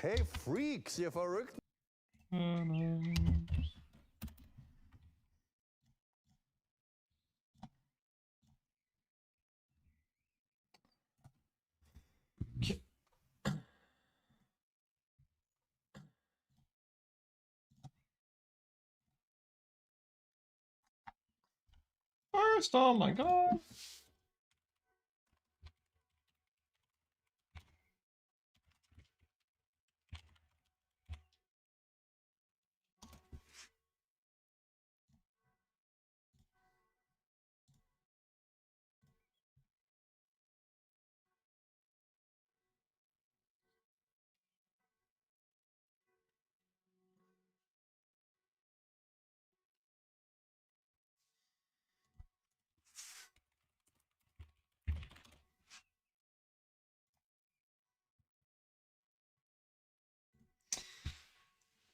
Hey Freaks, ihr Verrückten! First, oh my god.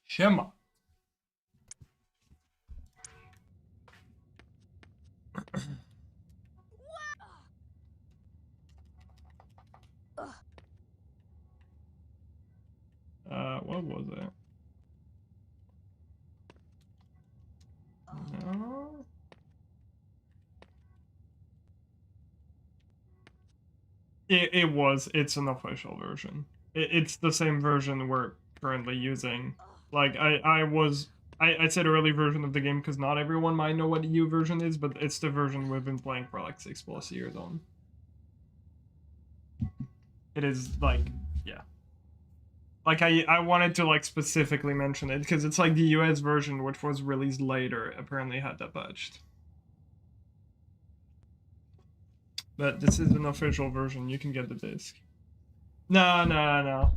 Siema. What was it? No. It's an official version. It's the same version we're currently using. Like, I said early version of the game because not everyone might know what the EU version is, but it's the version we've been playing for like 6+ years on. It is like, yeah. Like, I wanted to like specifically mention it because it's like the US version, which was released later, apparently had that patched. But this is an official version. You can get the disc. No.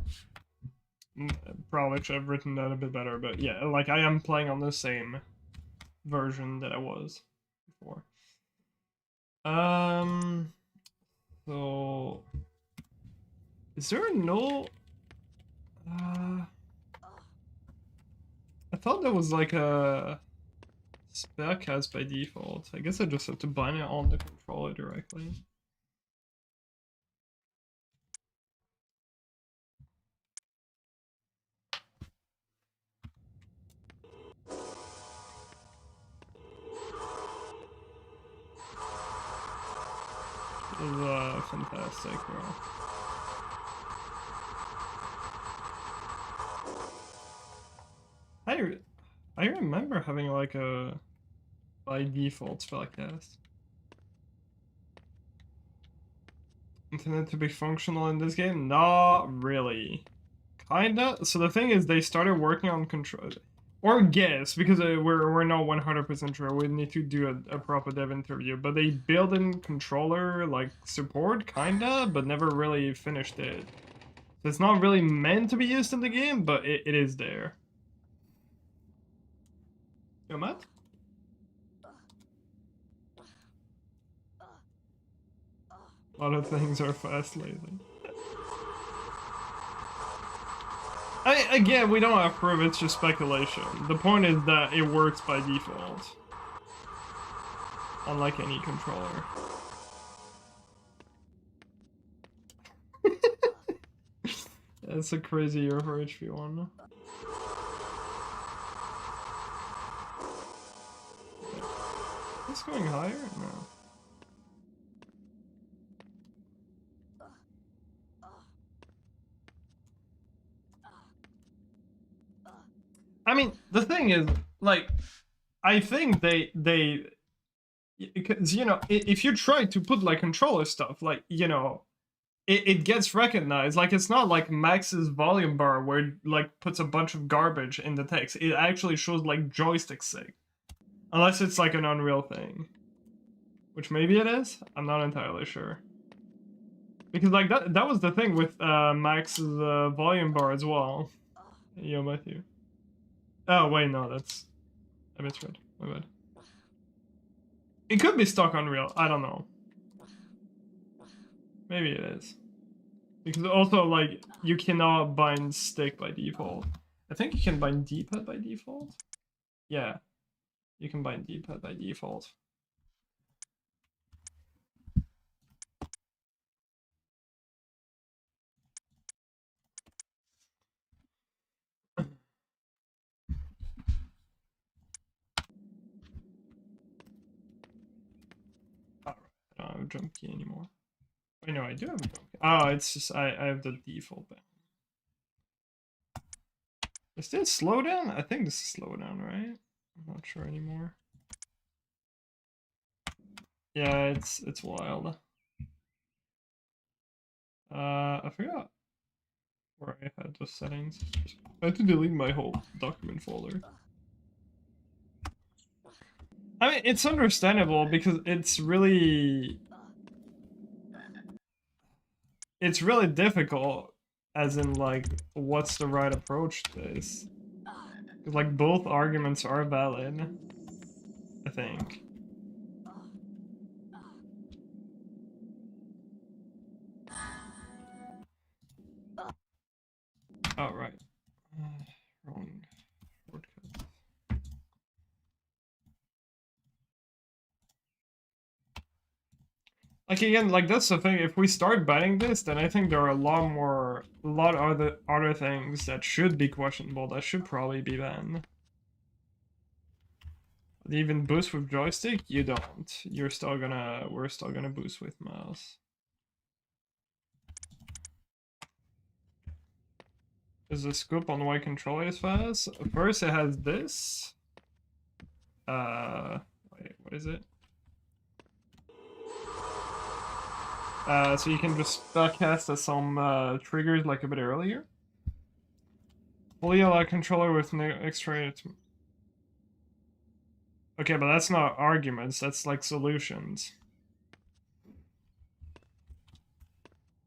Probably should have written that a bit better, but yeah, like I am playing on the same version that I was before. So is there a null? I thought there was like a spare cast by default. I guess I just have to bind it on the controller directly. It was fantastic, bro. I remember having like a by default spellcast. Intended to be functional in this game? Not really. Kinda. So the thing is, they started working on control, or guess, because we're not 100% sure. We need to do a proper dev interview. But they built in controller like support, kinda, but never really finished it. So it's not really meant to be used in the game, but it is there. Yo, Matt? A lot of things are fast lately. Again, we don't have proof, it's just speculation. The point is that it works by default. Unlike any controller. That's a crazy year for HP1. Is this going higher? No. I mean, the thing is, like, I think because, you know, if you try to put, like, controller stuff, like, you know, it gets recognized. Like, it's not like Max's volume bar where it, like, puts a bunch of garbage in the text. It actually shows, like, joystick sig. Unless it's, like, an Unreal thing. Which maybe it is? I'm not entirely sure. Because, like, that was the thing with Max's volume bar as well. Yo, Matthew. Oh, wait, no, that's... I misread. My bad. It could be stock Unreal. I don't know. Maybe it is. Because also, like, you cannot bind stick by default. I think you can bind D-pad by default. Yeah. You can bind D-pad by default. have a jump key anymore. Wait, no, I do have a jump key. Oh, it's just I have the default ban. Is this slowdown? I think this is slowdown, right? I'm not sure anymore. Yeah, it's wild. I forgot where I had those settings. I had to delete my whole document folder. I mean, it's understandable because it's really difficult, as in, like, what's the right approach to this? 'Cause, like, both arguments are valid, I think. Oh, right. Wrong shortcut. Like, again, like, that's the thing. If we start banning this, then I think there are a lot other things that should be questionable that should probably be banned. Even boost with joystick, you don't. We're still gonna boost with mouse. Is the scoop on Y controller as fast? First it has this. Wait, what is it? So you can just cast some triggers like a bit earlier. Fully allow controller with no extra. Okay, but that's not arguments, that's like solutions.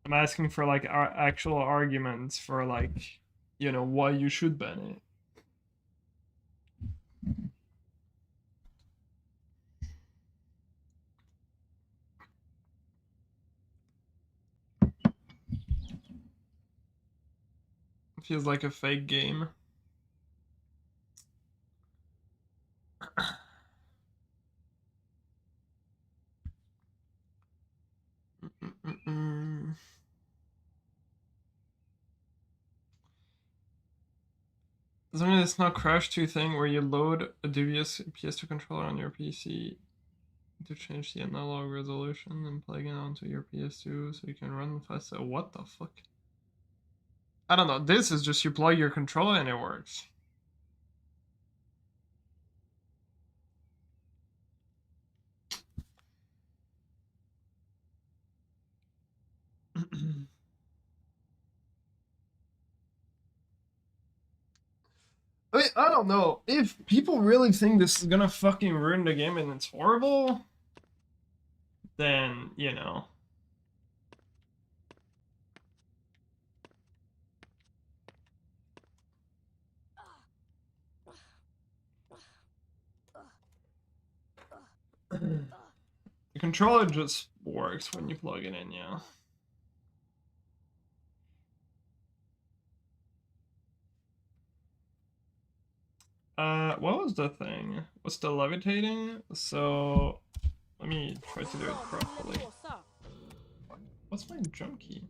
I'm asking for like actual arguments for, like, you know, why you should ban it. It feels like a fake game. As long as it's not Crash 2 thing where you load a dubious PS2 controller on your PC to change the analog resolution and plug it onto your PS2 so you can run faster. What the fuck? I don't know. This is just you plug your controller and it works. I mean, I don't know. If people really think this is gonna fucking ruin the game and it's horrible, then, you know. The controller just works when you plug it in, yeah. What was the thing? What's the levitating? So, let me try to do it properly. What's my jump key?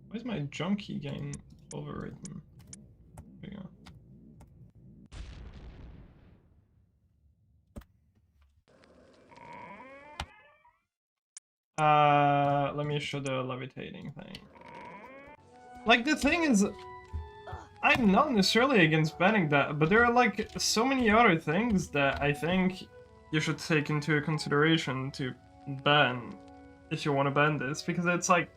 Why is my jump key getting overwritten? There we go. Let me show the levitating thing. Like, the thing is, I'm not necessarily against banning that, but there are, like, so many other things that I think you should take into consideration to ban, if you want to ban this, because it's like,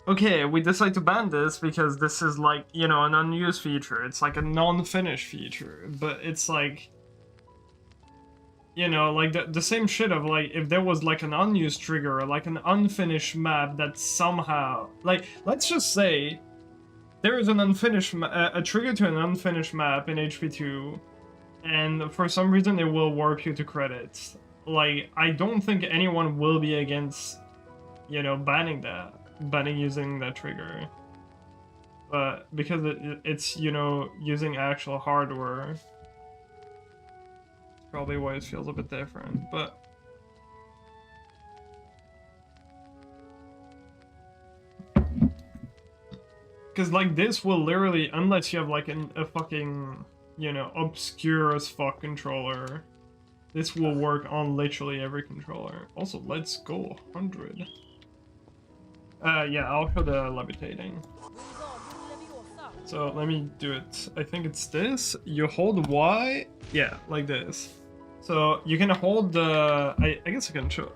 okay, we decide to ban this because this is, like, you know, an unused feature. It's like a non-finished feature, but it's like, you know, like the same shit of, like, if there was like an unused trigger or like an unfinished map that somehow, like, let's just say there is an unfinished a trigger to an unfinished map in HP2, and for some reason it will warp you to credits. Like, I don't think anyone will be against, you know, banning using that trigger. But because it's, you know, using actual hardware, it's probably why it feels a bit different, but... Because, like, this will literally, unless you have, like, a fucking, you know, obscure as fuck controller, This will work on literally every controller. Also, let's go 100. Yeah, I'll show the levitating. So let me do it. I think it's this. You hold Y, yeah, like this. So you can hold the. I guess I can show.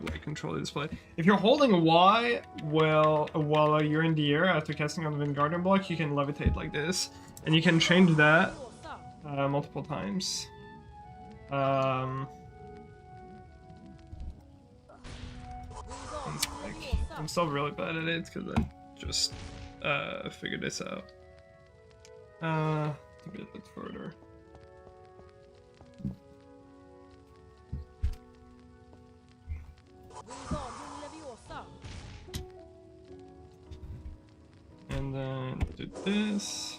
Like control the display. If you're holding Y while you're in the air after casting on the Wingardium block, you can levitate like this, and you can change that multiple times. I'm still really bad at it because I just figured this out. To be a bit further. And then do this.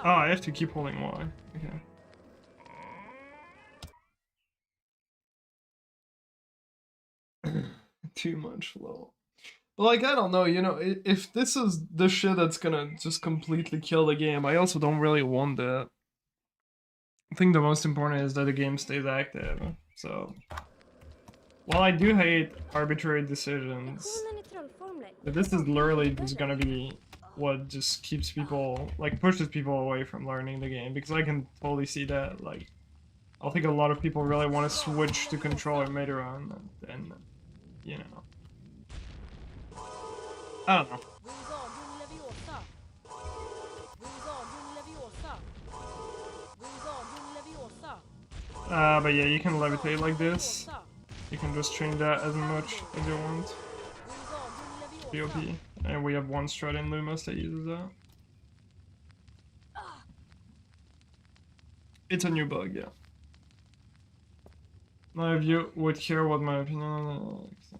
Oh, I have to keep holding Y. Okay. Too much low. Like, I don't know, you know, if this is the shit that's gonna just completely kill the game, I also don't really want that. I think the most important is that the game stays active, so... While I do hate arbitrary decisions, but this is literally just gonna be what just keeps people, like, pushes people away from learning the game, because I can totally see that, like, I think a lot of people really want to switch to controller later on, and, you know. I don't know. But yeah, you can levitate like this. You can just change that as much as you want. POP. And we have one strat in Lumos that uses that. It's a new bug, yeah. None of you would care what my opinion on it.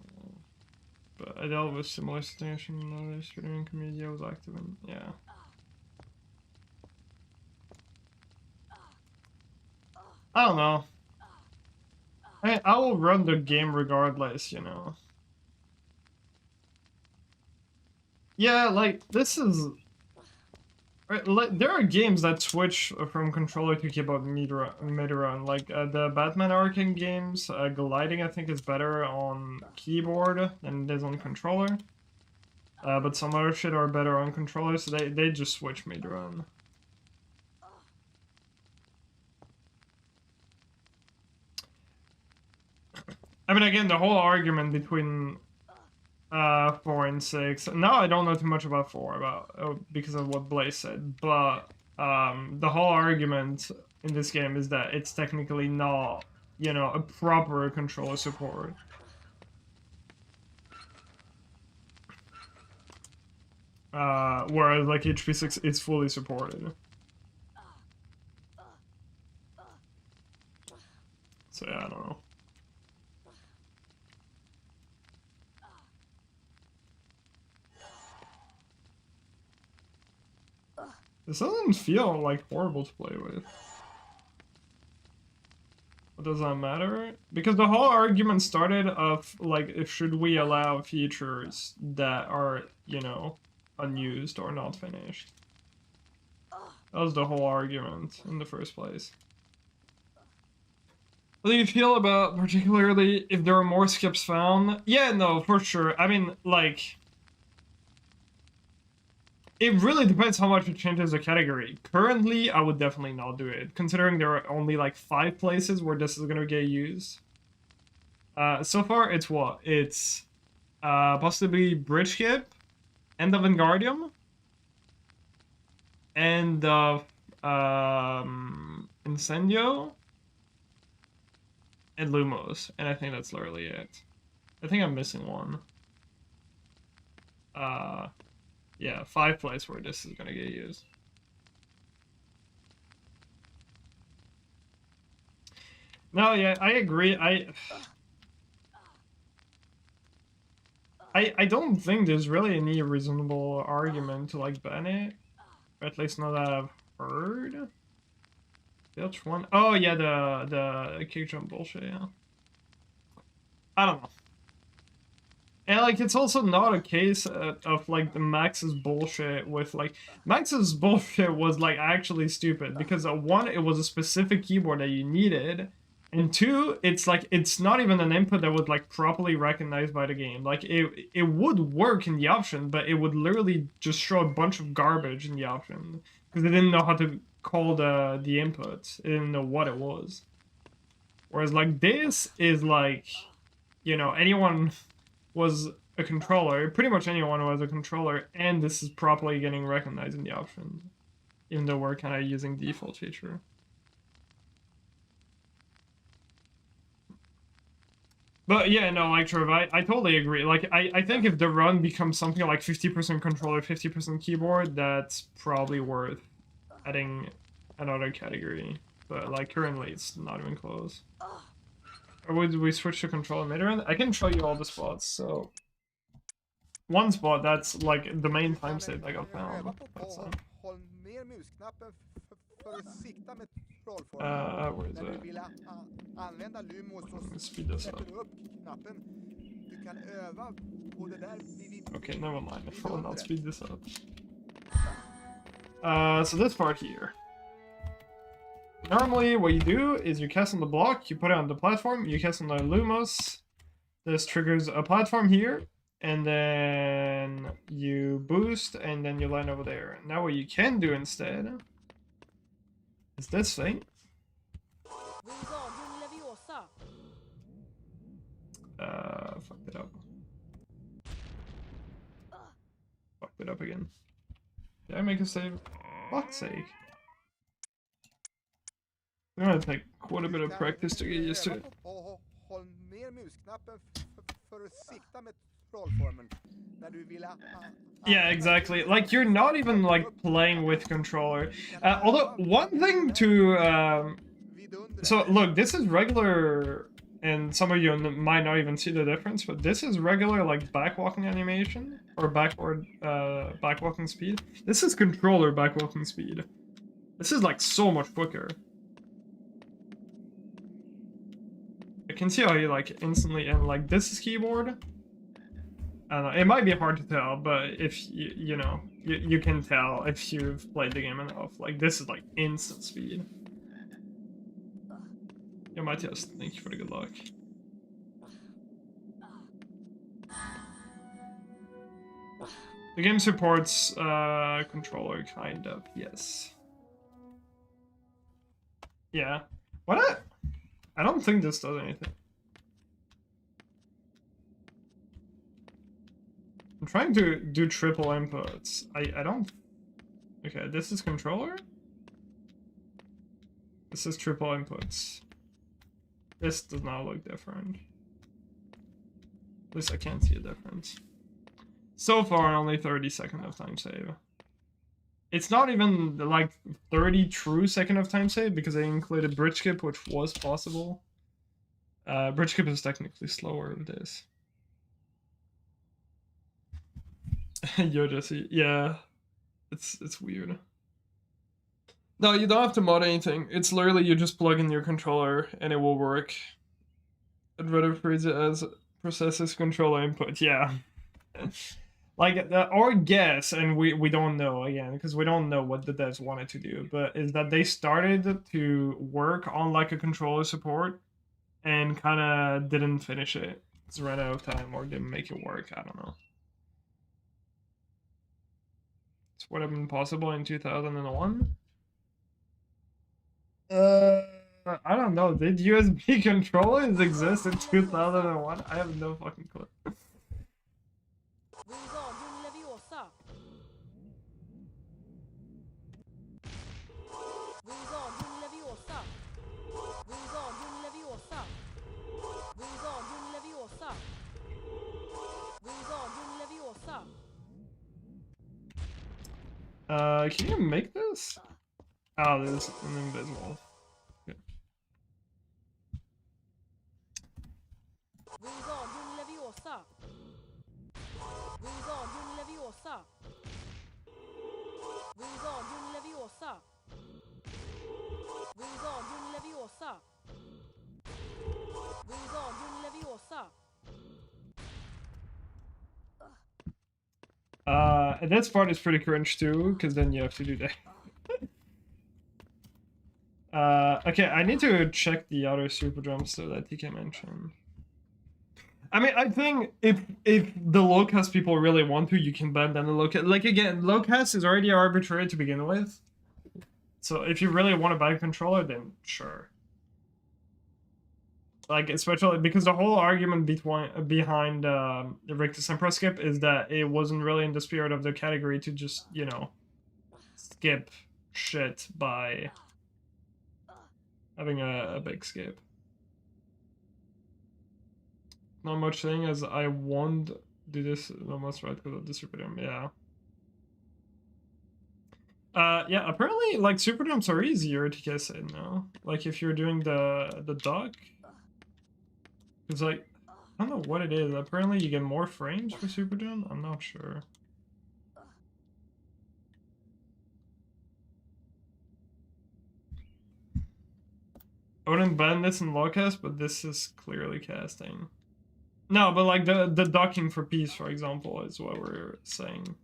But I dealt with similar situation in another streaming community I was active in. Yeah. I don't know. I will run the game regardless, you know. Yeah, like, this is... Like, there are games that switch from controller to keyboard mid-run, like the Batman Arkham games. Gliding, I think, is better on keyboard than it is on controller. But some other shit are better on controller, so they just switch mid-run. I mean, again, the whole argument between 4 and 6. Now I don't know too much about 4 because of what Blaze said, but the whole argument in this game is that it's technically not, you know, a proper controller support. Whereas like HP6 is fully supported. So yeah, I don't know. This doesn't feel like horrible to play with. But does that matter? Because the whole argument started of like, if should we allow features that are, you know, unused or not finished. That was the whole argument in the first place. What do you feel about particularly if there are more skips found? Yeah, no, for sure. I mean, like... It really depends how much it changes the category. Currently, I would definitely not do it, considering there are only like 5 places where this is gonna get used. So far, it's what? It's possibly Bridge Skip, End of Wingardium, End of Incendio, and Lumos, and I think that's literally it. I think I'm missing one. Yeah, 5 places where this is gonna get used. No, yeah, I agree. I don't think there's really any reasonable argument to like ban it, or at least not that I've heard. Which one? Oh yeah, the kick jump bullshit. Yeah. I don't know. And like it's also not a case of like the Max's bullshit with like Max's bullshit was like actually stupid because one, it was a specific keyboard that you needed, and two, it's like it's not even an input that would like properly recognized by the game. Like it would work in the option, but it would literally just show a bunch of garbage in the option because they didn't know how to call the input. It didn't know what it was. Whereas like this is like, you know, anyone was a controller, pretty much anyone was a controller, and this is properly getting recognized in the options, even though we're kind of using default feature. But yeah, no, like Trev, I totally agree. Like I think if the run becomes something like 50% controller, 50% keyboard, that's probably worth adding another category. But like currently it's not even close. Or would we switch to controller mid-run? I can show you all the spots, so one spot that's like the main timesave I got found. That's where is it? Let me speed this up. Okay, never mind. I will not speed this up. So this part here. Normally, what you do is you cast on the block, you put it on the platform, you cast on the Lumos. This triggers a platform here, and then you boost, and then you land over there. Now what you can do instead is this thing. Fucked it up. Fucked it up again. Did I make a save? Fuck's sake. I'm gonna take quite a bit of practice to get used to it. Yeah, exactly. Like, you're not even, like, playing with controller. Although, one thing to, so, look, this is regular, and some of you might not even see the difference, but this is regular, like, backwalking animation, or backward, backwalking speed. This is controller backwalking speed. This is, like, so much quicker. I can see how you, like, instantly, and, like, this is keyboard. I don't know, it might be hard to tell, but if you know, you can tell if you've played the game enough. Like, this is like instant speed. Yeah, Matthias, thank you for the good luck. The game supports controller, kind of, yes. Yeah. What? I don't think this does anything. I'm trying to do triple inputs. I don't... Okay, this is controller. This is triple inputs. This does not look different. At least I can't see a difference. So far, only 30 seconds of time save. It's not even like 30 true second of time save because I included bridge skip, which was possible. Bridge skip is technically slower than this. Yo, Jesse. Yeah. It's weird. No, you don't have to mod anything. It's literally you just plug in your controller and it will work. I'd rather phrase it as processes controller input. Yeah. Like, our guess, and we don't know, again, because we don't know what the devs wanted to do, but is that they started to work on, like, a controller support and kind of didn't finish it. It's ran out of time or didn't make it work. I don't know. It's would have been possible in 2001. I don't know. Did USB controllers exist in 2001? I have no fucking clue. Can you make this? Oh, there's an invisible. Okay. And this part is pretty cringe too, because then you have to do that. Okay, I need to check the other super jumps though that TK mentioned. I mean, I think if the low cast people really want to, you can ban them the low cast. Like again, low cast is already arbitrary to begin with. So if you really want to ban controller, then sure. Like especially because the whole argument behind the Rictus and Pro skip is that it wasn't really in the spirit of the category to just, you know, skip shit by having a big skip. Not much thing as I won't do this almost right because of the super jump. Yeah. Yeah, apparently like super jumps are easier to get it now. Like if you're doing the duck. It's like I don't know what it is. Apparently you get more frames for super jump. I'm not sure. I wouldn't ban this in low cast, but this is clearly casting. No, but like the ducking for peace, for example, is what we're saying.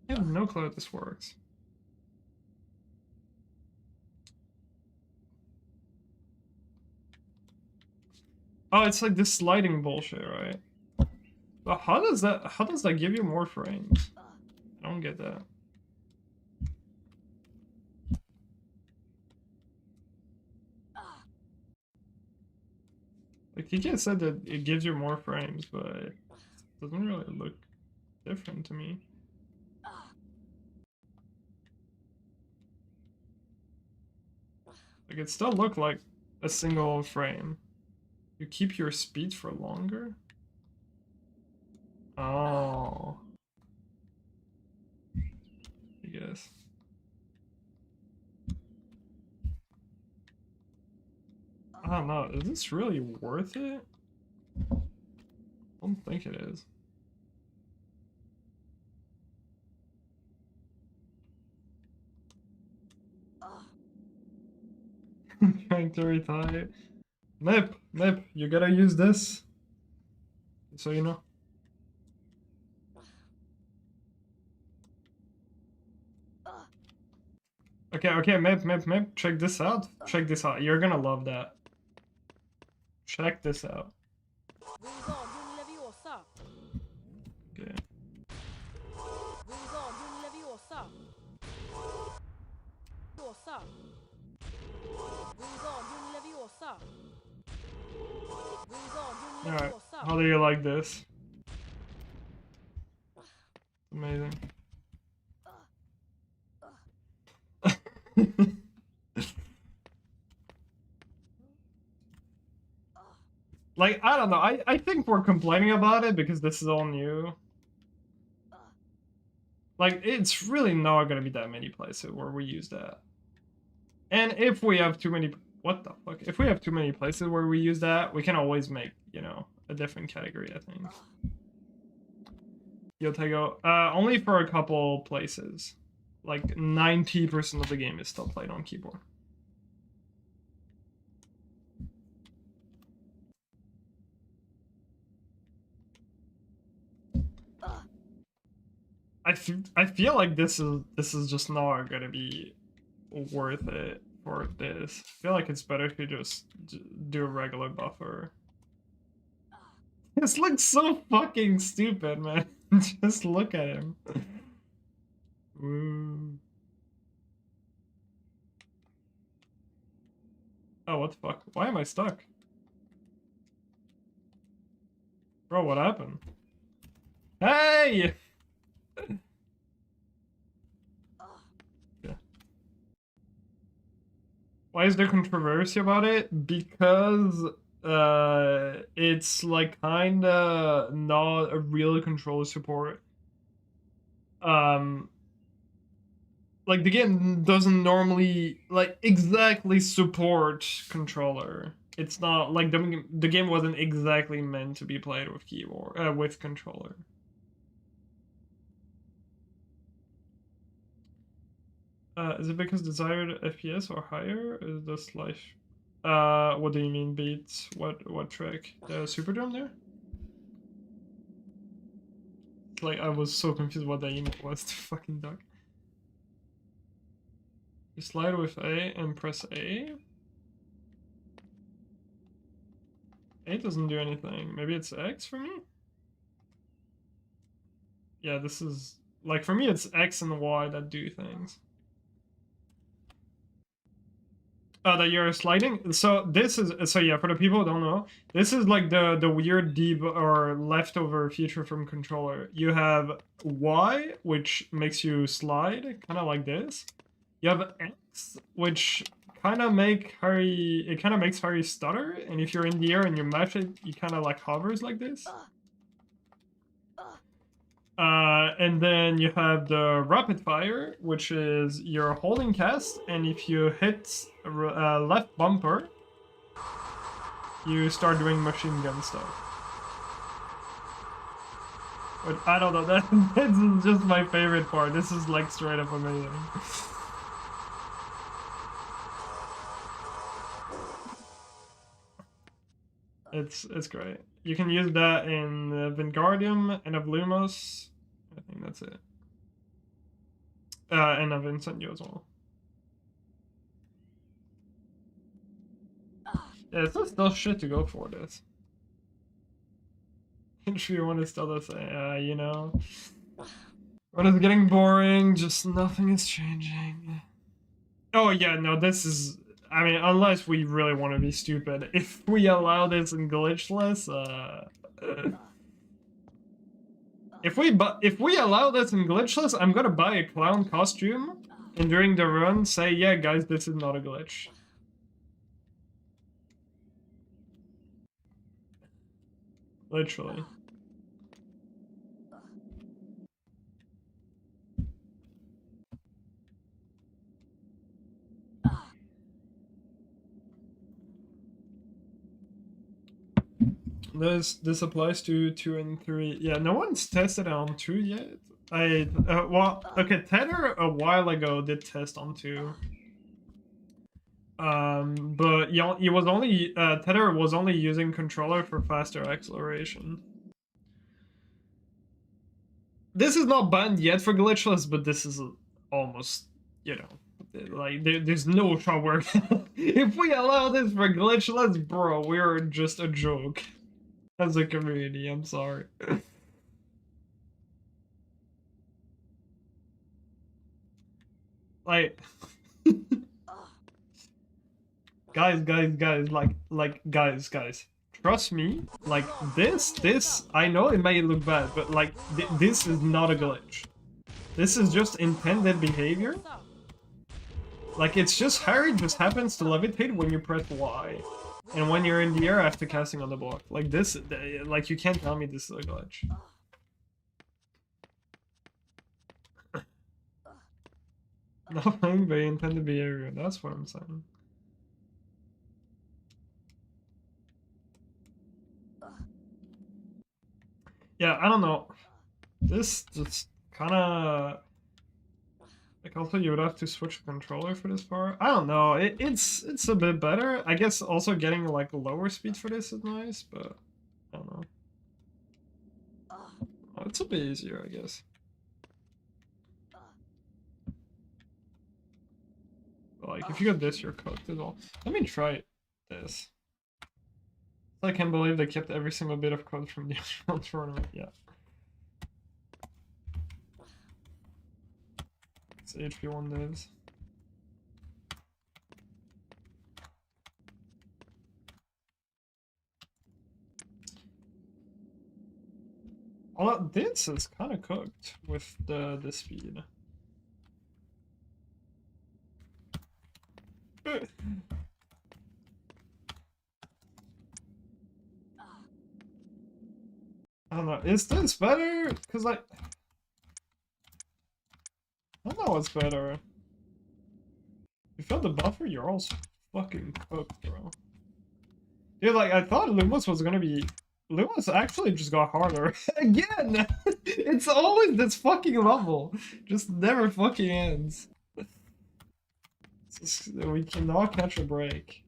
I have no clue how this works. Oh, it's like this sliding bullshit, right? But how does that give you more frames? I don't get that. Like TK said that it gives you more frames, but it doesn't really look different to me. Like it still looked like a single frame. You keep your speed for longer? Oh. I guess. I don't know. Is this really worth it? I don't think it is. Trying to retire. Mip, you gotta use this. So you know. Okay, Mip, check this out. Check this out. You're gonna love that. Check this out. Okay. Alright, how do you like this? Amazing. Like, I don't know, I think we're complaining about it because this is all new. Like, it's really not gonna be that many places where we use that. And if we have too many... What the fuck? If we have too many places where we use that, we can always make, you know, a different category, I think. Yotego, only for a couple places. Like, 90% of the game is still played on keyboard. I feel like this is just not gonna be worth it for this. I feel like it's better if you just do a regular buffer. This looks so fucking stupid, man. Just look at him. Woo. Oh, what the fuck? Why am I stuck? Bro, what happened? Hey! Yeah. Why is there controversy about it? Because it's like kinda not a real controller support. Like the game doesn't normally like exactly support controller. It's not like the game wasn't exactly meant to be played with keyboard with controller. Is it because desired FPS or higher? Is this like what do you mean beats? What trick? The super drum there? Like, I was so confused what the email was to fucking duck. You slide with A and press A. A doesn't do anything. Maybe it's X for me? Yeah, this is... Like, for me, it's X and Y that do things. Oh, that you're sliding? So this is... So yeah, for the people who don't know, this is like the weird or leftover feature from controller. You have Y, which makes you slide, kind of like this. You have X, which kind of makes Harry stutter, and if you're in the air and you mash it, he kind of like hovers like this. And then you have the rapid fire, which is you're holding cast, and if you hit left bumper, you start doing machine gun stuff. But I don't know, this is just my favorite part. This is like straight up amazing. It's great. You can use that in Wingardium and of Lumos. I think that's it. And of Incendio as well. Yeah, it's still shit to go for this. If you want to still to say, you know, when it's getting boring, just nothing is changing. Oh yeah, no, this is... I mean, unless we really want to be stupid, if we allow this in glitchless, if we allow this in glitchless, I'm gonna buy a clown costume, and during the run say, yeah, guys, this is not a glitch. Literally. This applies to 2 and 3. Yeah, no one's tested it on 2 yet. Well, okay, Tether a while ago did test on 2. But he was only Tether was only using controller for faster acceleration. This is not banned yet for glitchless, but this is almost, you know, like there's no shot where if we allow this for glitchless, bro, we're just a joke. As a community, I'm sorry. Like, guys, guys, trust me, like, this, I know it may look bad, but, like, this is not a glitch. This is just intended behavior. Like, it's just Harry just happens to levitate when you press Y. And when you're in the air after casting on the block. Like this, like you can't tell me this is a glitch. Nothing but intended behavior, that's what I'm saying. Yeah, I don't know. This just kinda... Like, also you would have to switch the controller for this part. I don't know, it's a bit better. I guess also getting like lower speed for this is nice, but I don't know. Oh, it's a bit easier, I guess. But, like, if you get this, you're cooked as well. Let me try this. I can't believe they kept every single bit of code from the original tournament. Yeah. HP1 lives. Although this is kind of cooked with the speed. I don't know. Is this better? Because like. I don't know what's better. You felt the buffer? You're all fucking cooked, bro. Dude, like, I thought Lumos was gonna be... Lumos actually just got harder. Again! It's always this fucking level. Just never fucking ends. We cannot catch a break.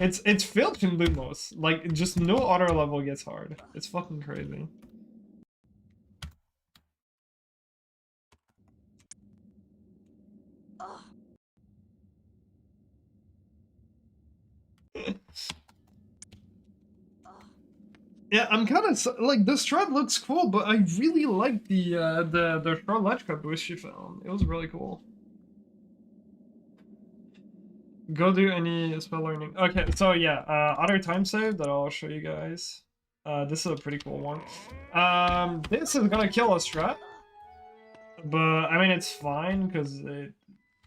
It's filled in Lumos. Like, just no other level gets hard. It's fucking crazy. Yeah, I'm kind of like the strat looks cool, but I really like the short ledge cut boost she found. It was really cool. Go do any spell learning. Okay, so yeah, other time save that I'll show you guys. This is a pretty cool one. This is gonna kill a strat, but I mean it's fine because I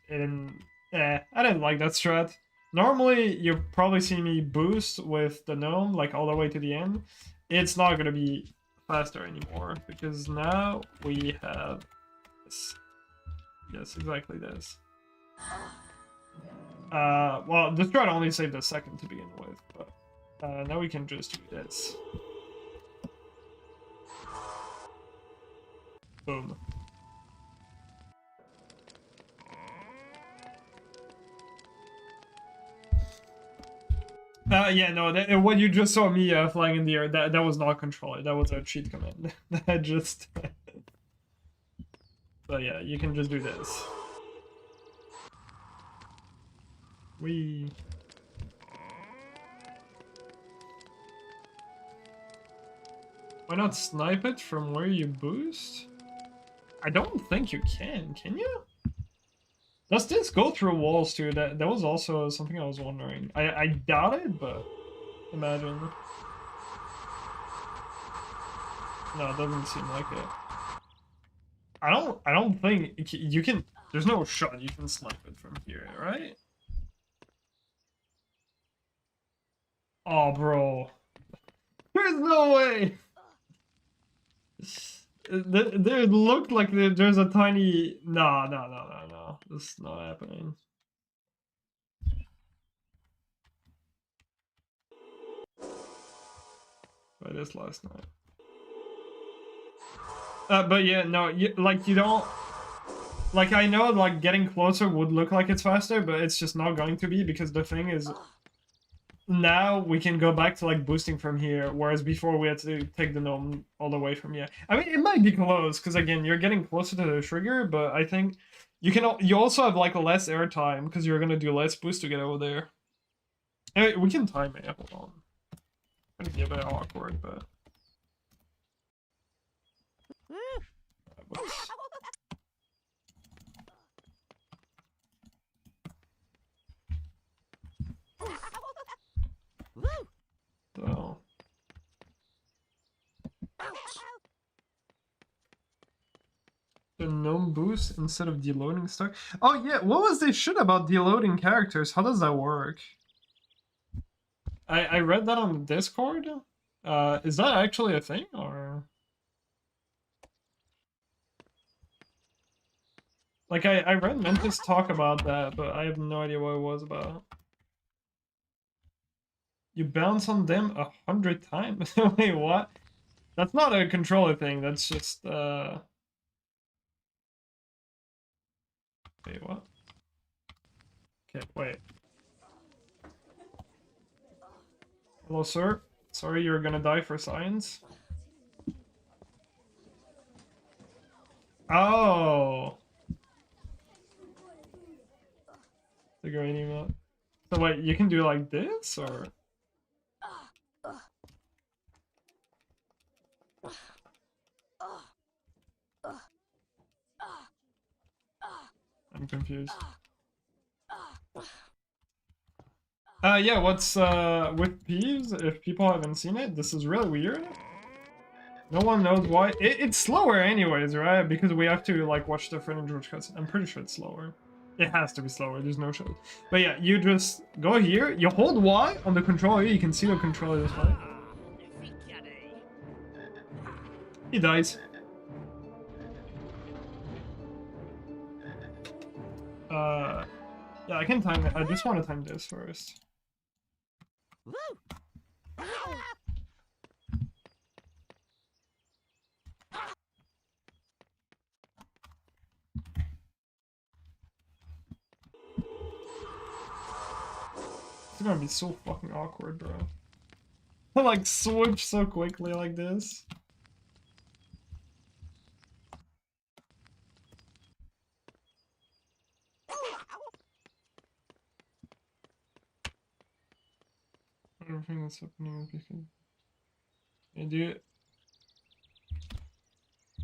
didn't like that strat. Normally, you probably see me boost with the gnome like all the way to the end. It's not gonna be faster anymore because now we have this. Yes, exactly this. Well, this strat only saved a second to begin with, but now we can just do this. Boom. Yeah, no, what you just saw me flying in the air, that was not controller. That was a cheat command. That just... So yeah, you can just do this. Wee. Why not snipe it from where you boost? I don't think you can you? Does this go through walls too? That was also something I was wondering. I doubt it, but imagine. No, it doesn't seem like it. I don't think you can. There's no shot you can snipe it from here, right? Oh, bro. There's no way. There looked like there's a tiny. No. This is not happening. By this last night. But yeah, no, you don't. Like, I know, like, getting closer would look like it's faster, but it's just not going to be, because the thing is, now we can go back to, like, boosting from here, whereas before we had to take the gnome all the way from here. I mean, it might be close, because, again, you're getting closer to the trigger, but I think you also have, like, less air time, because you're gonna do less boost to get over there. Anyway, we can time it, hold on. It's gonna be a bit awkward, but... So... The gnome boost instead of deloading stuff. Oh yeah, what was this shit about deloading characters? How does that work? I read that on Discord. Is that actually a thing, or... Like, I read Memphis talk about that, but I have no idea what it was about. You bounce on them 100 times? Wait, what? That's not a controller thing, that's just, Wait, what? Okay, wait. Hello, sir. Sorry you're gonna die for science. Oh! The great emote. So wait, you can do like this, or? I'm confused. Yeah, what's with Peeves? If people haven't seen it, this is really weird. No one knows why. It's slower anyways, right? Because we have to like watch the footage cuts. I'm pretty sure it's slower. It has to be slower, there's no shot. But yeah, you just go here, you hold Y on the controller, you can see the controller this way. He dies. Yeah, I can time it. I just want to time this first. It's gonna be so fucking awkward, bro. I like switch so quickly like this. Everything that's happening is because... Edit.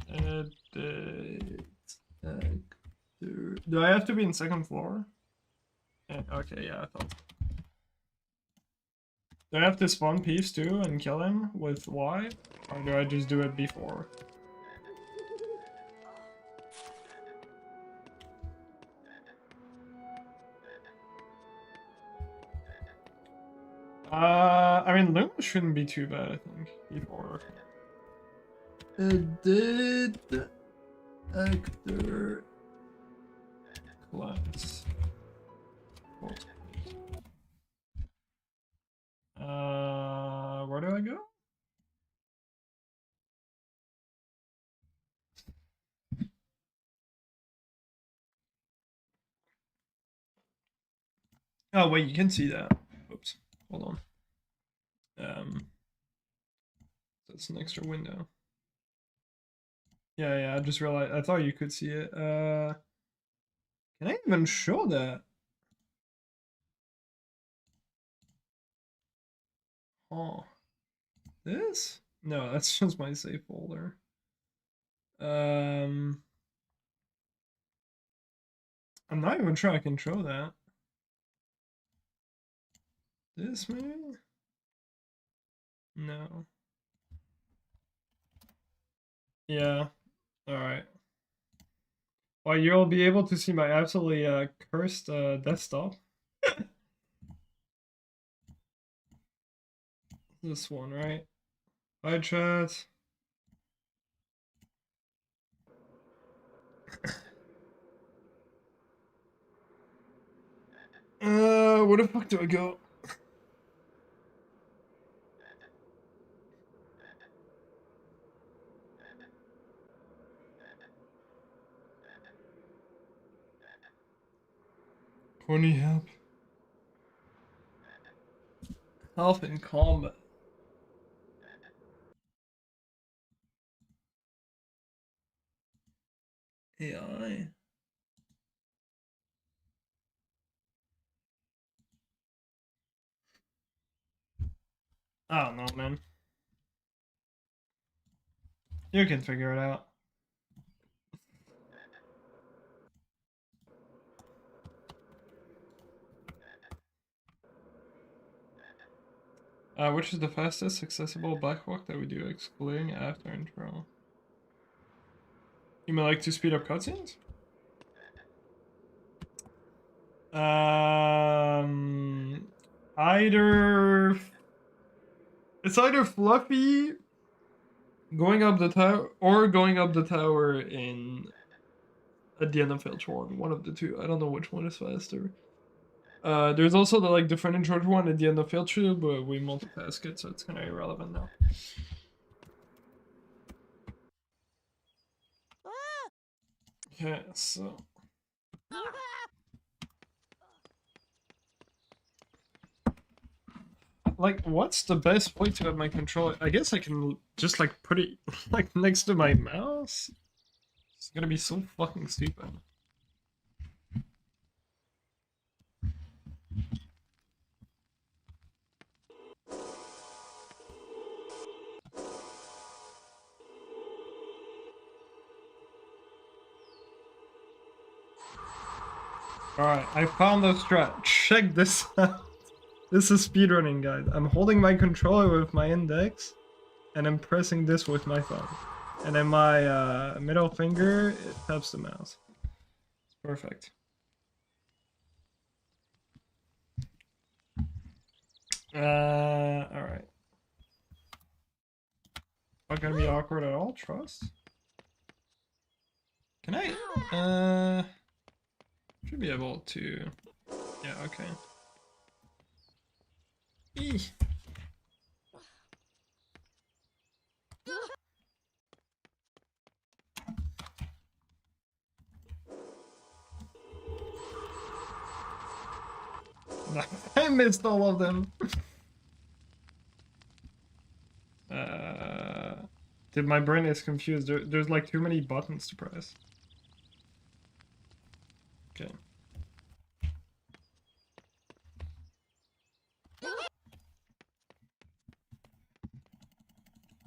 Edit. Actor. Do I have to be in second floor? Okay, yeah, I thought. Do I have to spawn Peeves too and kill him with Y? Or do I just do it before? I mean, Luma shouldn't be too bad, I think, before. Edit actor class. Where do I go? Oh wait, you can see that. Oops, hold on. That's an extra window. Yeah, I just realized, I thought you could see it. Can I even show that? Oh, this? No, that's just my save folder. I'm not even sure I can show that. This maybe? No. Yeah. Alright. Well, you'll be able to see my absolutely cursed desktop. This one, right? Hi, chat. Where the fuck do I go? Pony help. Health in combat. AI. I don't know, man. You can figure it out. Which is the fastest accessible black walk that we do, excluding after intro? You may like to speed up cutscenes? Either it's either Fluffy going up the tower or going up the tower in at the end of Filch one. One of the two. I don't know which one is faster. There's also the like different intro one at the end of Field 2, but we multitask it, so it's kind of irrelevant now. Okay, so like, what's the best way to have my controller? I guess I can just like put it like next to my mouse. It's gonna be so fucking stupid. Alright, I found the strat. Check this out. This is speedrunning, guys. I'm holding my controller with my index, and I'm pressing this with my thumb. And then my middle finger, it taps the mouse. It's perfect. Alright. Not gonna be awkward at all, trust. Can I, should be able to, yeah, okay. Eeh. I missed all of them. Dude, my brain is confused. There's like too many buttons to press. Okay.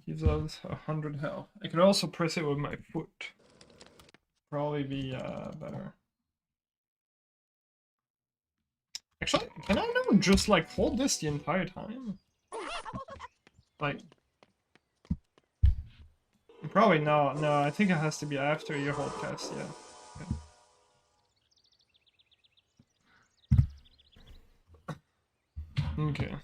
Gives us 100 health. I can also press it with my foot. Probably be better. Actually, can I not just like hold this the entire time? Like, probably no. No, I think it has to be after you hold cast. Yeah. Okay.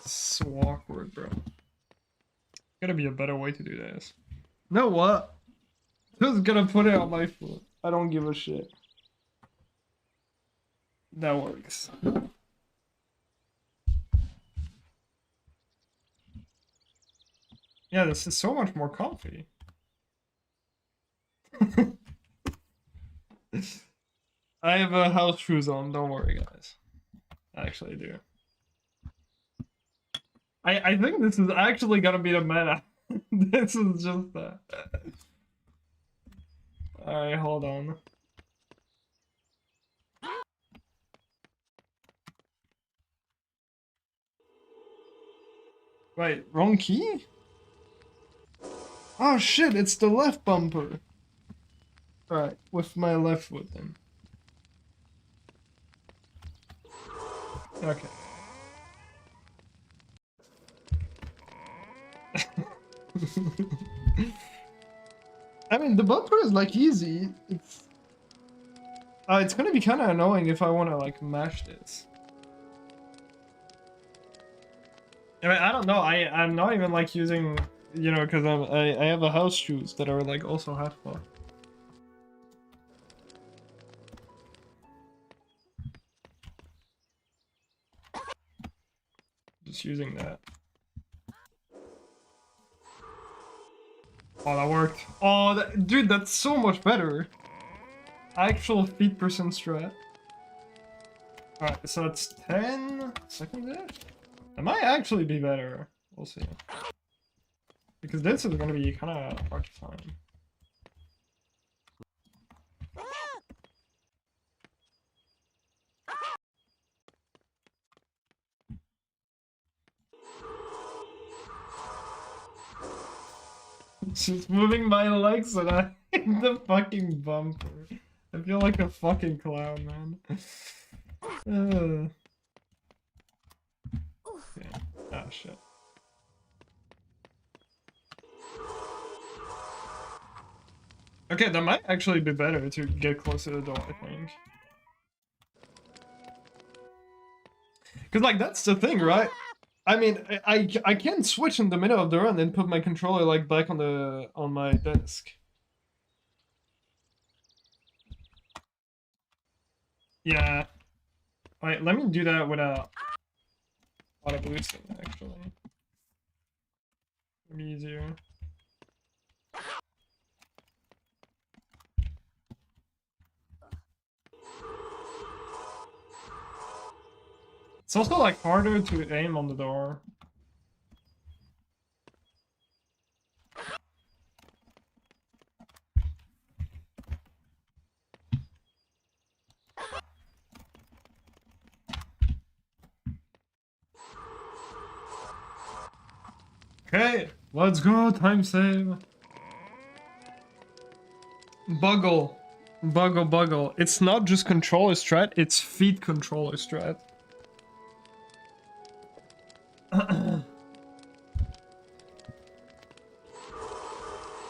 So awkward, bro. Gotta be a better way to do this. Know what? Just gonna put it on my foot. I don't give a shit. That works. Yeah, this is so much more comfy. I have house shoes on, don't worry guys. I actually do. I think this is actually gonna be the meta. This is just that. Alright, hold on. Wait, wrong key? Oh shit, it's the left bumper. Alright, with my left foot then. Okay. I mean, the bumper is like easy. It's gonna be kind of annoying if I want to like mash this. I mean, I don't know. I'm not even like using, you know, because I have a house shoes that are like also half full. Just using that. Oh, that worked. Oh, dude, that's so much better. Actual feet percent strat. Alright, so that's 10 seconds there? That might actually be better. We'll see. Because this is gonna be kind of hard to find. Just moving my legs and I hit the fucking bumper. I feel like a fucking clown, man. Okay. Oh shit. Okay, that might actually be better to get closer to the door, I think. Cause like that's the thing, right? I mean, I can switch in the middle of the run and put my controller like back on my desk. Yeah. Wait, let me do that without auto boosting actually. It'll be easier. It's also like harder to aim on the door. Okay, let's go, time save. Buggle. Buggle. It's not just controller strat, it's feet controller strat.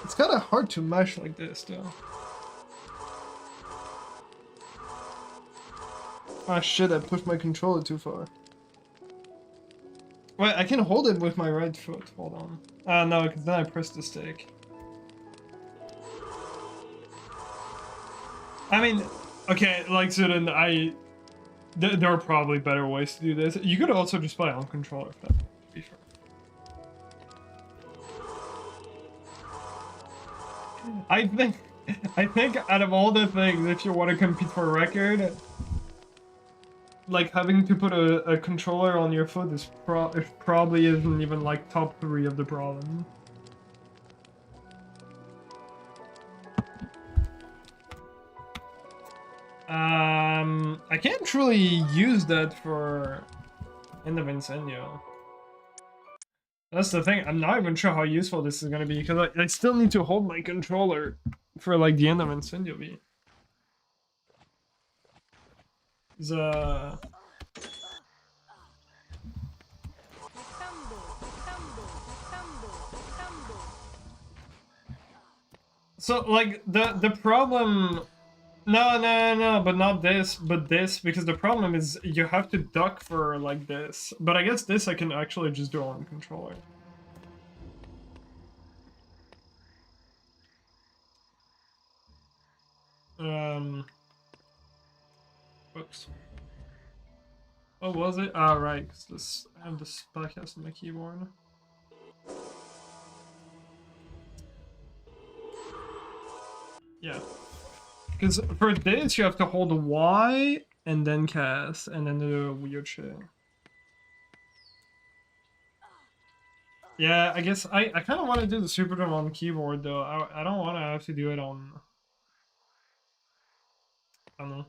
It's kind of hard to mash like this, though. Ah shit, I pushed my controller too far. Wait, I can hold it with my right foot. Hold on. Ah, no, because then I pressed the stick. I mean, okay, like, so then there are probably better ways to do this. You could also just play on controller, if that would be fair. I think out of all the things, if you want to compete for a record, like having to put a controller on your foot is probably isn't even like top 3 of the problem. I can't really use that for End of Incendio. That's the thing. I'm not even sure how useful this is gonna be because I still need to hold my controller for like the End of Incendio beat. So like the problem. No, but not this, but this, because the problem is you have to duck for like this. But I guess this I can actually just do on the controller. Whoops. What was it? Ah, right, because this I have this podcast on my keyboard. Yeah. Because for this, you have to hold Y and then cast, and then do a weird shit. Yeah, I guess I kind of want to do the super drum on keyboard, though. I don't want to have to do it on... I don't know.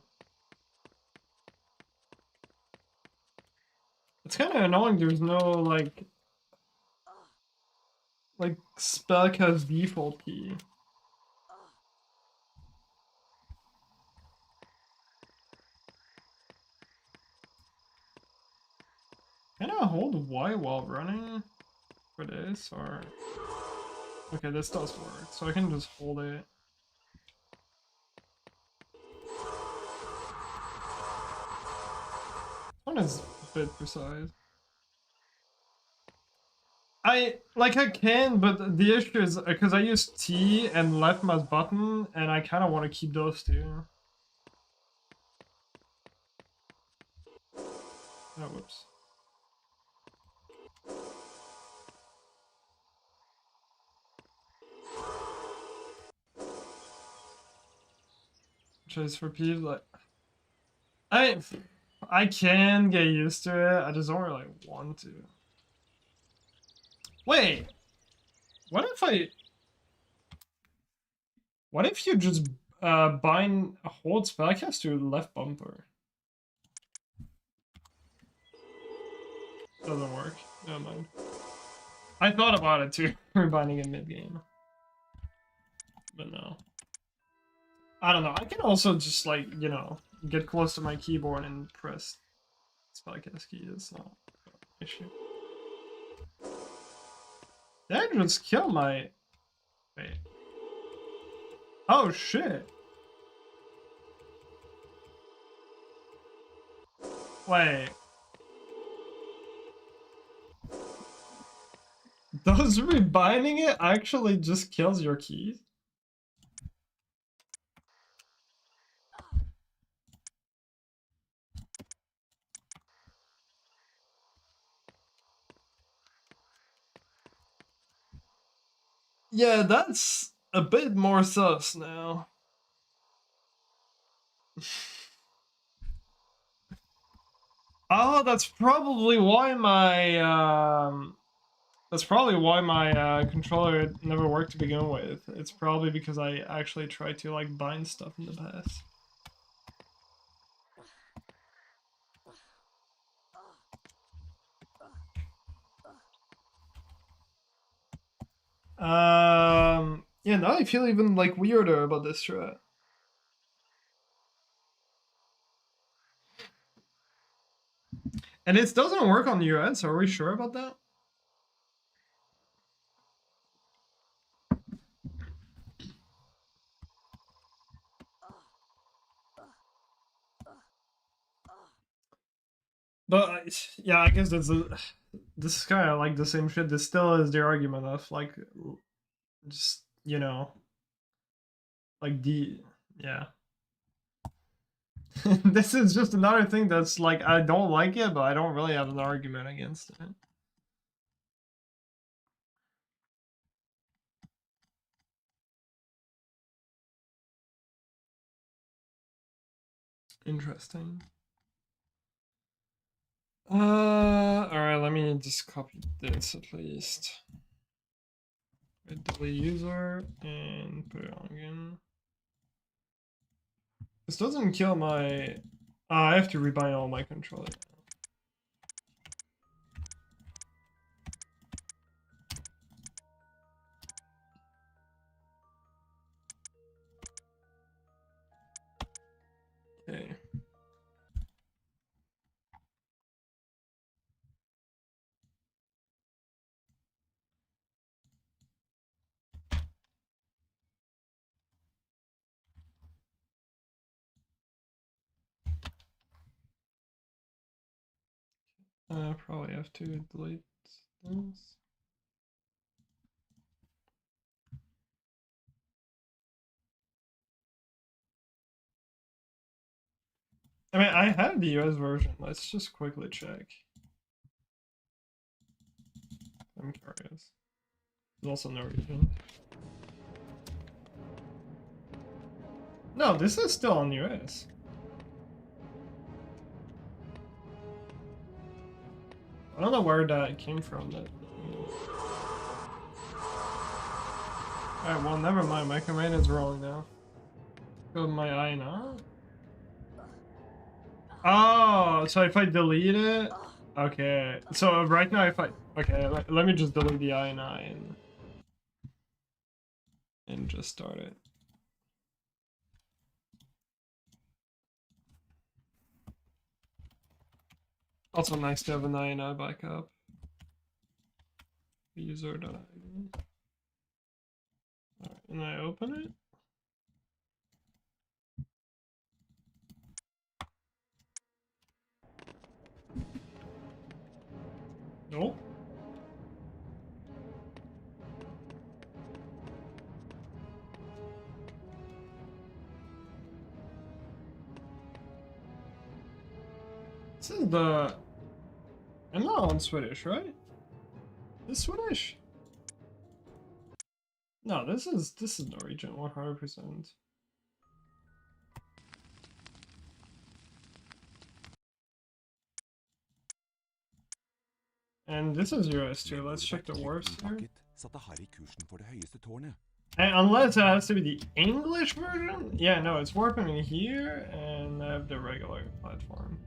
It's kind of annoying there's no, like spellcast default key. Can I hold Y while running for this, or... Okay, this does work, so I can just hold it. This one is a bit precise. I can, but the issue is because I use T and left mouse button, and I kind of want to keep those two. Oh, whoops. Just repeat like I can get used to it. I just don't really want to. Wait, what if you just bind hold spellcast to left bumper? Doesn't work. Never mind. I thought about it too, rebinding in mid game, but no. I don't know. I can also just like get close to my keyboard and press spellcast key. It's not an issue. Did I just kill my... Wait. Oh, shit. Wait. Does rebinding it actually just kills your keys? Yeah, that's a bit more sus now. Oh, that's probably why my controller never worked to begin with. It's probably because I actually tried to like bind stuff in the past. Yeah, now I feel even like weirder about this strat. And it doesn't work on the US, are we sure about that? But yeah, I guess this is kind of like the same shit. This still is the argument of like, just like yeah. This is just another thing that's like I don't like it, but I don't really have an argument against it. Interesting. Alright, let me just copy this at least. Delete user and put it on again. This doesn't kill my... I have to rebuy all my controllers. Okay. Probably have to delete this. I mean, I have the US version. Let's just quickly check. I'm curious. There's also no region. No, this is still on US. I don't know where that came from. Alright, well, never mind. My command is wrong now. Go with my eye now. Oh, so if I delete it... Okay, so right now if I... Okay, let me just delete the INI and just start it. Also nice to have an INI backup. User.id. Alright, and I open it. Nope. This is the... I'm not on Swedish, right? This Swedish? No, this is Norwegian, 100%. And this is US too. Let's check the warps here. And unless it has to be the English version? Yeah, no, it's warping here, and I have the regular platform.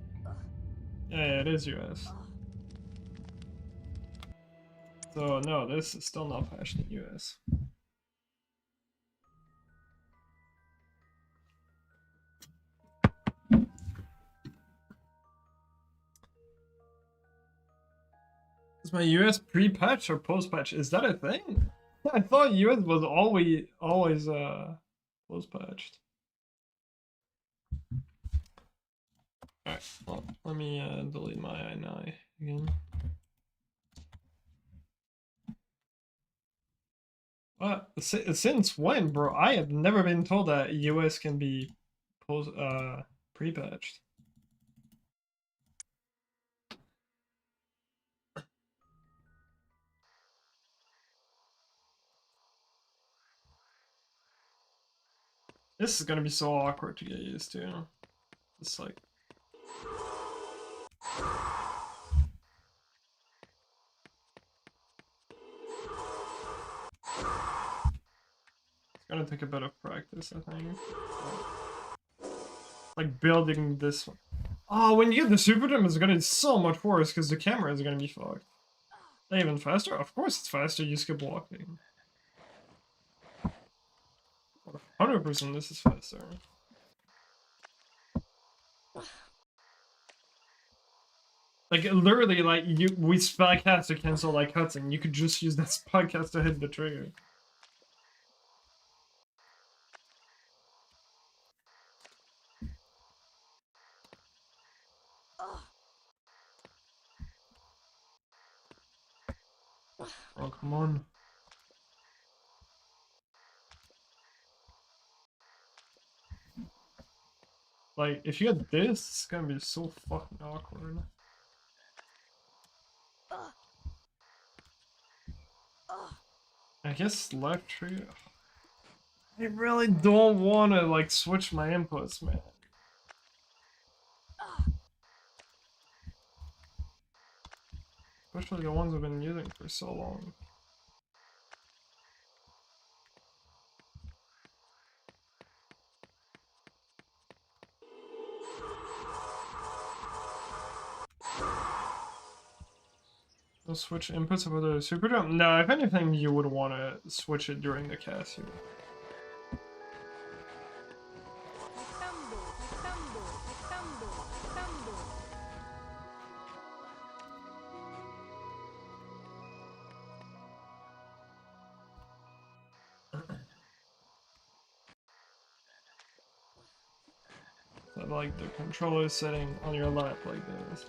Yeah, it is US. So no, this is still not patched in US. Is my US pre-patch or post-patch? Is that a thing? I thought US was always post-patched. Alright, well, let me delete my I9 again. What? Since when, bro? I have never been told that US can be pre-patched. This is gonna be so awkward to get used to. It's like... It's gonna take a bit of practice, I think. Like building this one. Oh, when you get the super gem, it's gonna be so much worse because the camera is gonna be fucked. Even faster? Of course it's faster, you skip walking. 100% this is faster. Like literally, like we spellcast to cancel like cutscene. You could just use that spellcast to hit the trigger. Oh, come on. Like, if you get this, it's gonna be so fucking awkward. I guess left trigger. I really don't want to like switch my inputs, man. Especially the ones I've been using for so long. We'll switch inputs of the Superdome. No, if anything, you would want to switch it during the cast here. So like the controller setting on your lap like this.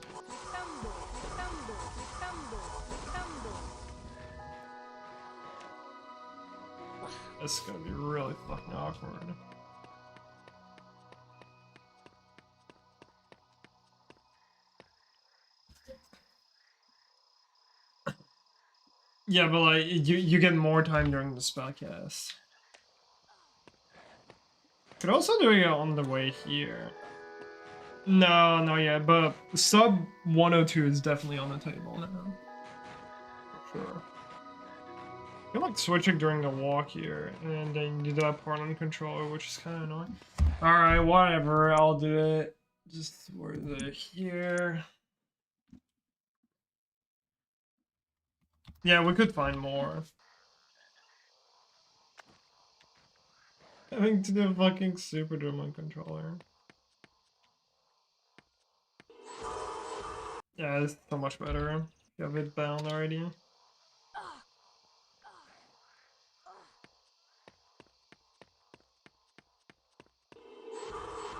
This is gonna be really fucking awkward. Yeah, but like you get more time during the spellcast. Could also do it on the way here. No, not yet, but sub 102 is definitely on the table now. For sure. I feel like switching during the walk here, and then you do that part on the controller, which is kind of annoying. Alright, whatever, I'll do it. Just where the here. Yeah, we could find more. Having to do fucking Super Drum controller. Yeah, it's so much better. You have it bound already.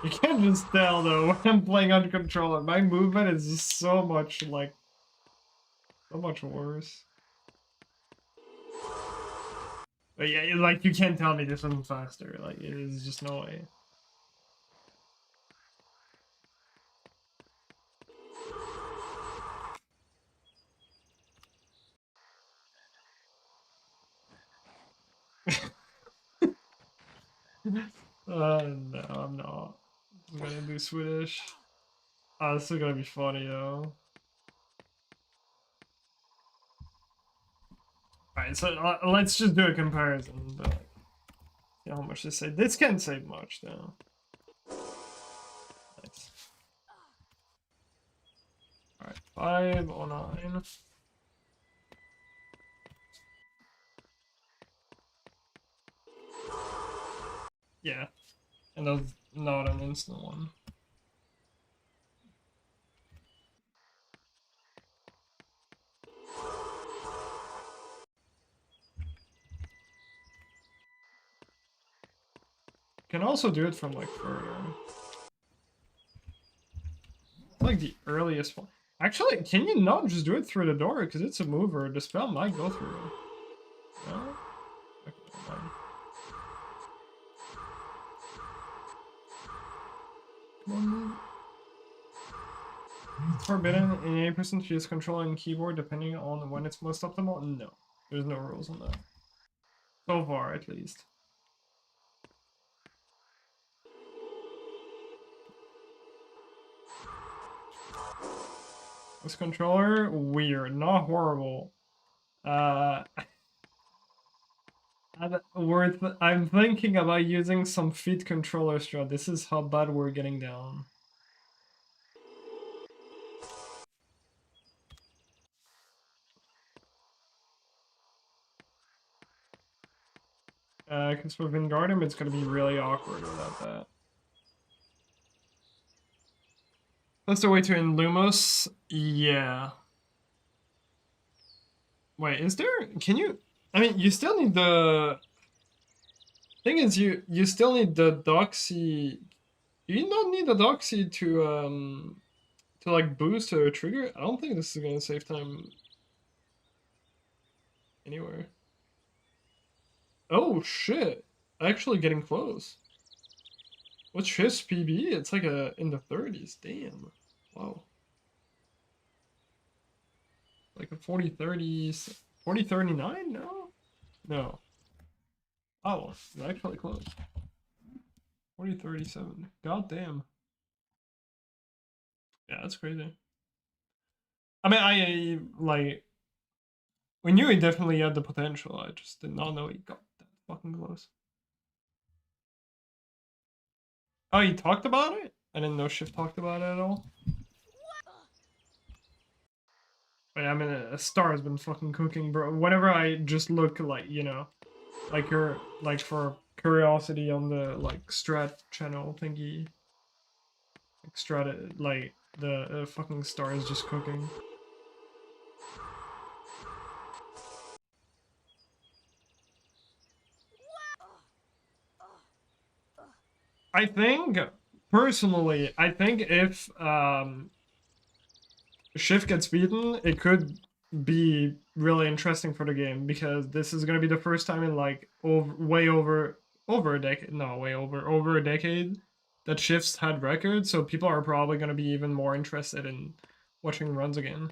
You can't just tell though when I'm playing on controller. My movement is just so much like so much worse. But yeah, like you can't tell me this one's faster. Like it is just no way. No, I'm not. I'm gonna do Swedish. Oh, this is gonna be funny though. Alright, so let's just do a comparison. But, like, see how much this save. This can't save much though. Nice. Alright, 509. Yeah, and that's not an instant one. Can also do it from like further. Like the earliest one. Actually, can you not just do it through the door? Because it's a mover. The spell might go through. No? Okay, never mind. Come on, move. It's forbidden in any person to use controlling keyboard depending on when it's most optimal? No. There's no rules on that. So far, at least. This controller, weird, not horrible. I'm thinking about using some feet controller strat. This is how bad we're getting down. Because for Wingardium, it's gonna be really awkward without that. That's the way to end Lumos. Yeah. Wait, is there? Can you? I mean, you still need the. Thing is, you still need the Doxy. Do you not need the Doxy to like boost or trigger? I don't think this is gonna save time anywhere. Oh shit! Actually getting close. What's Shift's PB? It's like in the 30s. Damn. Wow. Like a 40-30s. 40-39? No? No. Oh, it's actually close. 40-37. God damn. Yeah, that's crazy. I mean, I like. We knew he definitely had the potential. I just did not know he got that fucking close. Oh, he talked about it? I didn't know Shift talked about it at all. I mean, a star has been fucking cooking, bro. Whenever I just look, like, you know, like like for curiosity on the like strat channel thingy, like strat, like the fucking star is just cooking. I think personally, I think if Shift gets beaten, it could be really interesting for the game, because this is gonna be the first time in like over a decade, no, way over a decade that Shifts had records, so people are probably gonna be even more interested in watching runs again.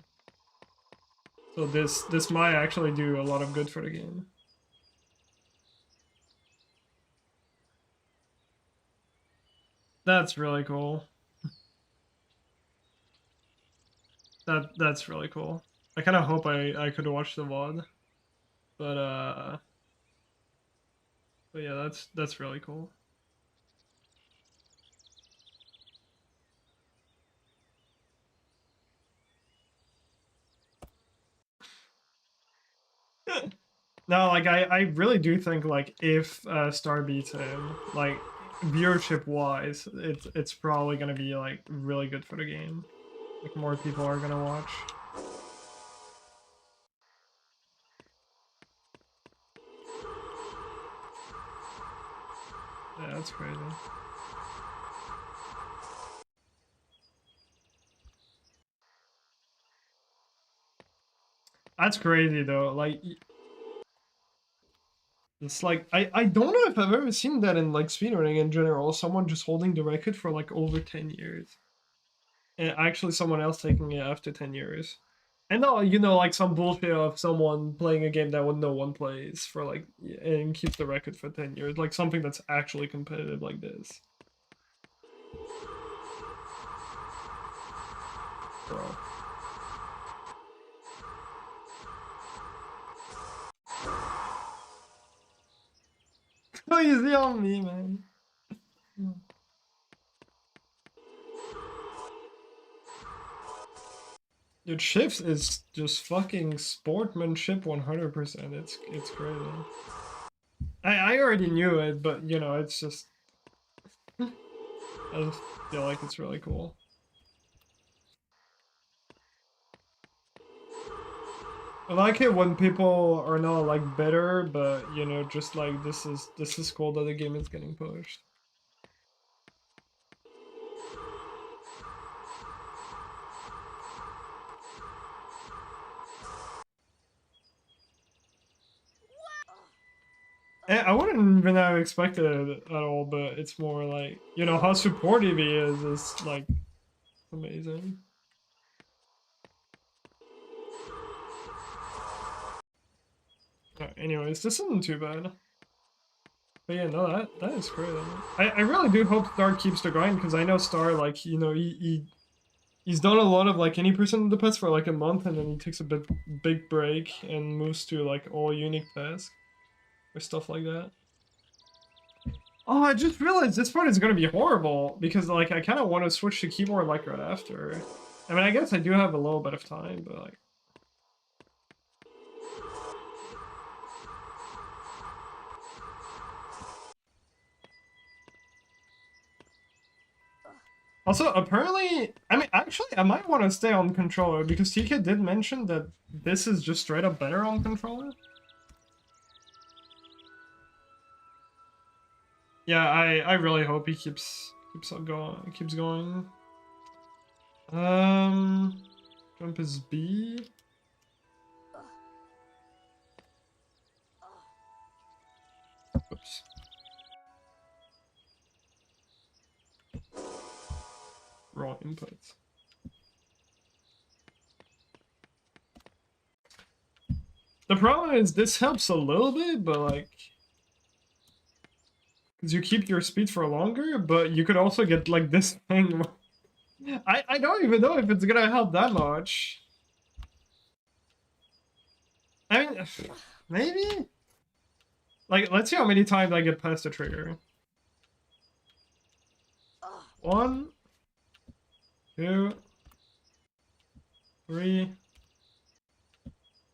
So this might actually do a lot of good for the game. That's really cool. That's really cool. I kind of hope I could watch the VOD, but yeah, that's really cool. No, like I really do think like if Star beats him, like viewership wise, it's probably gonna be like really good for the game. Like more people are gonna watch. Yeah, that's crazy. That's crazy though. Like it's like I don't know if I've ever seen that in like speedrunning in general. Someone just holding the record for like over 10 years. And actually someone else taking it after 10 years. And no, you know, like some bullshit of someone playing a game that no one plays for like, and keeps the record for 10 years. Like something that's actually competitive like this. Bro. Oh, easy on me, man. Dude, Shifts is just fucking sportsmanship 100%. It's crazy. I already knew it, but you know, it's just I just feel like it's really cool. I like it when people are not like bitter, but you know, just like this is cool that the game is getting pushed. I wouldn't even have expected it at all, but it's more like, you know, how supportive he is like amazing. Anyways, this isn't too bad. But yeah, no, that is crazy. I really do hope Star keeps the grind, because I know Star, like, you know, he's done a lot of like any person in the pets for like a month, and then he takes a big break and moves to like all unique tasks or stuff like that. Oh, I just realized this part is gonna be horrible, because like I kind of want to switch to keyboard like right after. I mean, I guess I do have a little bit of time, but like. Also, apparently, I mean, actually, I might want to stay on controller, because TK did mention that this is just straight up better on controller. Yeah, I really hope he keeps going. Jump is B. Oops. Raw inputs. The problem is this helps a little bit, but like, because you keep your speed for longer, but you could also get like this thing. I don't even know if it's gonna help that much. I mean, maybe? Like, let's see how many times I get past the trigger. 1, 2, 3,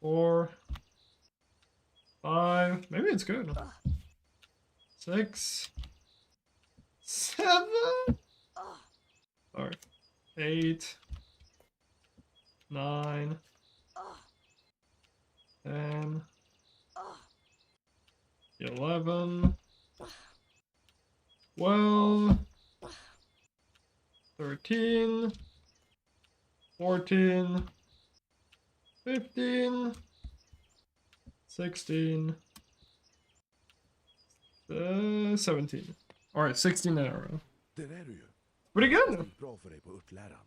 4, 5. Maybe it's good. 6, 7. Sorry. 8, 9, 10, 11, 12, 13, 14, 15, 16, 17. Alright, 16 in a row. Där är du ju. Pretty good. Det gick bra för dig på uppläran.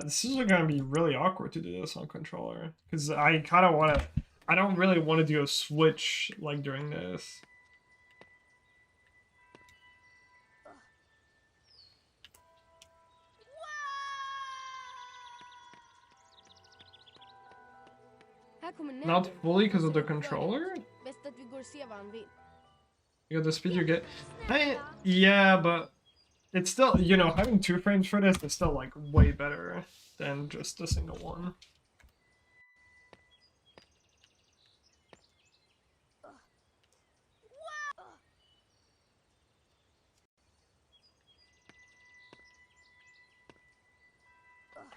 This is gonna be really awkward to do this on controller because I kind of want to. I don't really want to do a switch like during this. Not fully because of the controller. You got the speed you get. Yeah, but it's still, you know, having 2 frames for this is still like way better than just a single one.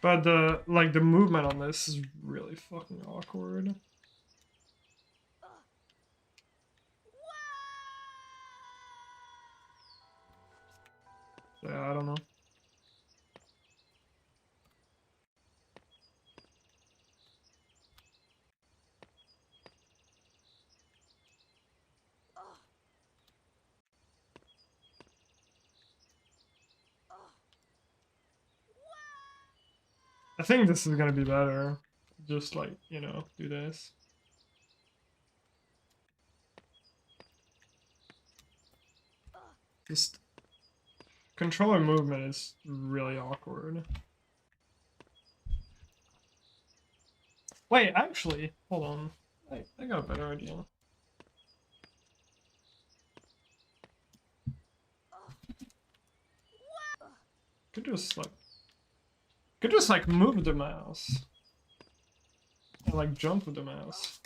But the movement on this is really fucking awkward. Yeah, I don't know. I think this is gonna be better. Just like, you know, do this. Just controller movement is really awkward. Wait, actually, hold on. I got a better idea. Could just like move the mouse. And like jump with the mouse.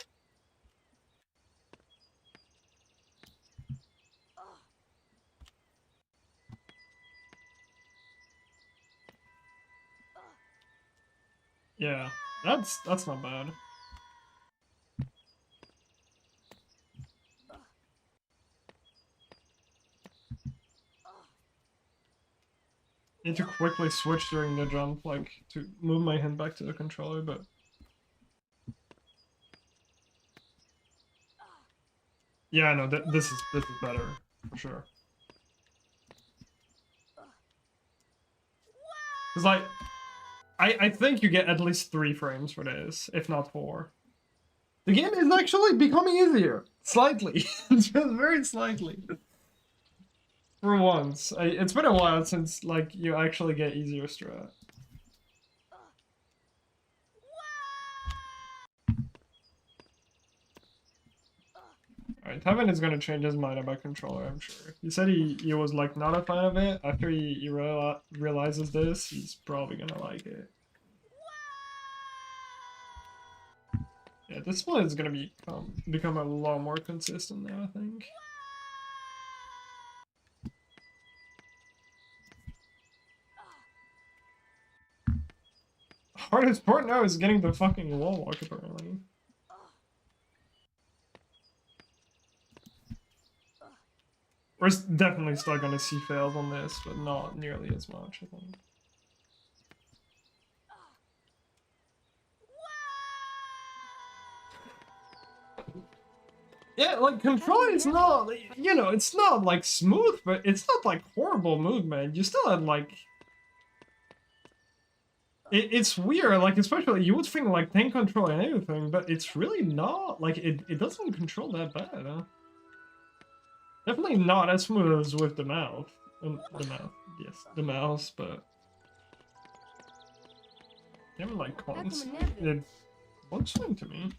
Yeah, that's not bad. Need to quickly switch during the jump, like to move my hand back to the controller, but yeah, no, this is better for sure. Cause like, I think you get at least 3 frames for this, if not 4. The game is actually becoming easier, slightly, just very slightly. For once, it's been a while since like you actually get easier strat. Alright, Tevin is gonna change his mind about controller, I'm sure. He said he was like not a fan of it. After he realizes this, he's probably gonna like it. Yeah, this split is gonna become a lot more consistent now, I think. Hardest part now is getting the fucking wall walk, apparently. We're definitely still gonna see fails on this, but not nearly as much, I think. Yeah, like, control is not, you know, it's not, like, smooth, but it's not, like, horrible movement. You still have, like... It's weird, like, especially, you would think, like, tank control and everything, but it's really not. Like, it doesn't control that bad, huh? Definitely not as smooth as with the mouth. Yes, the mouse, but... You haven't, like, it looks fine to me.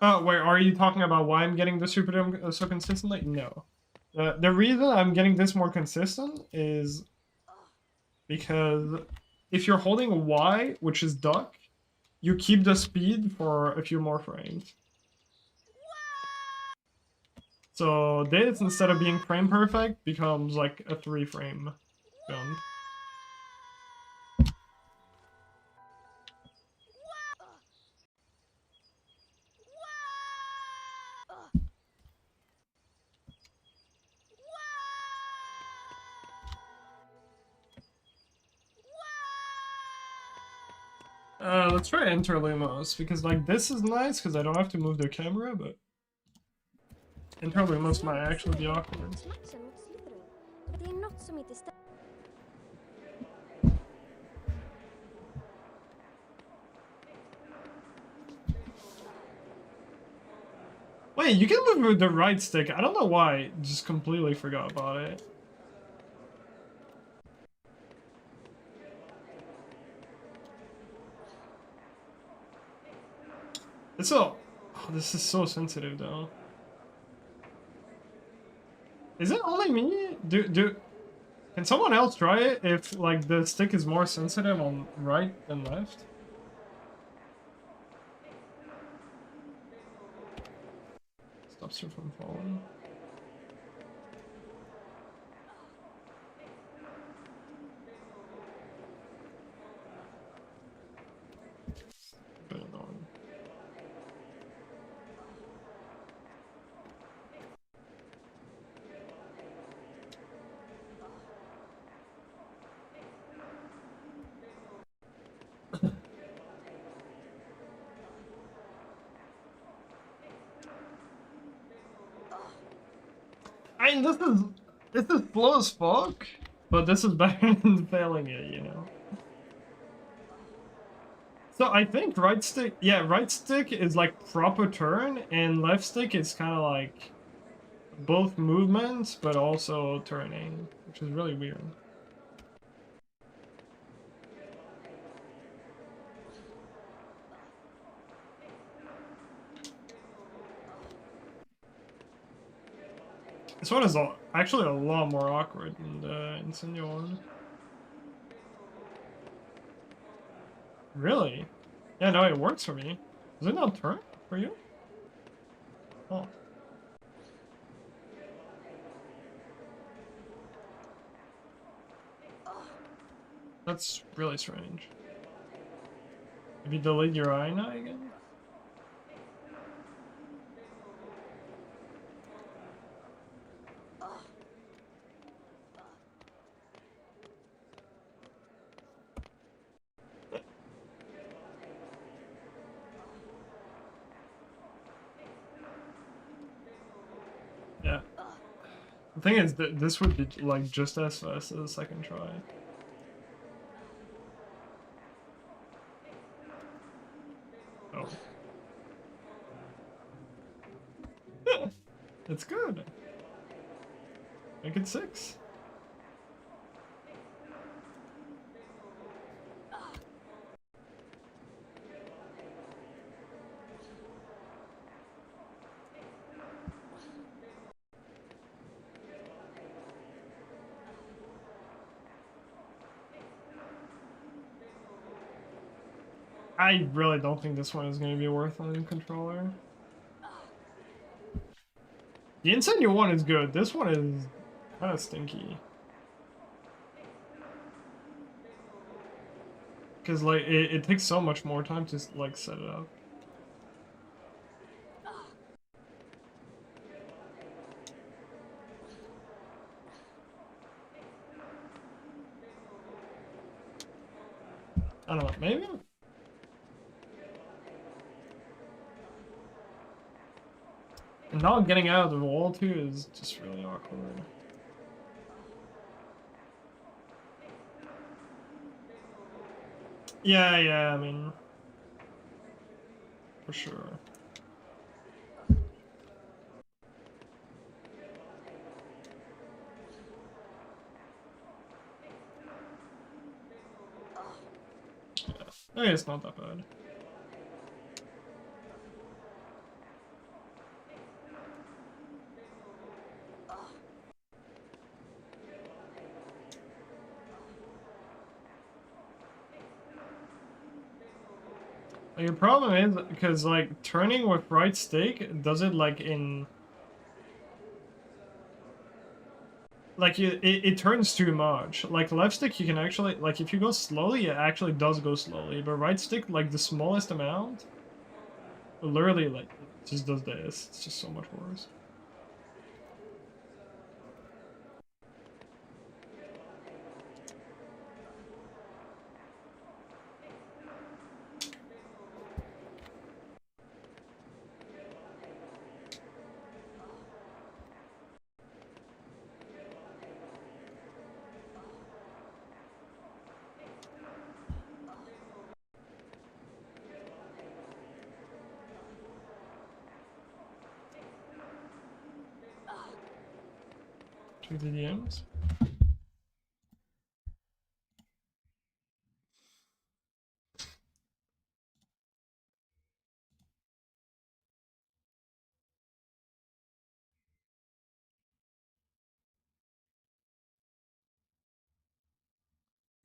Oh, wait, are you talking about why I'm getting the super dome so consistently? No. The reason I'm getting this more consistent is because if you're holding Y, which is duck, you keep the speed for a few more frames. So this, instead of being frame perfect, becomes like a 3-frame jump. Let's try Interlumos, because like this is nice because I don't have to move the camera, but Interlumos might actually be awkward. Wait, you can move with the right stick. I don't know why. Just completely forgot about it. It's so... Oh, this is so sensitive, though. Is it only me? Can someone else try it if, like, the stick is more sensitive on right than left? Stops her from falling. Bit annoying. I mean, this is slow as fuck, but this is better than failing it, you know. So I think right stick, yeah, right stick is like proper turn, and left stick is kind of like both movements, but also turning, which is really weird. This one is actually a lot more awkward than the Insignia one. Really? Yeah, no, it works for me. Does it not turn for you? Oh. That's really strange. If you delete your eye now again? Yeah. The thing is that this would be like just as fast as the second try. Oh. It's good. Make it 6. I really don't think this one is going to be worth on a controller. The Insignia one is good. This one is kind of stinky. Because, like, it takes so much more time to, like, set it up. I don't know, maybe? And not getting out of the wall, too, is just really awkward. Yeah, I mean... For sure. Yeah, it's not that bad. Like, the problem is because like turning with right stick does it like in like it turns too much. Like left stick you can actually like if you go slowly it actually does go slowly, but right stick like the smallest amount literally like it just does this. It's just so much worse. Two DDMs.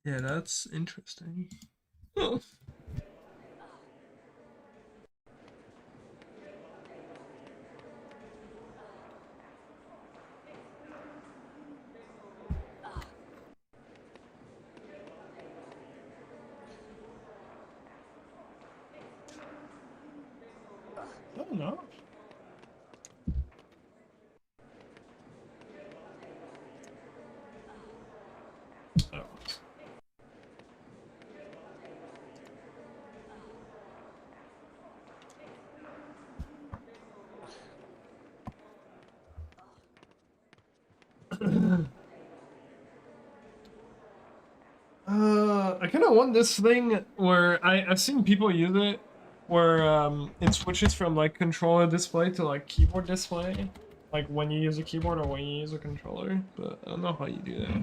Yeah, that's interesting. Oh. I don't know. Oh. I kind of want this thing where I've seen people use it, where it switches from like controller display to like keyboard display, like when you use a keyboard or when you use a controller. But I don't know how you do that.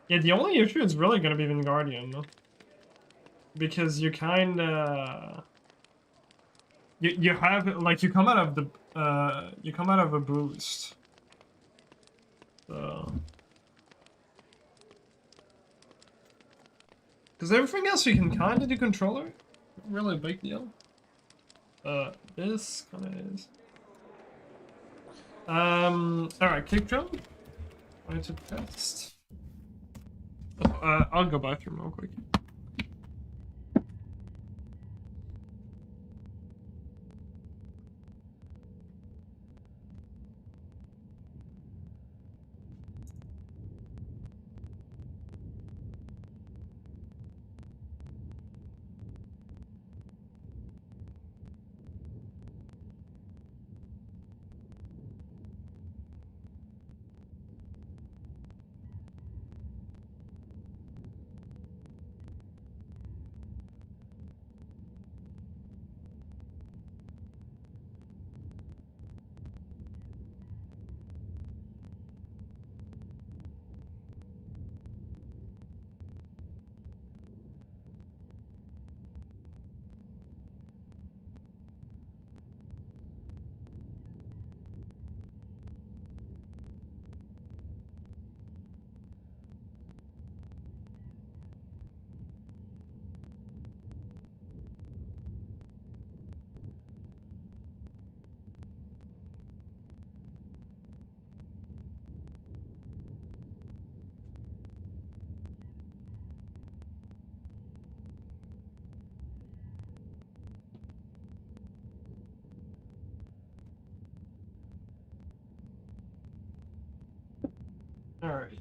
Yeah, the only issue is really gonna be Wingardium, because you kind of you have like you come out of the you come out of a boost, so. Because everything else you can kind of do controller. Not really a big deal. This kind of is. Alright, kick jump. Wanted to test. Oh, I'll go bathroom real quick. Alright.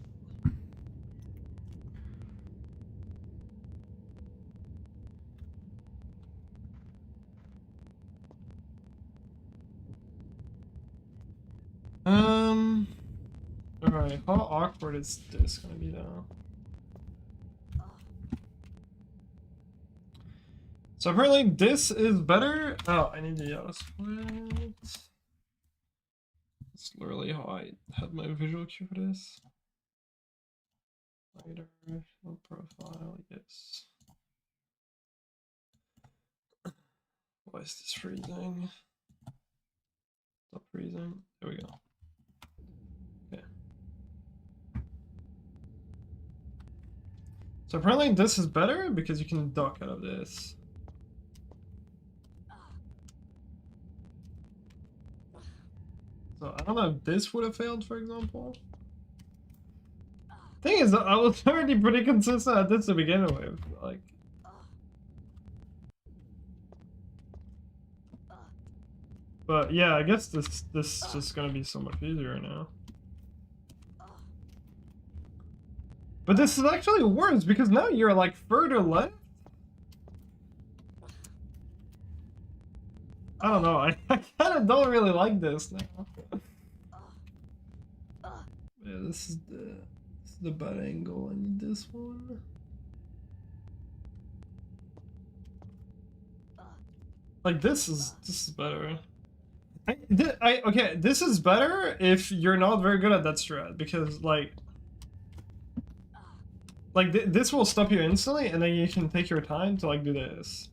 Alright, how awkward is this gonna be though? So apparently this is better. Oh, I need the auto split. It's literally how I had my visual cue for this. Lighter, no profile, yes. Why is this freezing? Stop freezing. There we go. Okay. So apparently this is better because you can duck out of this. So I don't know if this would have failed, for example. Thing is, I was already pretty consistent at this to begin with. Like, but yeah, I guess this is just gonna be so much easier now. But this is actually worse because now you're like further left. I don't know. I kind of don't really like this now. Yeah, this is the bad angle. I need this one. Like this is better. Okay, this is better if you're not very good at that strat because like this will stop you instantly and then you can take your time to like do this.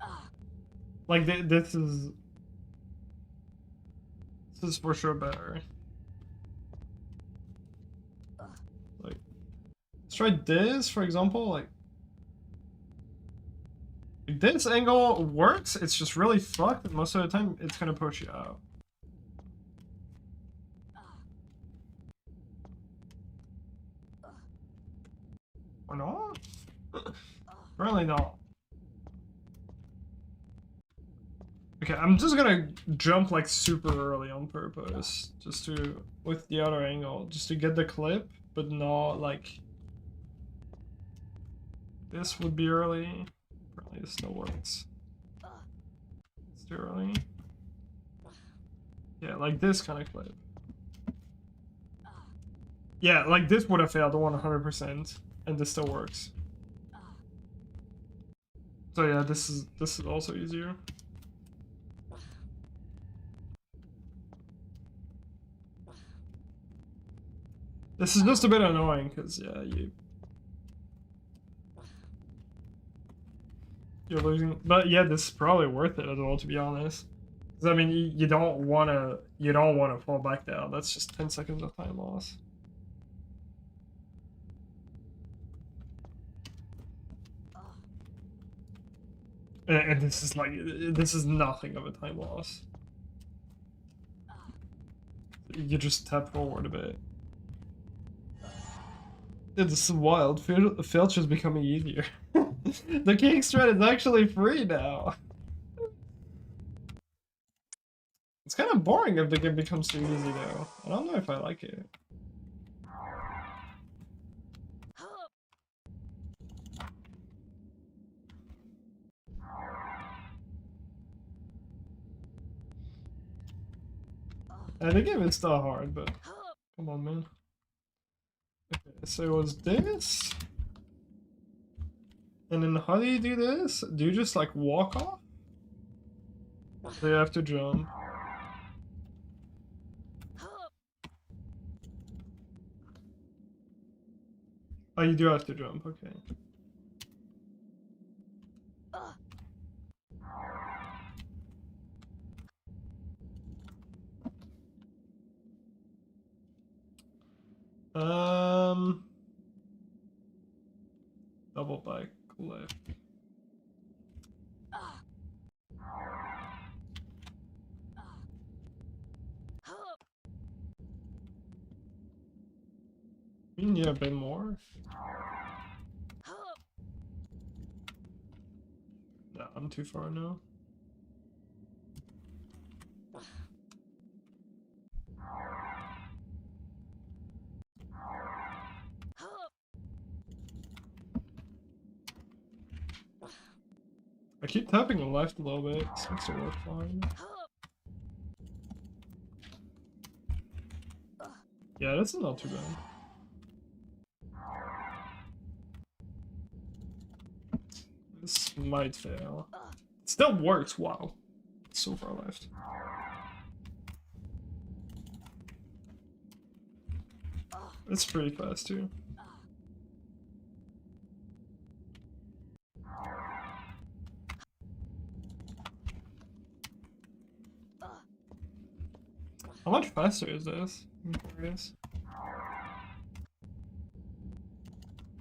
Like this is for sure better. Like let's try this for example. Like if this angle works, it's just really fucked. Most of the time, it's gonna push you out. Or not? Apparently not. Okay, I'm just gonna jump like super early on purpose, just to with the other angle, just to get the clip, but not like this would be early. Apparently this still works. It's too early. Yeah, like this kind of clip. Yeah, like this would have failed 100%, and this still works. So yeah, this is also easier. This is just a bit annoying because yeah, you're losing, but yeah, this is probably worth it as well, to be honest. Because I mean, you don't wanna fall back down. That's just 10 seconds of time loss. And this is like, this is nothing of a time loss. You just tap forward a bit. Yeah, this is wild. Filch is becoming easier. The king strat is actually free now. It's kind of boring if the game becomes too easy though. I don't know if I like it. The game is still hard, but come on, man. Okay, so it was this. And then how do you do this? Do you just like walk off? So you have to jump. Oh, you do have to jump, okay. Double back left. We need a bit more. No, I'm too far now. I keep tapping the left a little bit. This makes it work fine. Yeah, this is not too bad. This might fail. It still works, wow. It's so far left. It's pretty fast too. How much faster is this? I'm curious.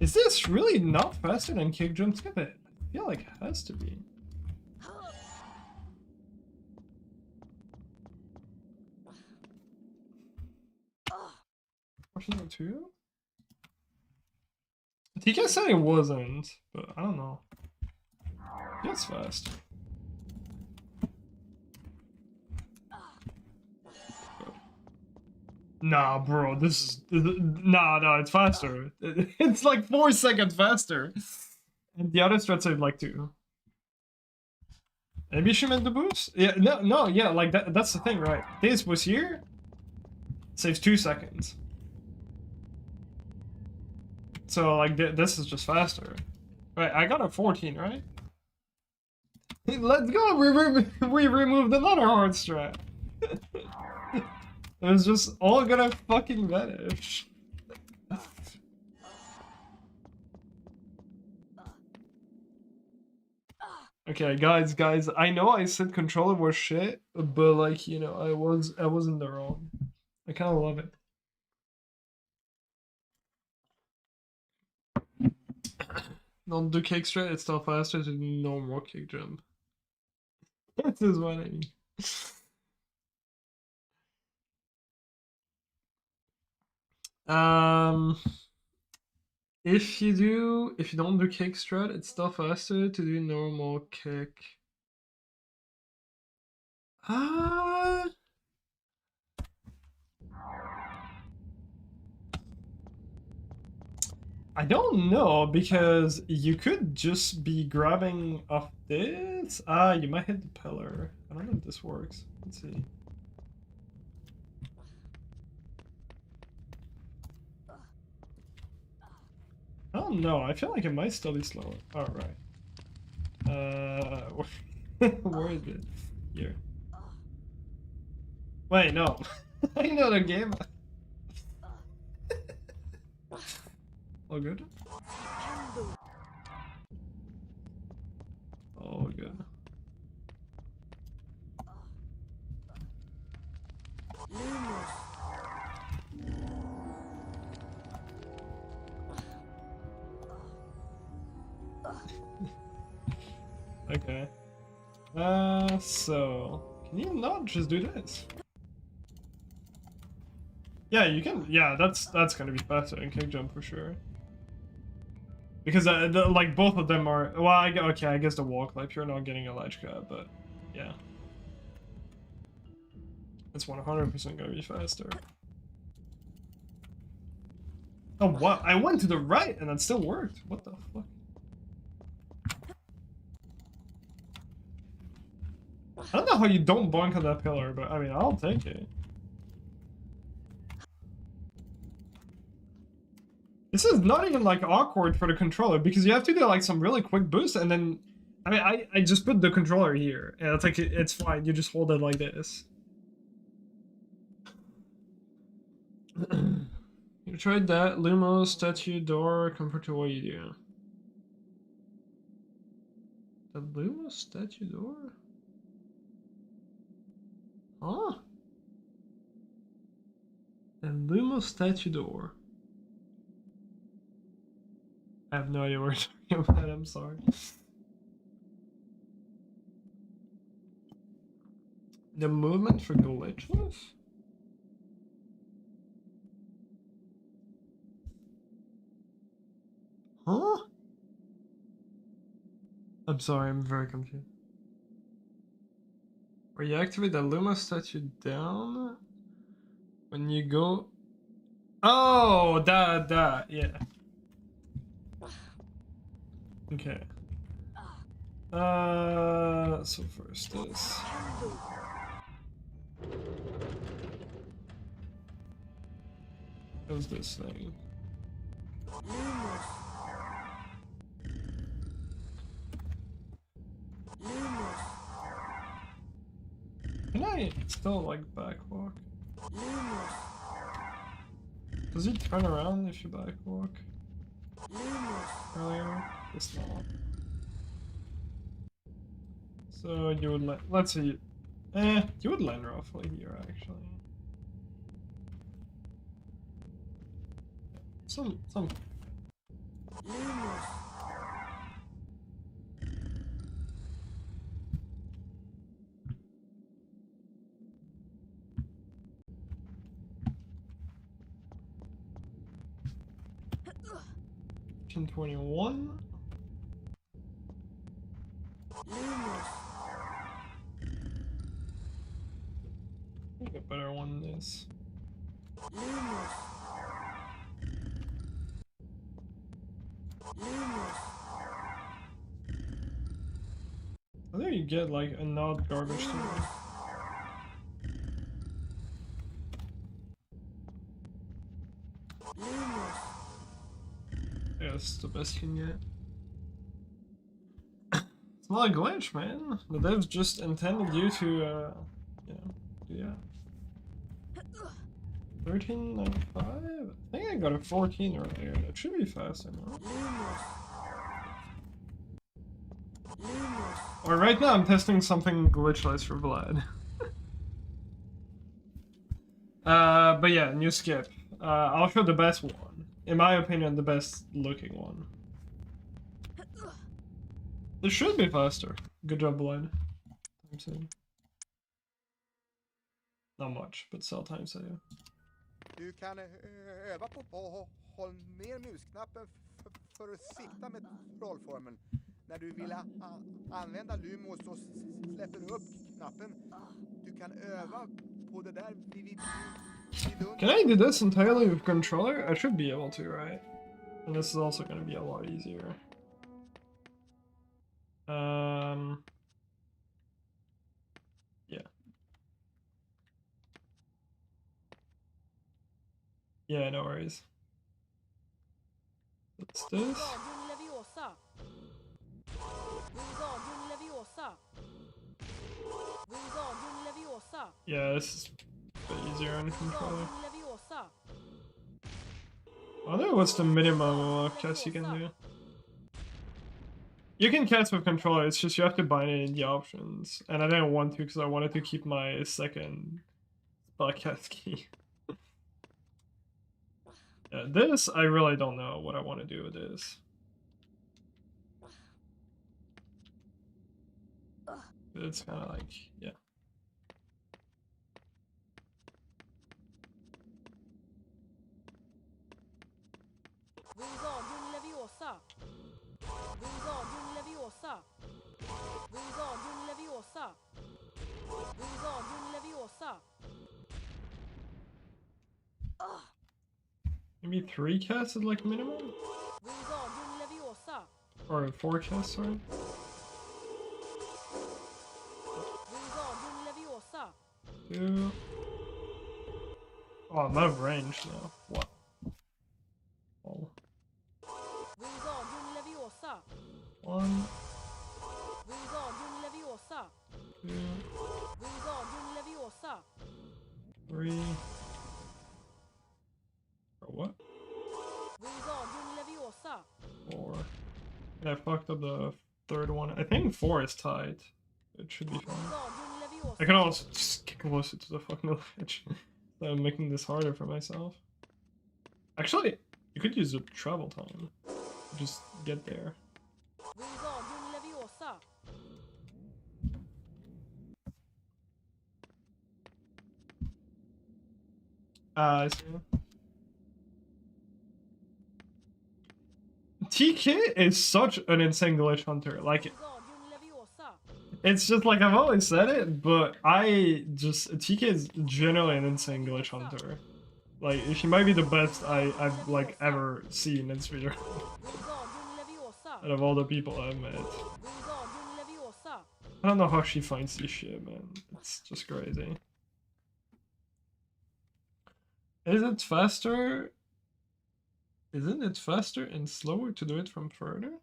Is this really not faster than kick jump skip it? I feel like it has to be. Version 2? TK said it wasn't, but I don't know. It's fast. Nah, bro, this is... Nah, it's faster. It's like 4 seconds faster. And the other strats are like 2. Maybe she meant the boost? Yeah, no, yeah, like that's the thing, right? This was here, saves 2 seconds. So, like, this is just faster. Right, I got a 14, right? Let's go! We removed another hard strat. It was just all gonna fucking vanish. Okay, guys, I know I said controller was shit, but like, you know, I wasn't the wrong. I kind of love it. Don't do kick straight, it's still faster to do normal kick jump. This is what I mean. If you don't do kick strat, it's still faster to do normal kick. I don't know, because you could just be grabbing off this. You might hit the pillar. I don't know if this works. Let's see. I don't know. I feel like it might still be slower. All right. Where is it? Here. Wait, no. I know the game. All good? All good. Okay. So can you not just do this? Yeah, you can. Yeah, that's gonna be faster than kick jump for sure. Because like both of them are. Well, okay, I guess the walk life you're not getting a ledge cut, but yeah, it's 100% gonna be faster. Oh, what? I went to the right and it still worked. What the fuck? I don't know how you don't bonk on that pillar, but I mean, I'll take it. This is not even like awkward for the controller because you have to do like some really quick boost and then, I mean, I just put the controller here and it's like, it's fine. You just hold it like this. You tried that Lumo statue door compared to what you do. The Lumo statue door? Huh? The Lumo statue door. I have no idea what you're talking about, I'm sorry. The movement for glitchless? Huh? I'm sorry, I'm very confused. Where you activate the Luma statue down when you go. Oh, that, yeah. Okay. So first this. How's this thing? Can I still like backwalk? Does it turn around if you backwalk? Earlier? It's not. So you would let's see. You would land roughly here actually. Some 21. I think a better one than this. I think you get like a not garbage too. Yeah, it's the best you can get. It's not a glitch, man. The devs just intended you to, you know, yeah. 13.95? I think I got a 14 earlier. That should be faster now. Or right now I'm testing something glitchless for Vlad. But yeah, new skip. I'll show the best one. In my opinion, the best looking one. This should be faster. Good job, Vlad. Timesave. Not much, but still timesave. Du kan öva på att hålla ner musknappen för att sikta med rollformen. När du vill använda Lumos så släpper du upp knappen. Du kan öva på det där vid Can I do this entirely with controller? I should be able to, right? And this is also going to be a lot easier. Yeah. Yeah, no worries. What's this? Yeah, this is a bit easier on controller. I don't know what's the minimum cast you can do. You can cast with controller, it's just you have to bind it in the options. And I didn't want to because I wanted to keep my second spellcast key. Yeah, this, I really don't know what I want to do with this. It's kind of like, yeah. Maybe 3 casts is like minimum? Or 4 casts, sorry. Two. Oh, I'm out of range now. What? Oh. 1. 2. 3. Or what? 4. And I fucked up the third one. I think 4 is tied. It should be fine. I can also just get closer to the fucking ledge. So I'm making this harder for myself. Actually, you could use the travel time. Just get there. I see. TK is such an insane glitch hunter. Like, it's just like I've always said it, but TK is generally an insane glitch hunter. Like, he might be the best I've like ever seen in Speedruns. Out of all the people I've met. I don't know how she finds this shit, man. It's just crazy. Is it faster? Isn't it faster and slower to do it from further?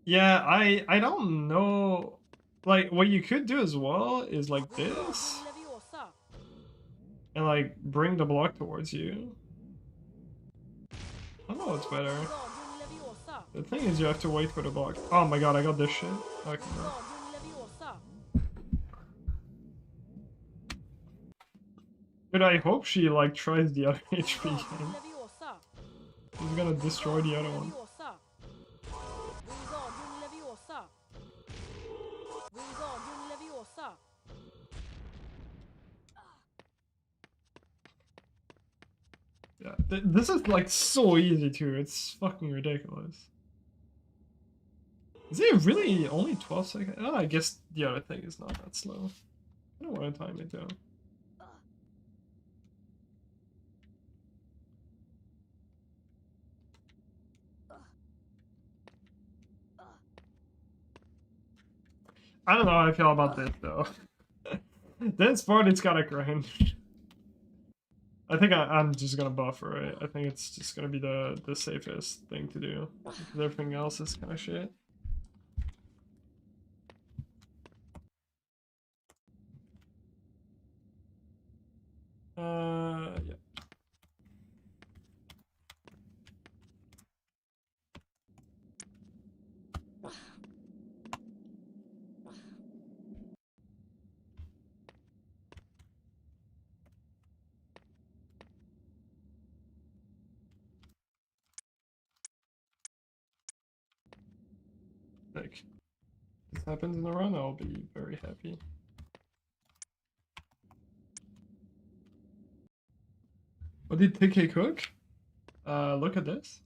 Yeah, I don't know. Like, what you could do as well is like this. And like, bring the block towards you. I don't know what's better. The thing is you have to wait for the block. Oh my god, I got this shit. Okay, no. But I hope she like tries the other HP game. He's gonna destroy the other one. Yeah, this is like so easy too. It's fucking ridiculous. Is it really only 12 seconds? Oh, I guess the other thing is not that slow. I don't want to time it though. I don't know how I feel about this though. This part, it's gotta grind. I think I'm just gonna buffer it. I think it's just gonna be the safest thing to do. Because everything else is kind of shit. Yeah. Like, this happens in a run, I'll be very happy. What did TK cook? Look at this.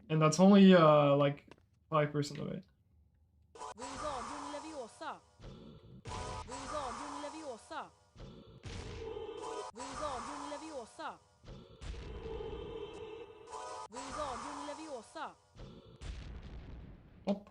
And that's only like 5% of it. Op.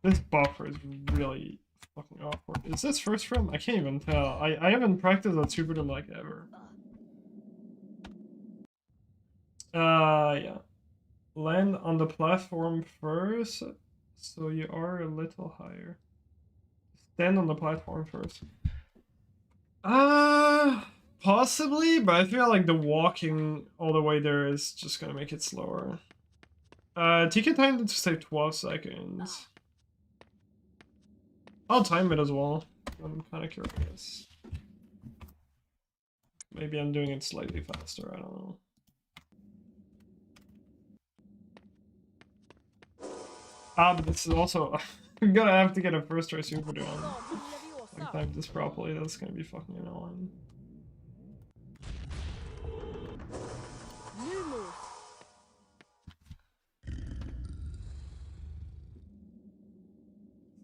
This buffer is really fucking awkward. Is this first room? I can't even tell. I haven't practiced at Superdome like ever. Yeah. Land on the platform first, so you are a little higher. Stand on the platform first. Possibly, but I feel like the walking all the way there is just gonna make it slower. TK timed it to save 12 seconds. I'll time it as well. I'm kind of curious. Maybe I'm doing it slightly faster, I don't know. But this is also... I'm gonna have to get a first try super down. Like, time this properly, that's gonna be fucking annoying.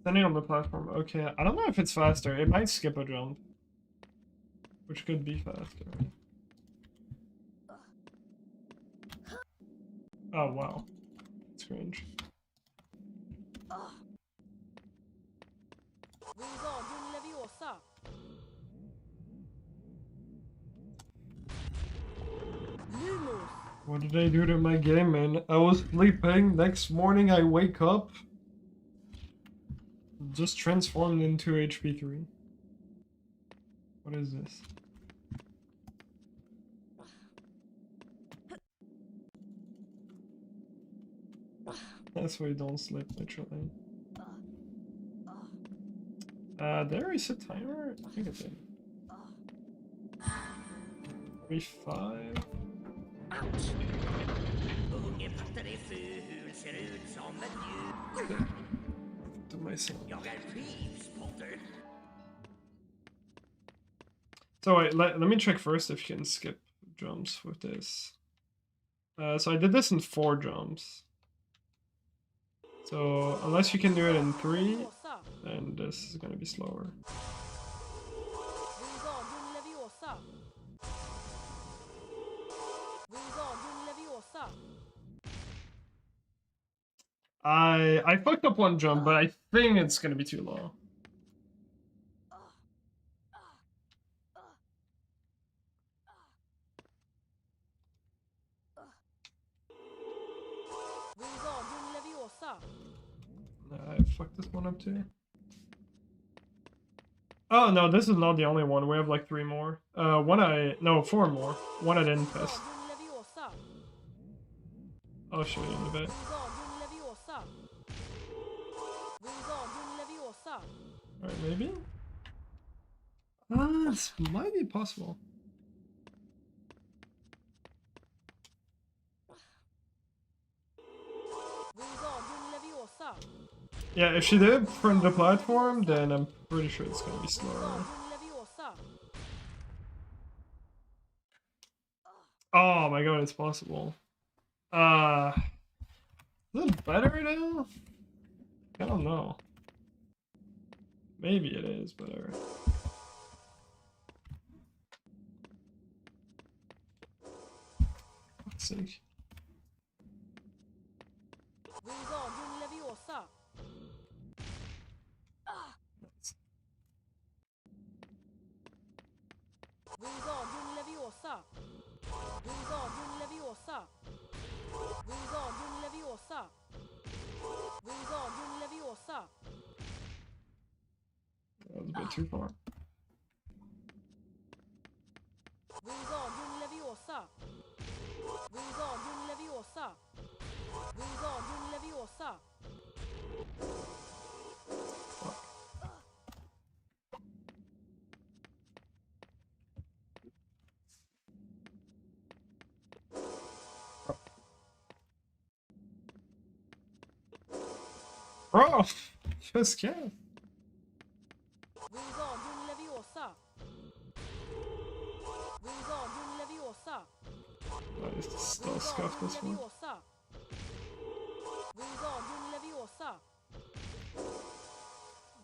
Standing on the platform, okay. I don't know if it's faster. It might skip a jump. Which could be faster. Oh, wow. It's cringe. What did I do to my game, man? I was sleeping. Next morning I wake up. Just transformed into HP3. What is this? That's why you don't sleep, literally. There is a timer? I think it's in. 35. To myself. So wait, let me check first if you can skip jumps with this. So I did this in 4 jumps. So unless you can do it in 3, then this is gonna be slower. I fucked up one jump, but I think it's gonna be too low. I fucked this one up too. Oh no, this is not the only one. We have like 3 more. 4 more. One I didn't test. I'll show you in a bit. Alright, maybe? This might be possible. Yeah, if she did from the platform, then I'm pretty sure it's gonna be slower. Oh my god, it's possible. Is it better now? I don't know. Maybe it is better. Fuck's sake. That was a bit too far. Bro, just can't. I just still scuffed this one.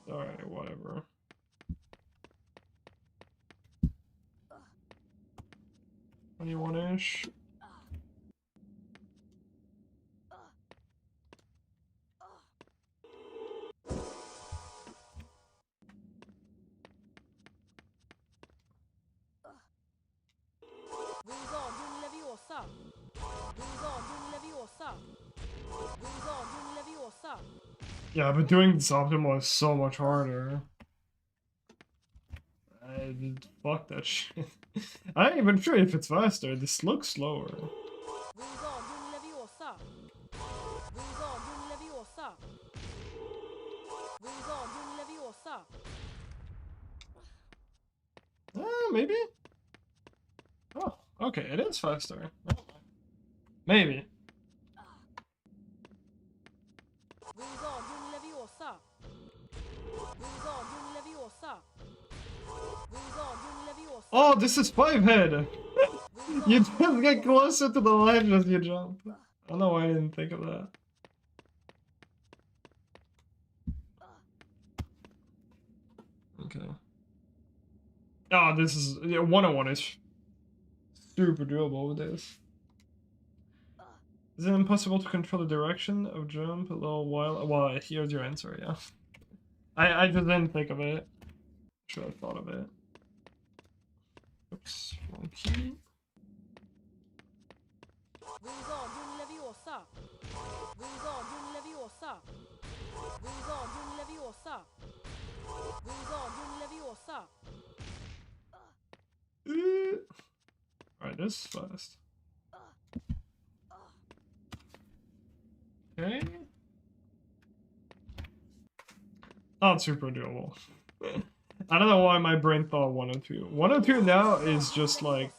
Alright, whatever. $21-ish. Yeah, but doing this optimal is so much harder. Fuck that shit. I ain't even sure if it's faster. This looks slower. Maybe? Oh, okay, it is faster. Maybe. Oh, this is 5-head! You just get closer to the ledge as you jump. I don't know why I didn't think of that. Okay. Oh, this is... Yeah, 101 is super doable with this. Is it impossible to control the direction of jump a little while? Well, here's your answer, yeah. I just didn't think of it. Should have thought of it. Oops, wrong key. Alright, this is fast. Okay. Not super doable. I don't know why my brain thought 102. 102 now is just like,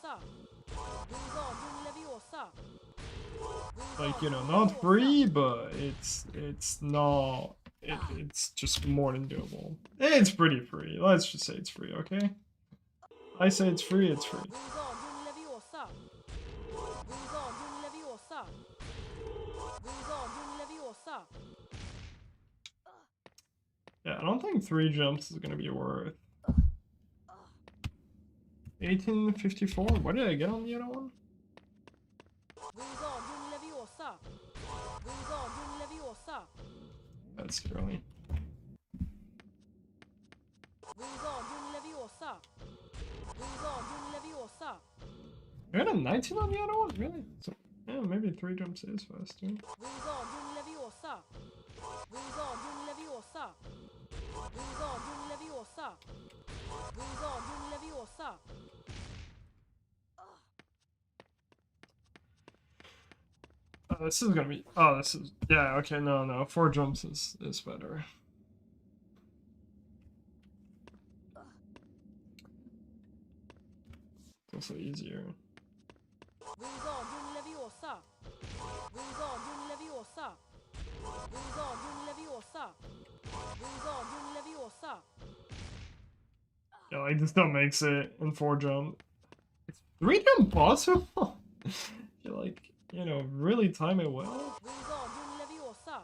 you know, not free, but it's not, it's just more than doable. It's pretty free. Let's just say it's free, okay? I say it's free, it's free. Yeah, I don't think 3 jumps is gonna be worth. 1854. What did I get on the other one? That's early. You had a 19 on the other one? Really? So, yeah, maybe 3 jumps is faster. This is gonna be. Oh, this is. Yeah, okay, no. 4 jumps is better. also easier. Wingardium Leviosa. Wingardium Leviosa. Wingardium Leviosa. Wingardium Leviosa. Yeah, like this still makes it in 4 jump. 3 jump possible? You like, you know, really time it well? Wingardium Leviosa.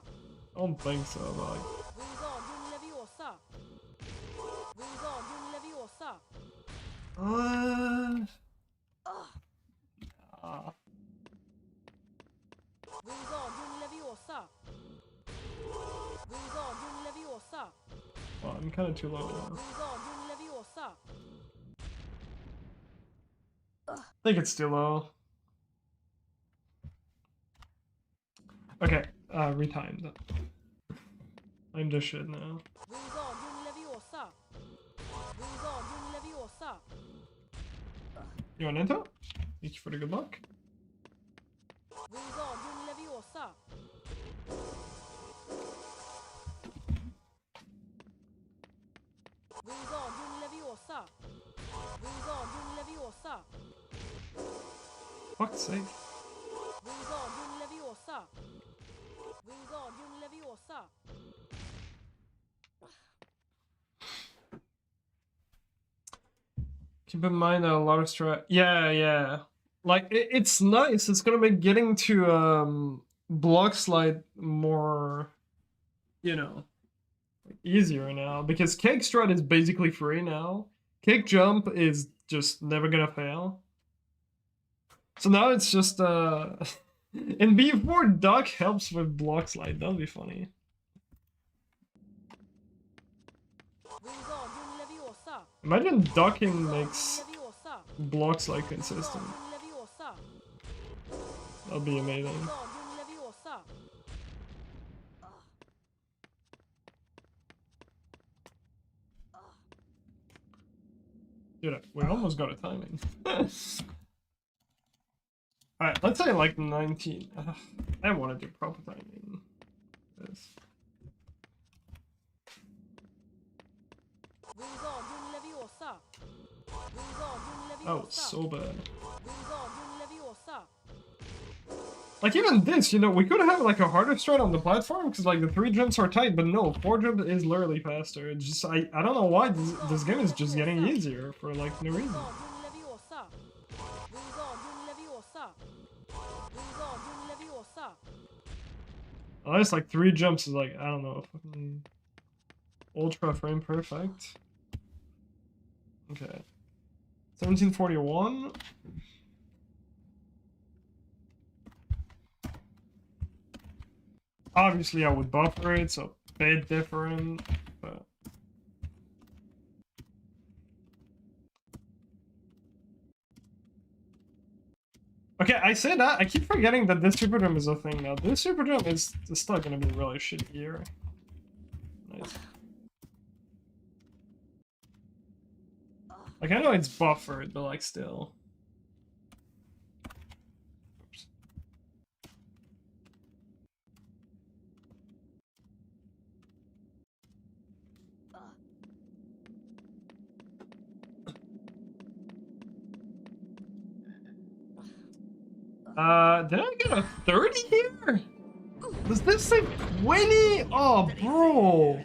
I don't think so, but like. Wingardium Leviosa. Wingardium Leviosa. Wingardium Leviosa. Wingardium Leviosa. Well, I'm kind of too low now. Wingardium Leviosa. I think it's too low. Okay, retimed. I'm just shit now. Wingardium Leviosa. Wingardium Leviosa. You want into? Thank you for the good luck. Wingardium Leviosa. Wingardium Leviosa. Wingardium Leviosa. Fuck's sake. Wingardium Leviosa. Wingardium Leviosa. Keep in mind a lot of strat. Yeah. Like it's nice. It's gonna make getting to block slide more, you know, easier now because cake strat is basically free now. Cake jump is just never gonna fail. So now it's just in B4 duck helps with block slide. That'll be funny. Wingardium Leviosa. Imagine ducking makes Leviosa. block slide consistent. Leviosa. That'll be amazing. Wingardium Leviosa. Dude, we almost got a timing. Alright, let's say like 19. I want to do proper timing. This. Wingardium Leviosa. Wingardium Leviosa. Oh, so bad. Wingardium Leviosa. Like even this, you know, we could have like a harder strat on the platform because like the 3 jumps are tight, but no, 4 jump is literally faster. It's just I don't know why this game is just getting easier for like no reason. Wingardium Leviosa. Wingardium Leviosa. Wingardium Leviosa. Unless like 3 jumps is like, I don't know, fucking ultra frame perfect. Okay. 1741. Obviously I would buffer it, so a bit different, but okay, I say that, I keep forgetting that this super jump is a thing now. This super jump is still gonna be really shitty here. Nice. Like I know it's buffered, but like still. Oops. Did I get a 30 here? Does this say 20? Oh, bro.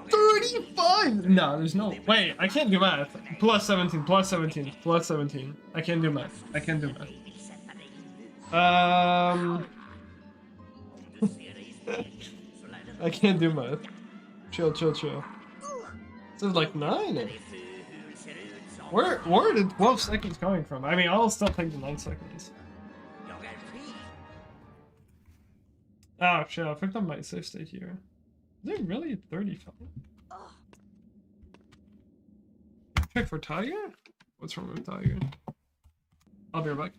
35? No, there's no. Wait, I can't do math. Plus 17, plus 17, plus 17. I can't do math. I can't do math. I can't do math. Chill. This is like 9. Where are the 12 seconds coming from? I mean, I'll still take the 9 seconds. Oh shit, I picked up my save state here. Is it really 35? Check for Tiger? What's wrong with Tiger? I'll be right back.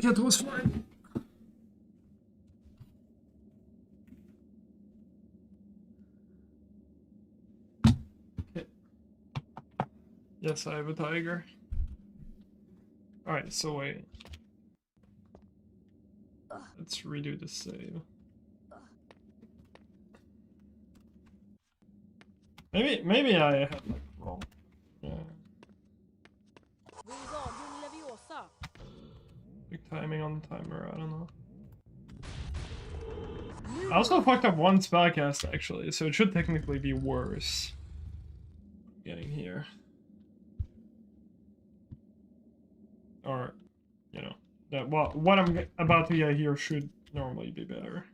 cat was fine. Okay. Yes, I have a tiger. Alright, so wait. Let's redo the save. Maybe I have like wrong. Yeah. Wings on, Leviosa. Big timing on the timer, I don't know. I also fucked up one spellcast actually, so it should technically be worse. Getting here. Or, you know, that what I'm about to get here should normally be better.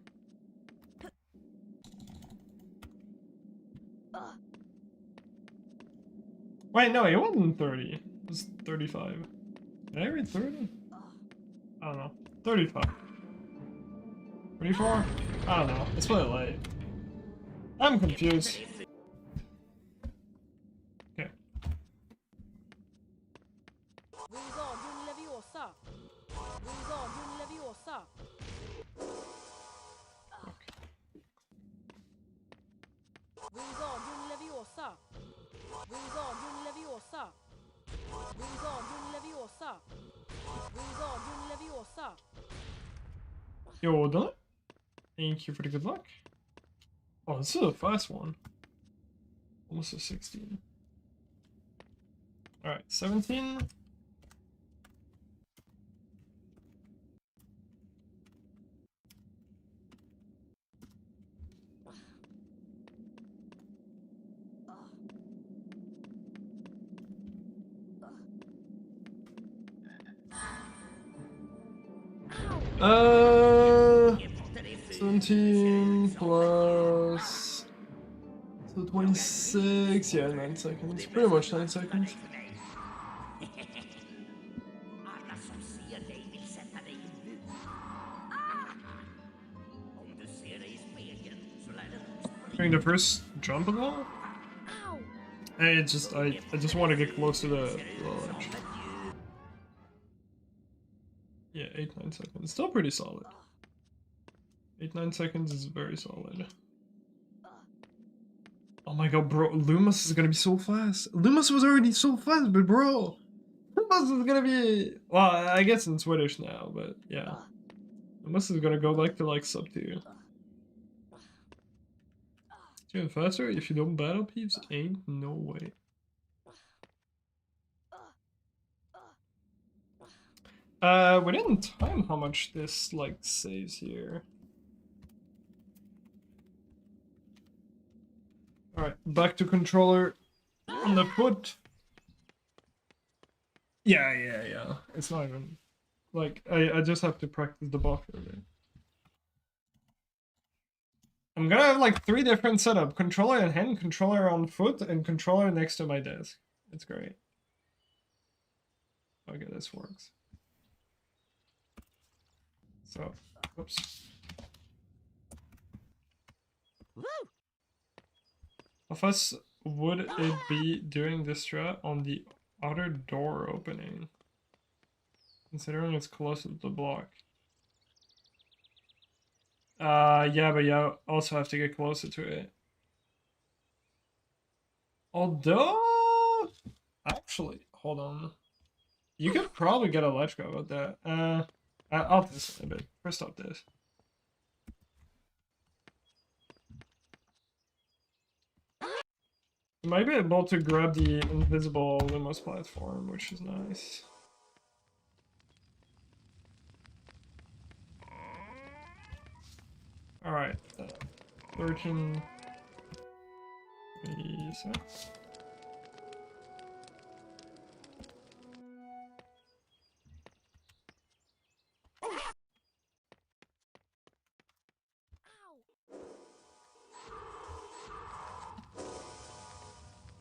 Wait, no, it wasn't 30. It was 35. Did I read 30? I don't know. 35. 34? I don't know. It's really late. I'm confused. Okay. Wings on, Leviosa. Wings on, Leviosa. Wings on, Leviosa. Wings on, Leviosa. Wings on, Leviosa. Wings on, Leviosa. Yo, done it? Thank you for the good luck. Oh, this is a fast one. Almost a 16. Alright, 17. Uh, 17 plus, so 26, yeah, 9 seconds, pretty much 9 seconds. During the first jump of all? I just want to get close to the ledge. Yeah, 8-9 seconds. Still pretty solid. 8-9 seconds is very solid. Oh my god, bro. Lumos is gonna be so fast. Lumos was already so fast, but bro. Lumos is gonna be... Well, I guess in Swedish now, but yeah. Lumos is gonna go like to like sub to you. It's even faster if you don't battle peeps? Ain't no way. We didn't time how much this, like, saves here. Alright, back to controller on the foot. Yeah. It's not even... Like, I just have to practice the block for a bit. I'm gonna have, like, 3 different setups. Controller in hand, controller on foot, and controller next to my desk. It's great. Okay, this works. So, whoops. How fast would it be doing this strat on the outer door opening? Considering it's close to the block. Yeah, but you also have to get closer to it. Although, actually, hold on. You could probably get a ledge grab with that. I'll test it a bit. First up this. You might be able to grab the invisible Lumos platform, which is nice. Alright, 13.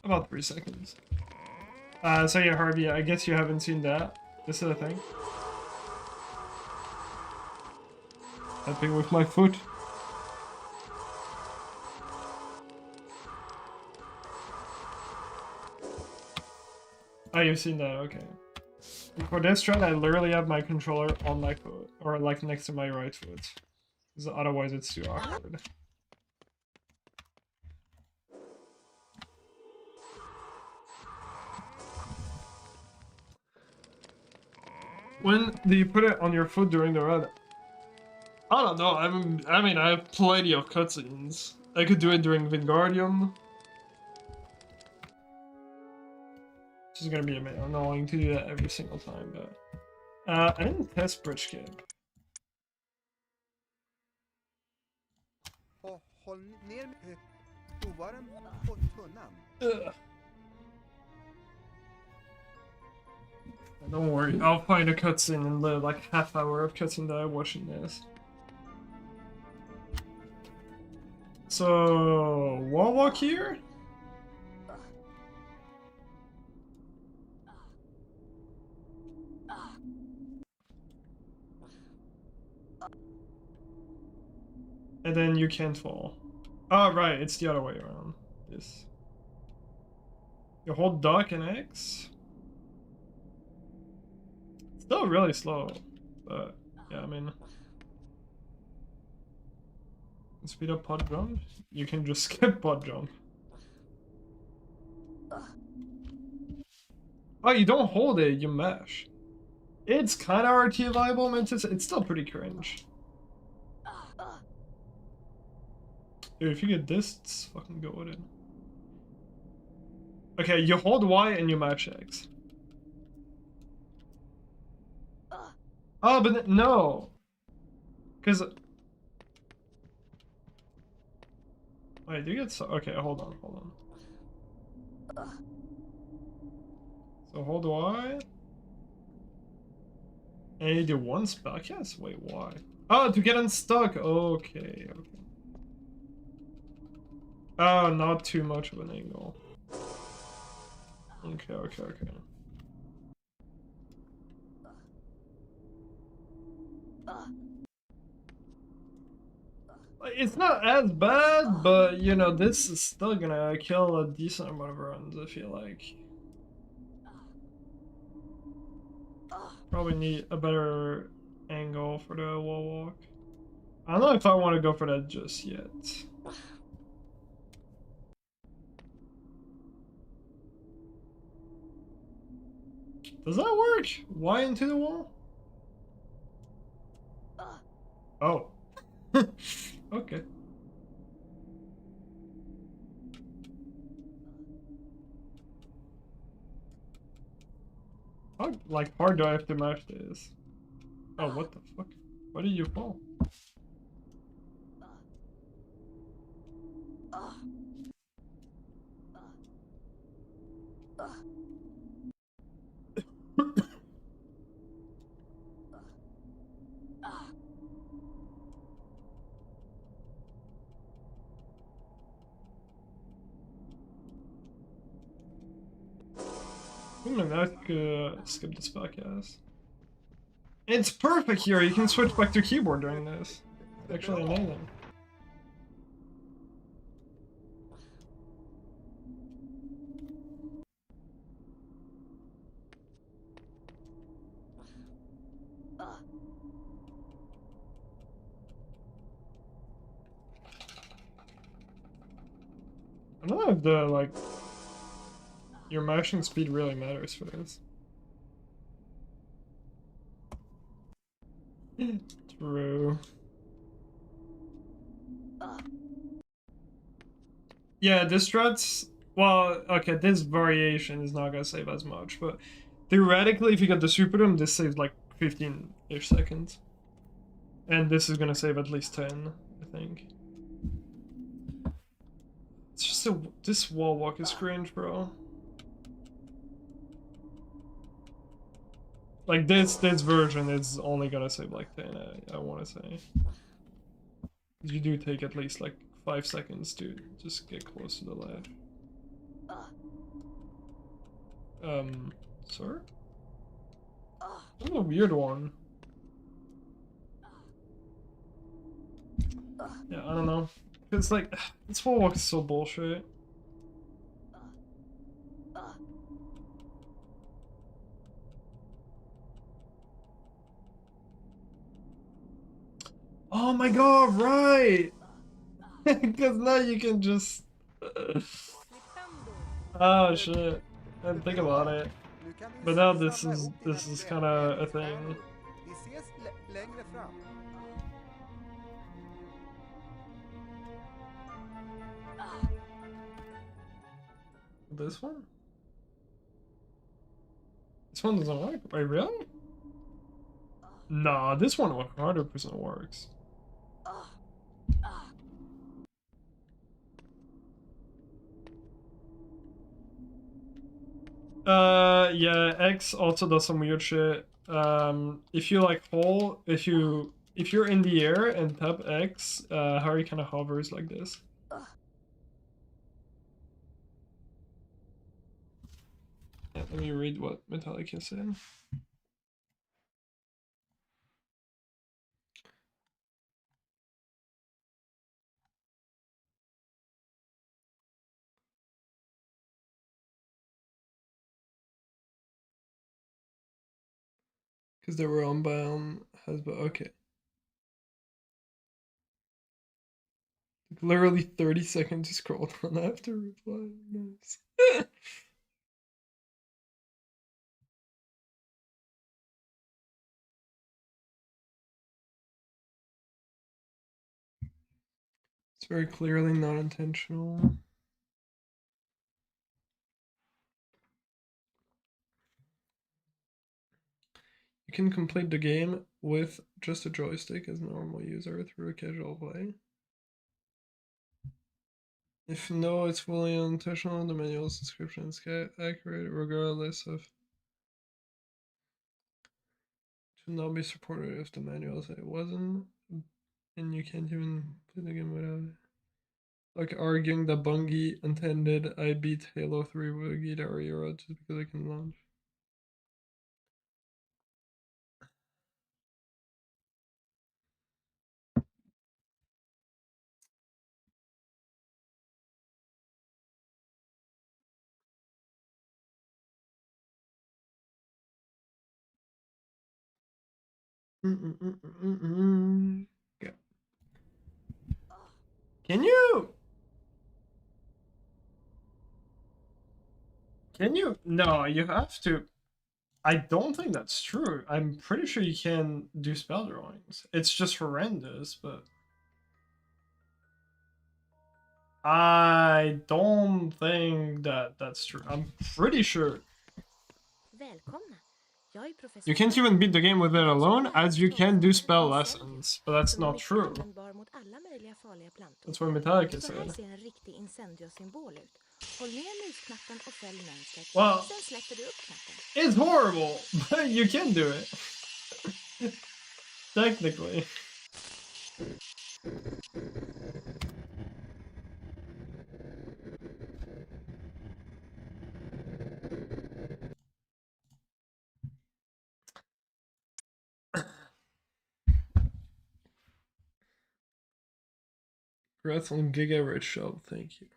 About 3 seconds. So yeah, Harvey, I guess you haven't seen that. This is a thing. Tapping with my foot. Oh, you've seen that, okay. For this strat, I literally have my controller on my foot, or like next to my right foot. Because otherwise it's too awkward. When do you put it on your foot during the run? I don't know. I mean, I have plenty of cutscenes. I could do it during Wingardium. It's just gonna be a bit annoying to do that every single time, but I didn't test bridge kick. Håll ner provaren på tunnan. Ugh. Don't worry, I'll find a cutscene in the like half hour of cutscene that I watched in this. So, wall walk here? And then you can't fall. Oh, right, it's the other way around. This. You hold duck and X. Still really slow, but yeah, I mean, speed up pod jump. You can just skip pod jump. Oh, you don't hold it, you mash. It's kind of RT viable, man. It's still pretty cringe. Dude, if you get this, it's fucking go with it. Okay, you hold Y and you mash X. Oh, but no. Because... Wait, do you get so... Okay, hold on. So hold Y. And you do one spell? Yes, wait, why? Oh, to get unstuck. Okay. Oh, not too much of an angle. Okay. It's not as bad, but you know, this is still gonna kill a decent amount of runs, I feel like. Probably need a better angle for the wall walk. I don't know if I want to go for that just yet. Does that work? Why into the wall? Oh. Okay. How like hard do I have to mash this? Oh, what the fuck? Why did you fall? I could skip this podcast. It's perfect here. You can switch back to keyboard during this. It's actually amazing. I don't know if the like your mashing speed really matters for this. True. Yeah, this strat's... Well, okay, this variation is not gonna save as much, but theoretically, if you get the Superdome, this saves like 15-ish seconds. And this is gonna save at least 10, I think. It's just this wall walk is cringe, bro. Like this version is only gonna save like 10, I wanna say. You do take at least like 5 seconds to just get close to the ledge. Sir? That's a weird one. Yeah, I don't know. It's like, this wall walk is so bullshit. Oh my god, right! Because now you can just... Flipendo. Oh shit. I didn't think about it. Nu kan du But now samla this ihop dina is kind of a thing. träningsstjärnor. Vi ses längre fram. This one? This one doesn't work? Wait, really? Nah, this one 100% works. Yeah, X also does some weird shit. If you like hold, if you're in the air and tap X, Harry kind of hovers like this. Yeah, let me read what Metallica said. Because they were unbound, okay. Like, literally 30 seconds to scroll down after reply. Nice. It's very clearly not intentional. You can complete the game with just a joystick as a normal user through a casual play. If no, it's fully unintentional, the manual's description is accurate regardless of... Should not be supported if the manual said it wasn't, and you can't even play the game without it. Like arguing that Bungie intended I beat Halo 3 with a Guitar Hero just because I can launch. Yeah. Can you? Can you? No, you have to. I don't think that's true. I'm pretty sure you can do spell drawings. It's just horrendous, but I don't think that that's true. I'm pretty sure. Välkomna. Jag är professor You can't even beat the game with it alone, as you can do spell lessons, but that's not true. Mot alla möjliga farliga plantor. That's what Metallica Så här said. ser en riktig incendio-symbol ut. Håll ner musknappen och följ mönstret. Well, Sen släpper du upp knappen. it's horrible, but you can do it. Technically. Congrats on Giga Rich Show, thank you.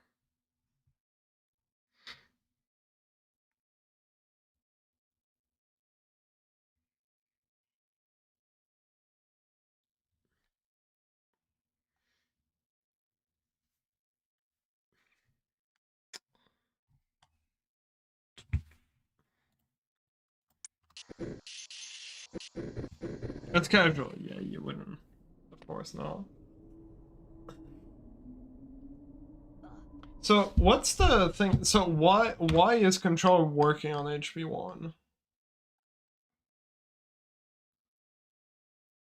That's casual. Yeah, you wouldn't. Of course not. So what's the thing? So why is Control working on HP1?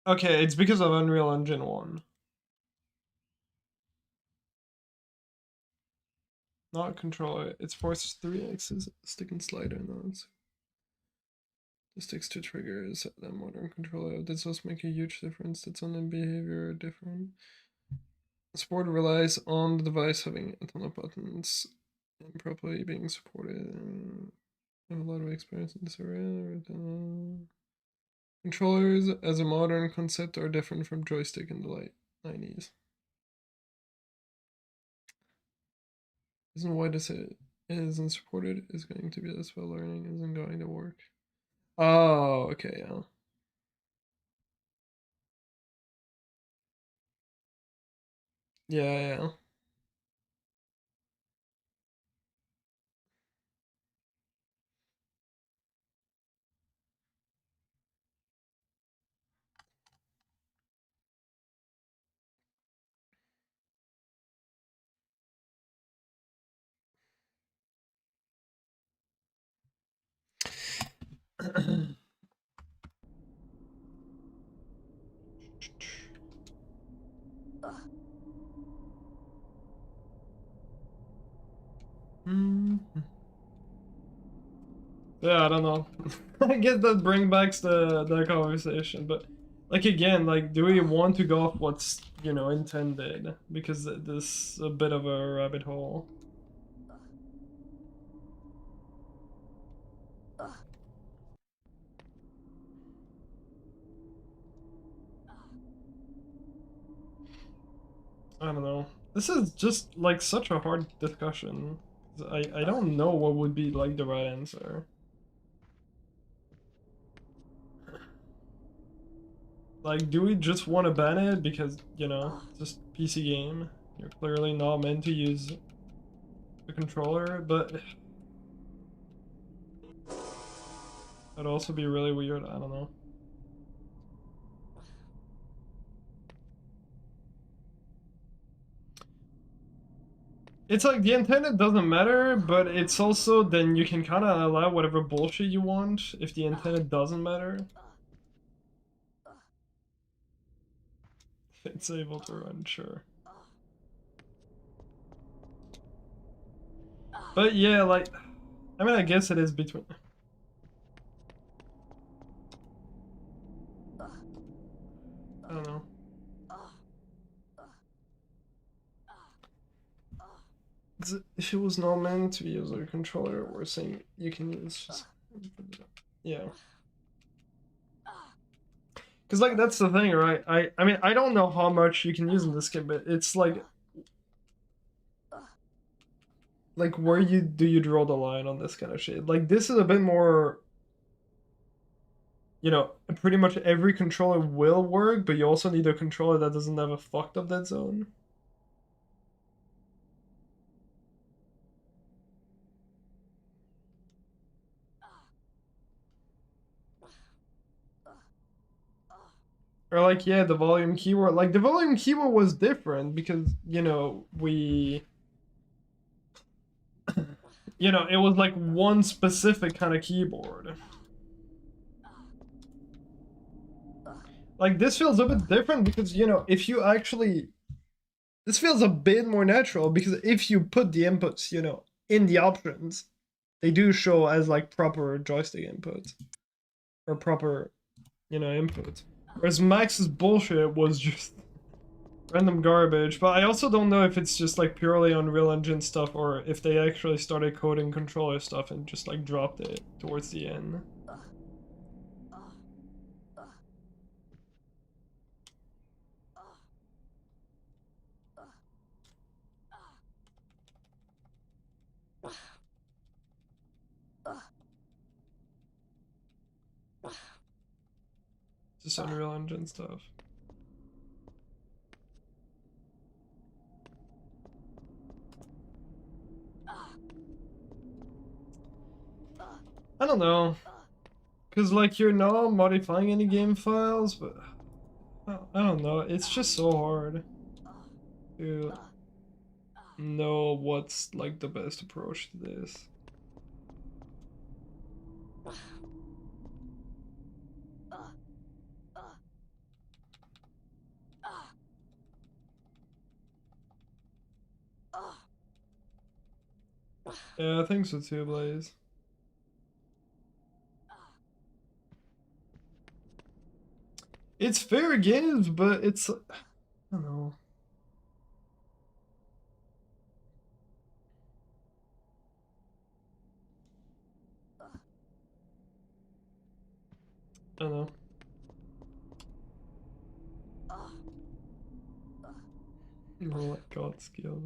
Okay, it's because of Unreal Engine 1. Not controller. It's forces 3 axes, stick and slider nodes. The sticks to triggers that modern controller. This does make a huge difference. That's on the behavior different. Support relies on the device having a ton of buttons and properly being supported. I have a lot of experience in this area. Controllers as a modern concept are different from joystick in the late 90s. Isn't why this isn't supported is going to be this well learning isn't going to work. Oh, okay, yeah. Yeah. Yeah, I don't know. I guess that brings back the conversation, but like again, like do we want to go off what's, you know, intended? Because this is a bit of a rabbit hole. I don't know. This is just like such a hard discussion. I don't know what would be like the right answer. Like, do we just want to ban it because, you know, just PC game? You're clearly not meant to use the controller, but that'd also be really weird. I don't know. It's like the intended doesn't matter, but it's also then you can kind of allow whatever bullshit you want if the intended doesn't matter. It's able to run, sure. But yeah, like, I mean, I guess it is between. I don't know. If it was not meant to use a controller, we're saying you can use just... Yeah. Because, like, that's the thing, right? I mean, I don't know how much you can use in this game, but it's like... Like, where do you draw the line on this kind of shit? Like, this is a bit more... You know, pretty much every controller will work, but you also need a controller that doesn't have a fucked up dead zone. Or like, yeah, the volume keyword. Like, the volume keyword was different because, you know, we... You know, it was like one specific kind of keyboard. Like, this feels a bit different because, you know, if you actually... This feels a bit more natural because if you put the inputs, you know, in the options, they do show as like proper joystick inputs. Or proper, you know, inputs. Whereas Max's bullshit was just random garbage. But I also don't know if it's just like purely Unreal Engine stuff or if they actually started coding controller stuff and just like dropped it towards the end. Just Unreal Engine stuff. I don't know. Because, like, you're not modifying any game files, but... I don't know. It's just so hard to know what's, like, the best approach to this. Yeah, I think so too, Blaze. It's fair games, but it's... I don't know. I don't know. Oh my god, skill.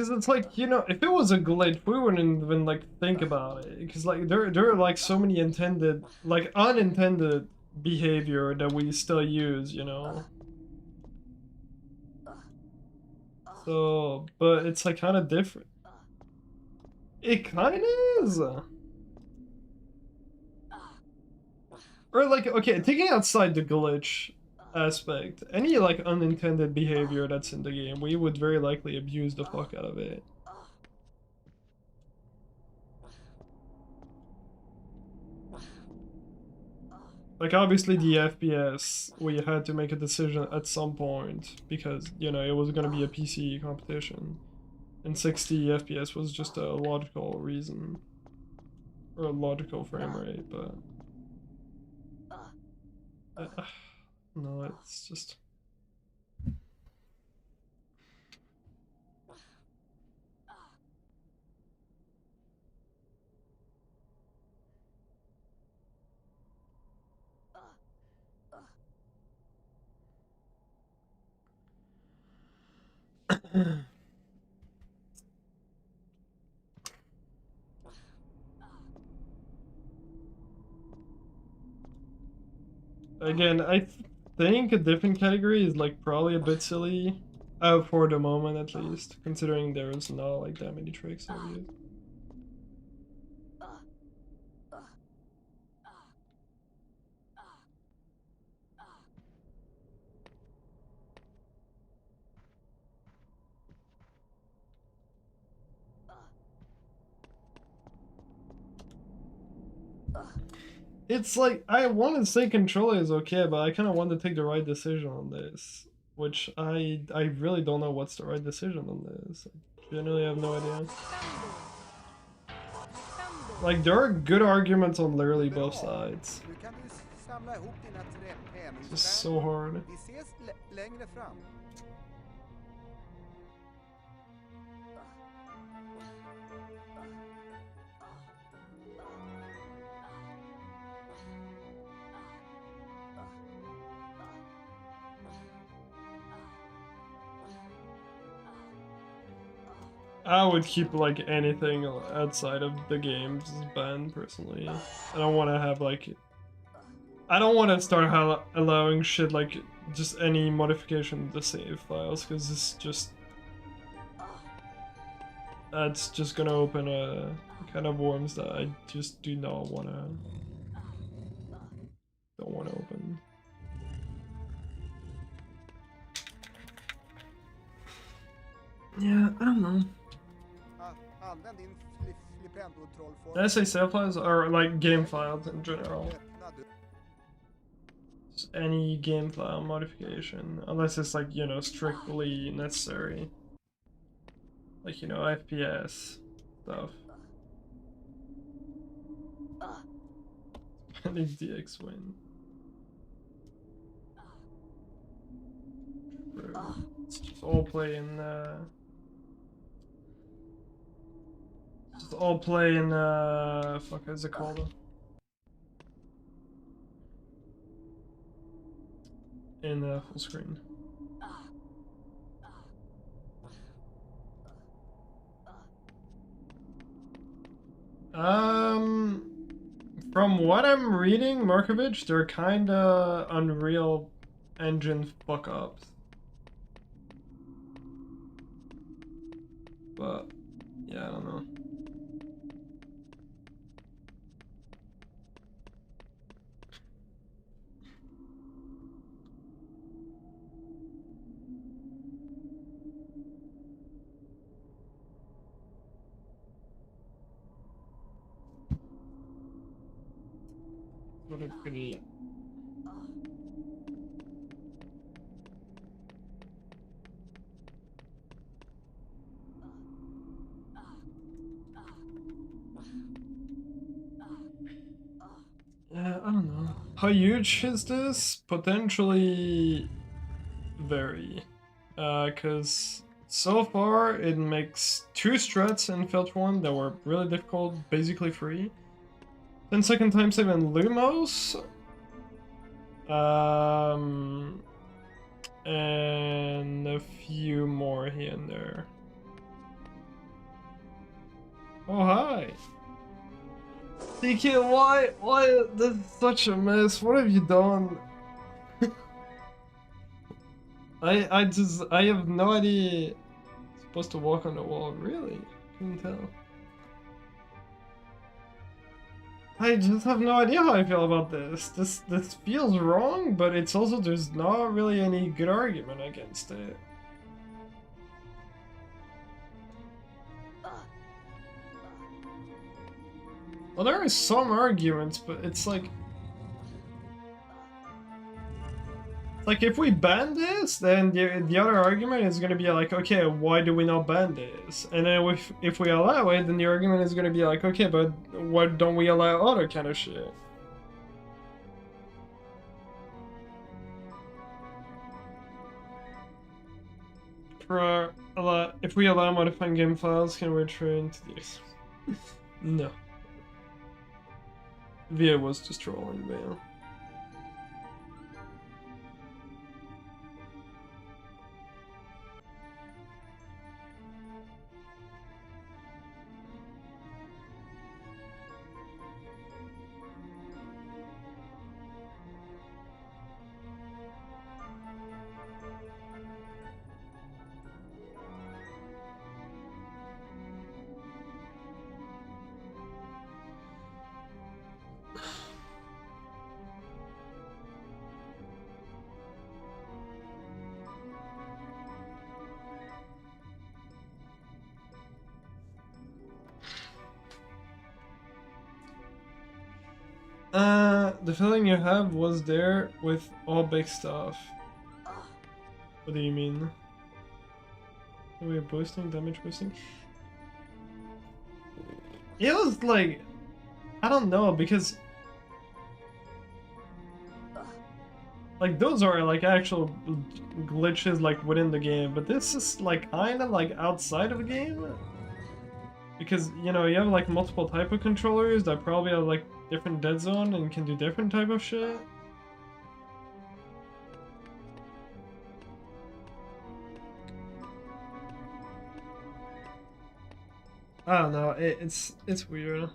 Because it's like, you know, if it was a glitch, we wouldn't even like think about it. Because like there are like so many intended, like unintended behavior that we still use, you know. So, but it's like kind of different. It kind of is. Or like, okay, taking outside the glitch aspect, any like unintended behavior that's in the game, we would very likely abuse the fuck out of it. Like obviously the FPS, we had to make a decision at some point because, you know, it was gonna be a PC competition. And 60 FPS was just a logical reason. Or a logical frame rate, but... no, it's just... Again, I think a different category is like probably a bit silly, for the moment at least, considering there's not like that many tricks obvious. It's like, I want to say control is okay, but I kind of want to take the right decision on this. Which I really don't know what's the right decision on this. I genuinely have no idea. Like, there are good arguments on literally both sides. Nu kan du samla ihop dina It's just so hard. Vi ses längre fram. I would keep like anything outside of the games banned personally. I don't want to have like, I don't want to start allowing shit like just any modification to save files, because it's just, that's just gonna open a kind of worms that I just do not don't want to open. Yeah, I don't know. Använd din flipendo-trollform. Did I say save files or like game files in general? Öppna du. Just any game file modification, unless it's like, you know, strictly necessary. Like, you know, FPS stuff. Spanish DX win. It's just all play in fuck, is it called? In full screen. From what I'm reading, Markovich, they're kinda Unreal Engine fuck-ups. But, yeah, I don't know. What a good... I don't know. How huge is this? Potentially very. Cause so far it makes 2 strats in Filter 1 that were really difficult, basically free. 10-second timesave and Lumos. And a few more here and there. Oh, hi. DK, why? This is such a mess. What have you done? I have no idea. Supposed to walk on the wall, really? Couldn't tell. I just have no idea how I feel about this. This feels wrong, but it's also there's not really any good argument against it. Well, there are some arguments, but it's like if we ban this, then the other argument is gonna be like, okay, why do we not ban this? And then if we allow it, then the argument is gonna be like, okay, but why don't we allow other kind of shit? If we allow modifying game files, can we return to this? No. VA was just trolling, Vale. The feeling you have was there with all big stuff. What do you mean? We're boosting, damage boosting? It was like, I don't know, because like those are like actual glitches like within the game, but this is like kind of like outside of the game. Because, you know, you have like multiple type of controllers that probably have like different dead zone and can do different type of shit. I don't know, it's weird.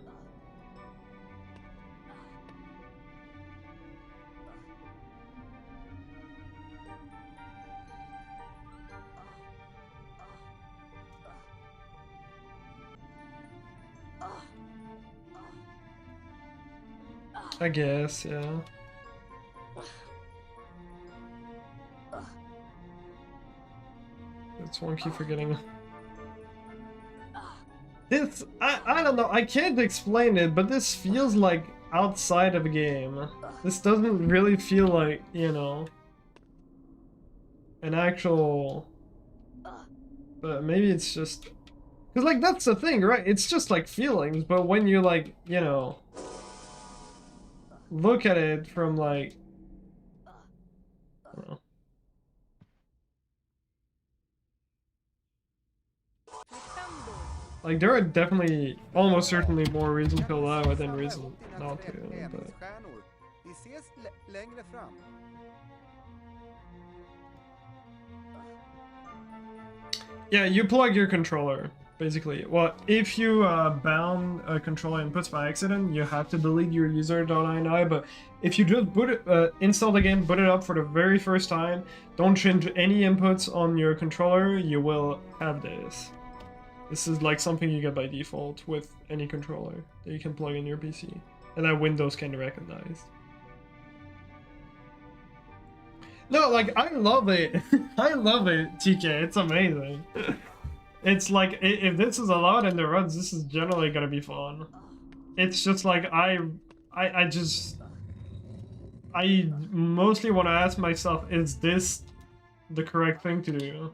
I guess, yeah. That's one keep forgetting. This, I don't know, I can't explain it, but this feels like outside of a game. This doesn't really feel like, you know, an actual, but maybe it's just, because like that's the thing, right? It's just like feelings, but when you like, you know, look at it from like, I don't know. Like there are definitely, almost certainly more reasons to allow it than reasons not to. But... Vi ses längre fram. Yeah, you plug your controller, basically. Well, if you bound a controller inputs by accident, you have to delete your user.ini, but if you just boot it, install the game, boot it up for the very first time, don't change any inputs on your controller, you will have this. This is like something you get by default with any controller that you can plug in your PC, and that Windows can recognize. No, like, I love it. I love it, TK. It's amazing. It's like, if this is allowed in the runs, this is generally gonna be fun. It's just like, I mostly want to ask myself, is this the correct thing to do?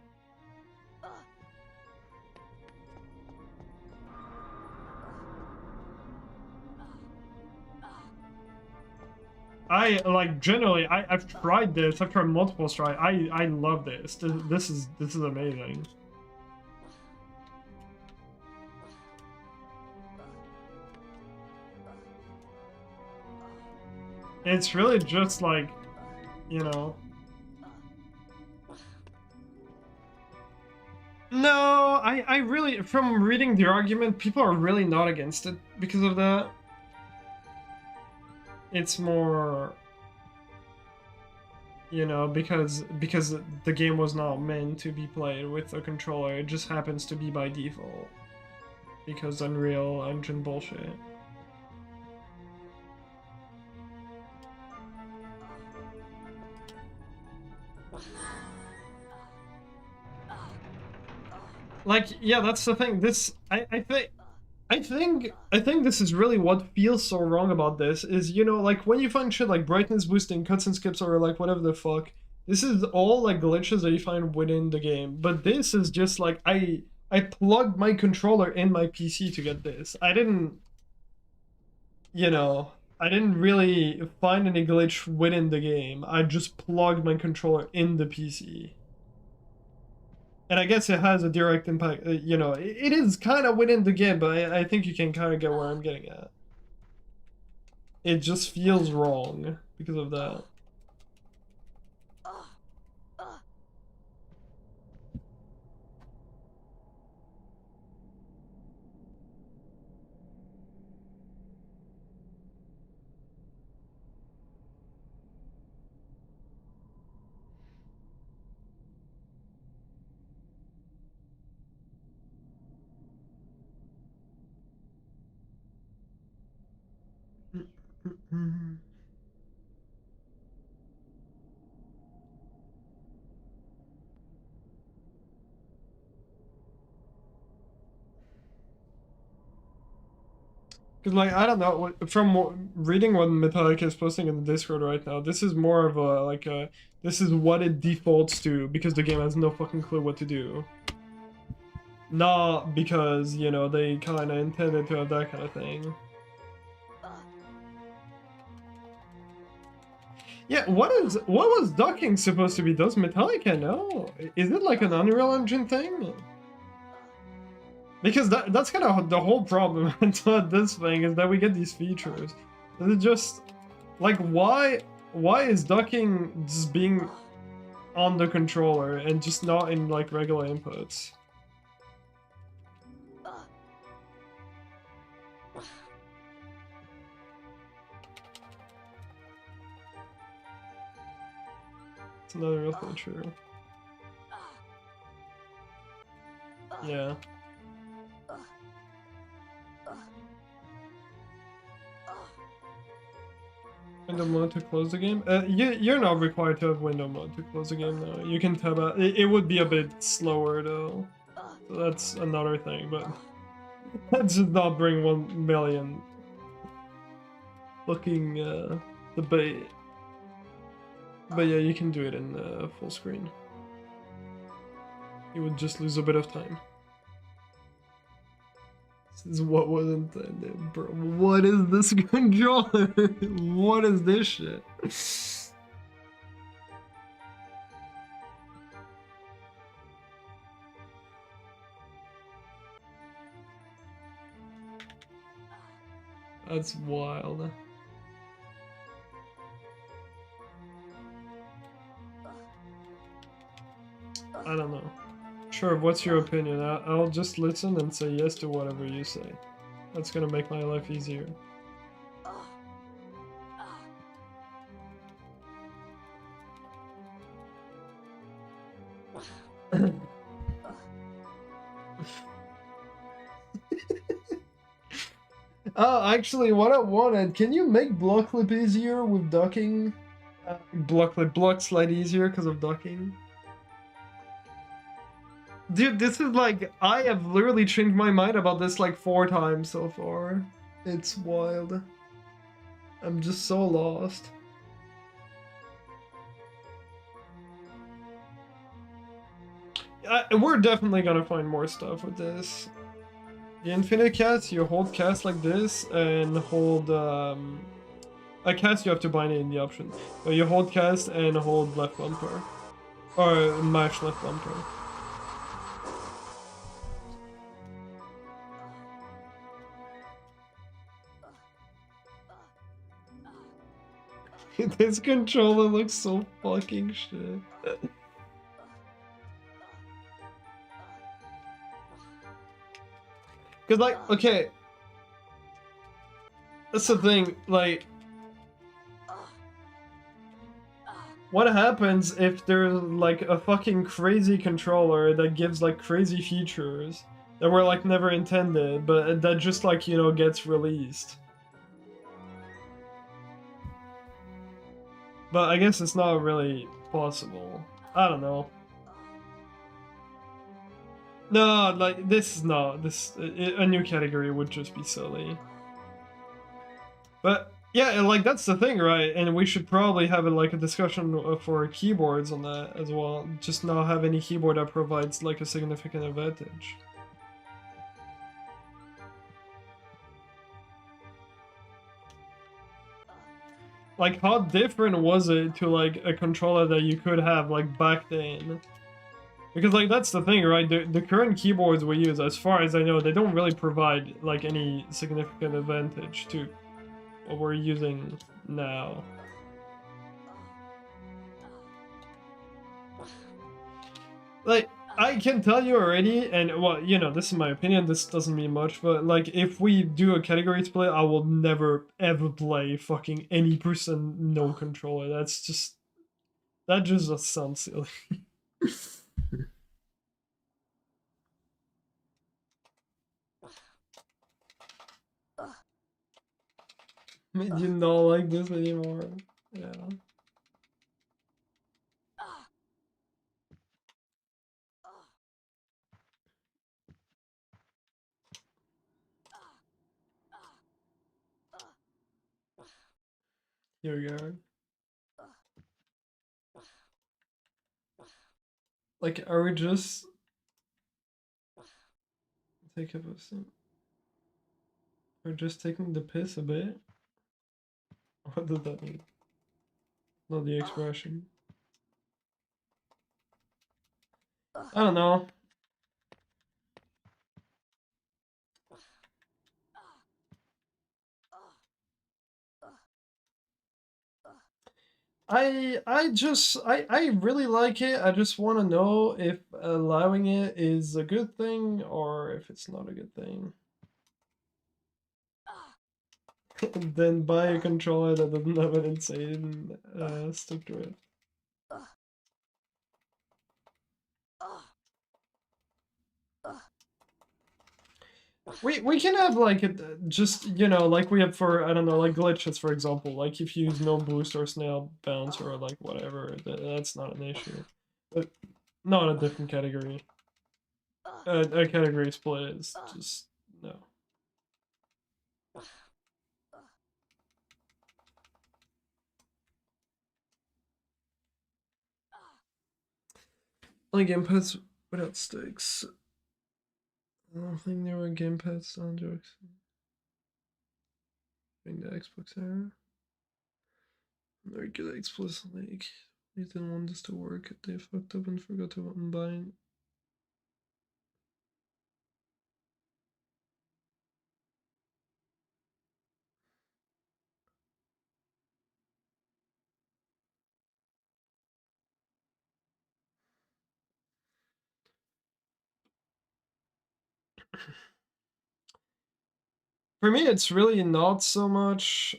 Generally, I've tried this. I've tried multiple tries. I love this. This is amazing. It's really just like, you know. No, I really, from reading the argument, people are really not against it because of that. It's more, you know, because the game was not meant to be played with a controller. It just happens to be by default because Unreal Engine bullshit. Like, yeah, that's the thing. This, I think this is really what feels so wrong about this is, you know, like when you find shit like brightness boosting, cuts and skips, or like whatever the fuck, this is all like glitches that you find within the game. But this is just like, I plugged my controller in my PC to get this. I didn't, you know, I didn't really find any glitch within the game. I just plugged my controller in the PC. And I guess it has a direct impact, you know, it is kind of within the game, but I think you can kind of get where I'm getting at. It just feels wrong because of that. Because, like, I don't know, from reading what Metallica is posting in the Discord right now, this is more of a, like, this is what it defaults to, because the game has no fucking clue what to do. Not because, you know, they kind of intended to have that kind of thing. Yeah, what was ducking supposed to be? Does Metallica know? Is it like an Unreal Engine thing? Because that's kind of the whole problem with this thing, is that we get these features. Is it just like, why is ducking just being on the controller and just not in like regular inputs? It's another real feature. Yeah. Window mode to close the game? You're not required to have window mode to close the game though. You can tab out. It would be a bit slower though. So that's another thing, but let's just not bring 1 million fucking debate. But yeah, you can do it in full screen. You would just lose a bit of time. This is what was intended, bro. What is this controller? What is this shit? That's wild. I don't know. Sure, what's your opinion? I'll just listen and say yes to whatever you say. That's gonna make my life easier. Oh, actually, what I wanted, can you make block clip easier with ducking? Block slide easier because of ducking? Dude, this is like, I have literally changed my mind about this like 4 times so far. It's wild. I'm just so lost. We're definitely gonna find more stuff with this. The infinite cast, you hold cast like this and hold a cast you have to bind it in the option. But you hold cast and hold left bumper. Or mash left bumper. This controller looks so fucking shit. Because, like, okay, that's the thing, like, what happens if there's, like, a fucking crazy controller that gives, like, crazy features that were, like, never intended, but that just, like, you know, gets released? But I guess it's not really possible. I don't know. No, like, this is not, a new category would just be silly. But, yeah, like, that's the thing, right? And we should probably have, like, a discussion for keyboards on that as well. Just not have any keyboard that provides, like, a significant advantage. Like, how different was it to, like, a controller that you could have, like, back then? Because, like, that's the thing, right? The current keyboards we use, as far as I know, they don't really provide, like, any significant advantage to what we're using now. Like, I can tell you already, and, well, you know, this is my opinion, this doesn't mean much, but, like, if we do a category split, I will never, ever play fucking any person no controller. That's just... That just sounds silly. Made you not like this anymore. Yeah. Here we go. Like, are we just... Take a listen. We're just taking the piss a bit? What did that mean? Not the expression. I don't know. I really like it. I just want to know if allowing it is a good thing or if it's not a good thing. Then buy a controller that doesn't have an insane stick to it. We can have like just, you know, like we have for, I don't know, like glitches, for example. Like if you use no boost or snail bounce or like whatever, that's not an issue. But not a different category. A category split is just no. Only gamepads without sticks. I don't think there were gamepad sound jokes. Bring the Xbox era. Regular explicit like they didn't want this to work. They fucked up and forgot to combine. For me, it's really not so much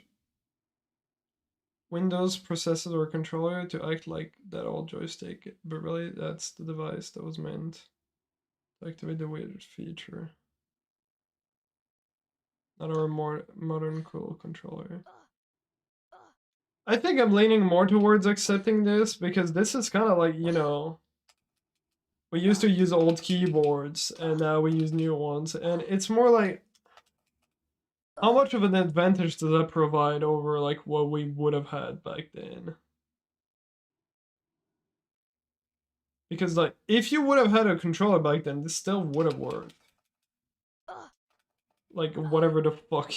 Windows processor or controller to act like that old joystick, but really that's the device that was meant to activate the weird feature. Not our more modern cool controller. I think I'm leaning more towards accepting this because this is kind of like, you know, we used to use old keyboards and now we use new ones, and it's more like, how much of an advantage does that provide over like what we would have had back then? Because like, if you would have had a controller back then, this still would have worked. Like whatever the fuck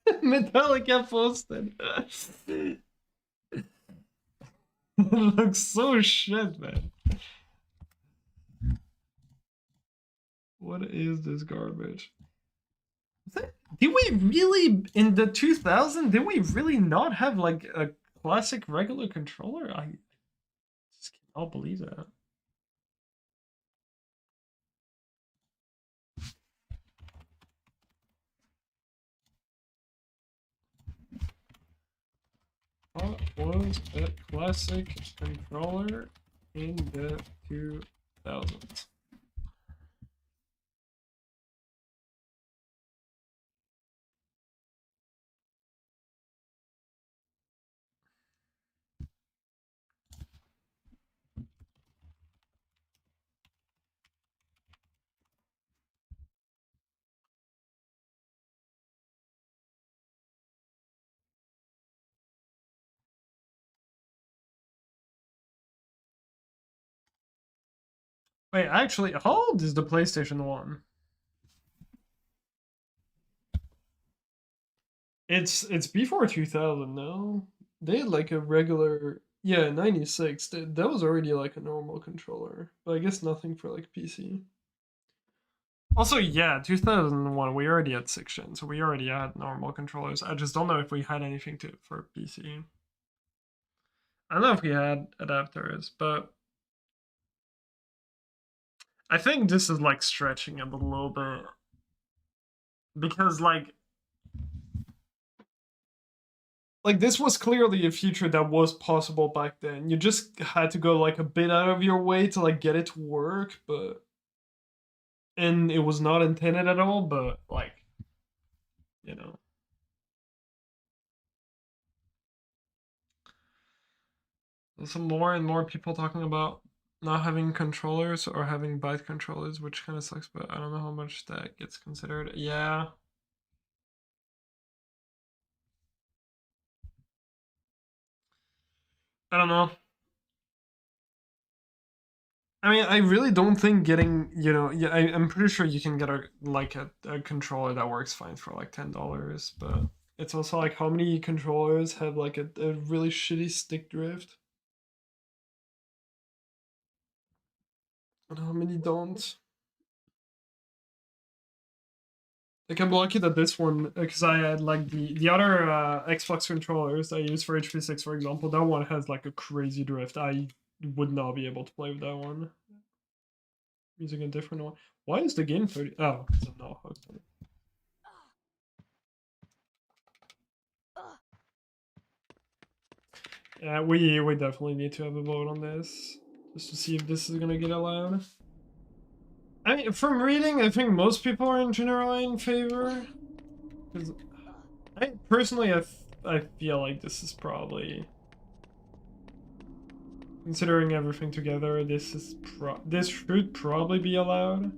Metallica posted. It looks so shit, man. What is this garbage? Did we really, in the 2000s, did we really not have like a classic regular controller? I just cannot believe that. was a classic controller in the 2000s? Wait, actually, how old is the PlayStation 1? It's before 2000, no? They had like a regular, yeah, 96. That was already like a normal controller, but I guess nothing for like PC. Also, yeah, 2001, we already had 6th gen, so we already had normal controllers. I just don't know if we had anything for PC. I don't know if we had adapters, but I think this is like stretching it a little bit. Because like this was clearly a feature that was possible back then. You just had to go like a bit out of your way to like get it to work, but and it was not intended at all, but like, you know. There's more and more people talking about not having controllers or having byte controllers, which kind of sucks, but I don't know how much that gets considered. Yeah. I don't know. I mean, I really don't think getting, yeah, I'm pretty sure you can get a controller that works fine for like $10, but it's also like how many controllers have like a really shitty stick drift? And how many don't? Like I'm lucky that this one, because I had like the other Xbox controllers I use for HP6, for example, that one has like a crazy drift. I would not be able to play with that one. Using a different one. Why is the game 30? Oh, because I'm not hooked on it. Yeah, we definitely need to have a vote on this, just to see if this is gonna get allowed. I mean, from reading, I think most people are in general in favor. Because I personally, I feel like this is probably, considering everything together, this should probably be allowed.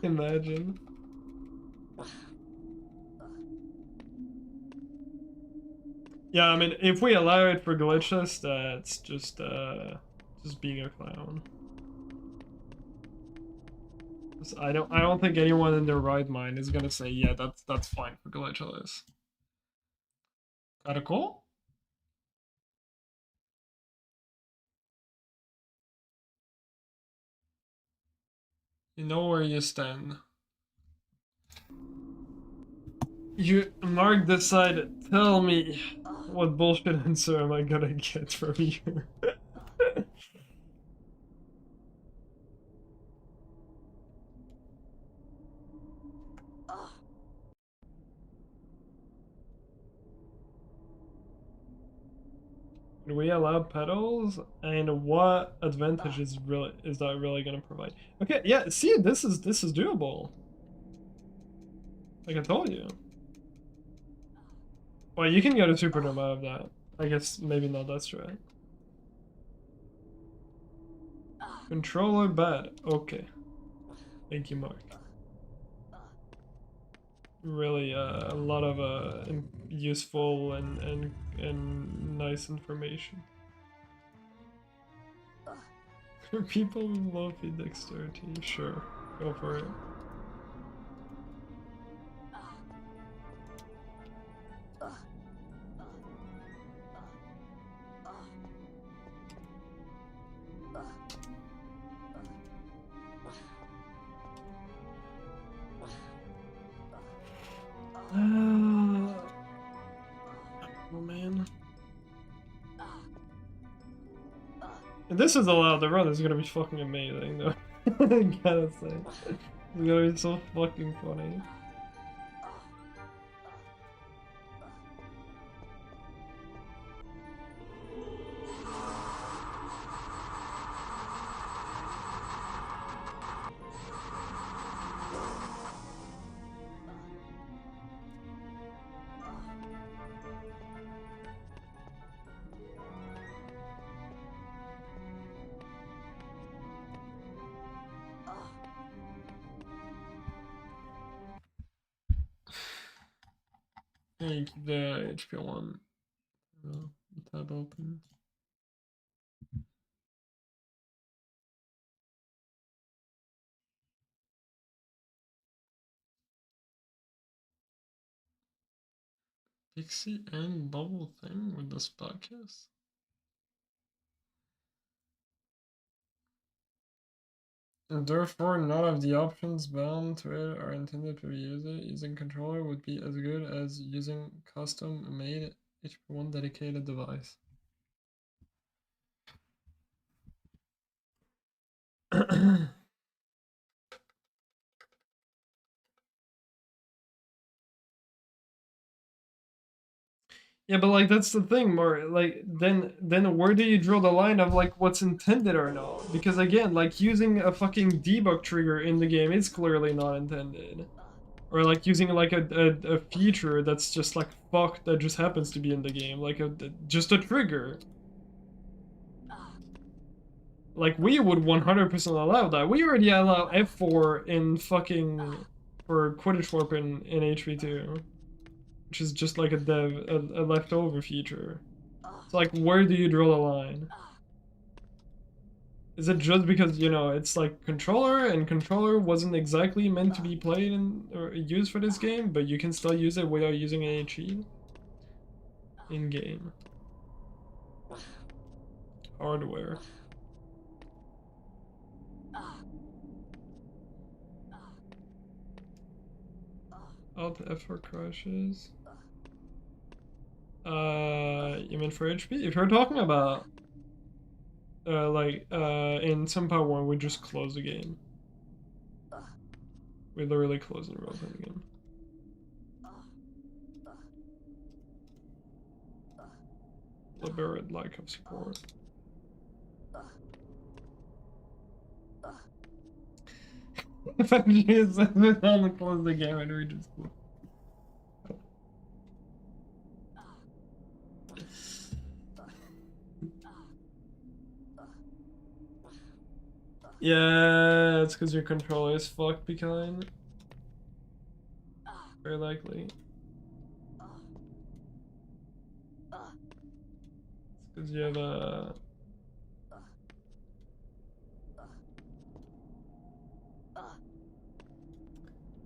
Imagine. Yeah, I mean, if we allow it for glitches, that's just being a clown. I don't think anyone in their right mind is gonna say, yeah, that's fine for glitchless. Kinda cool. You know where you stand. You, Mark, decided. Tell me, what bullshit answer am I gonna get from you? Do we allow pedals? And what advantage is that really gonna provide? Okay, yeah, see, this is doable. Like I told you. Well, you can go to Supernova out of that. I guess maybe not, that's right. Controller bad. Okay. Thank you, Mark. Really, a lot of useful and nice information. People love the dexterity. Sure, go for it. Oh man. If this is allowed, the run is gonna be fucking amazing, though. I gotta say. It's gonna be so fucking funny. Yeah, you keep the HP one tab open. Pixie and bubble thing with this podcast. And therefore, none of the options bound to it are intended to be used. Using controller would be as good as using custom-made HP1 dedicated device. Yeah, but like that's the thing, more like then where do you draw the line of like what's intended or not? Because again, like using a fucking debug trigger in the game is clearly not intended. Or like using like a feature that's just like fuck that just happens to be in the game, like just a trigger. Like we would 100% allow that. We already allow F4 in fucking for Quidditch Warp in HP2. Which is just like a leftover feature. It's like, where do you draw the line? Is it just because, you know, it's like controller, and controller wasn't exactly meant to be played or used for this game, but you can still use it without using any cheat? In-game. Hardware. Alt F4 crashes. You mean for HP? If you're talking about in some Power 1 we just close the game. We literally close and reopen the game. Deliberate lack of support. If I just on close the game and we just yeah, it's because your controller is fucked, be kind. Very likely. It's because you have a...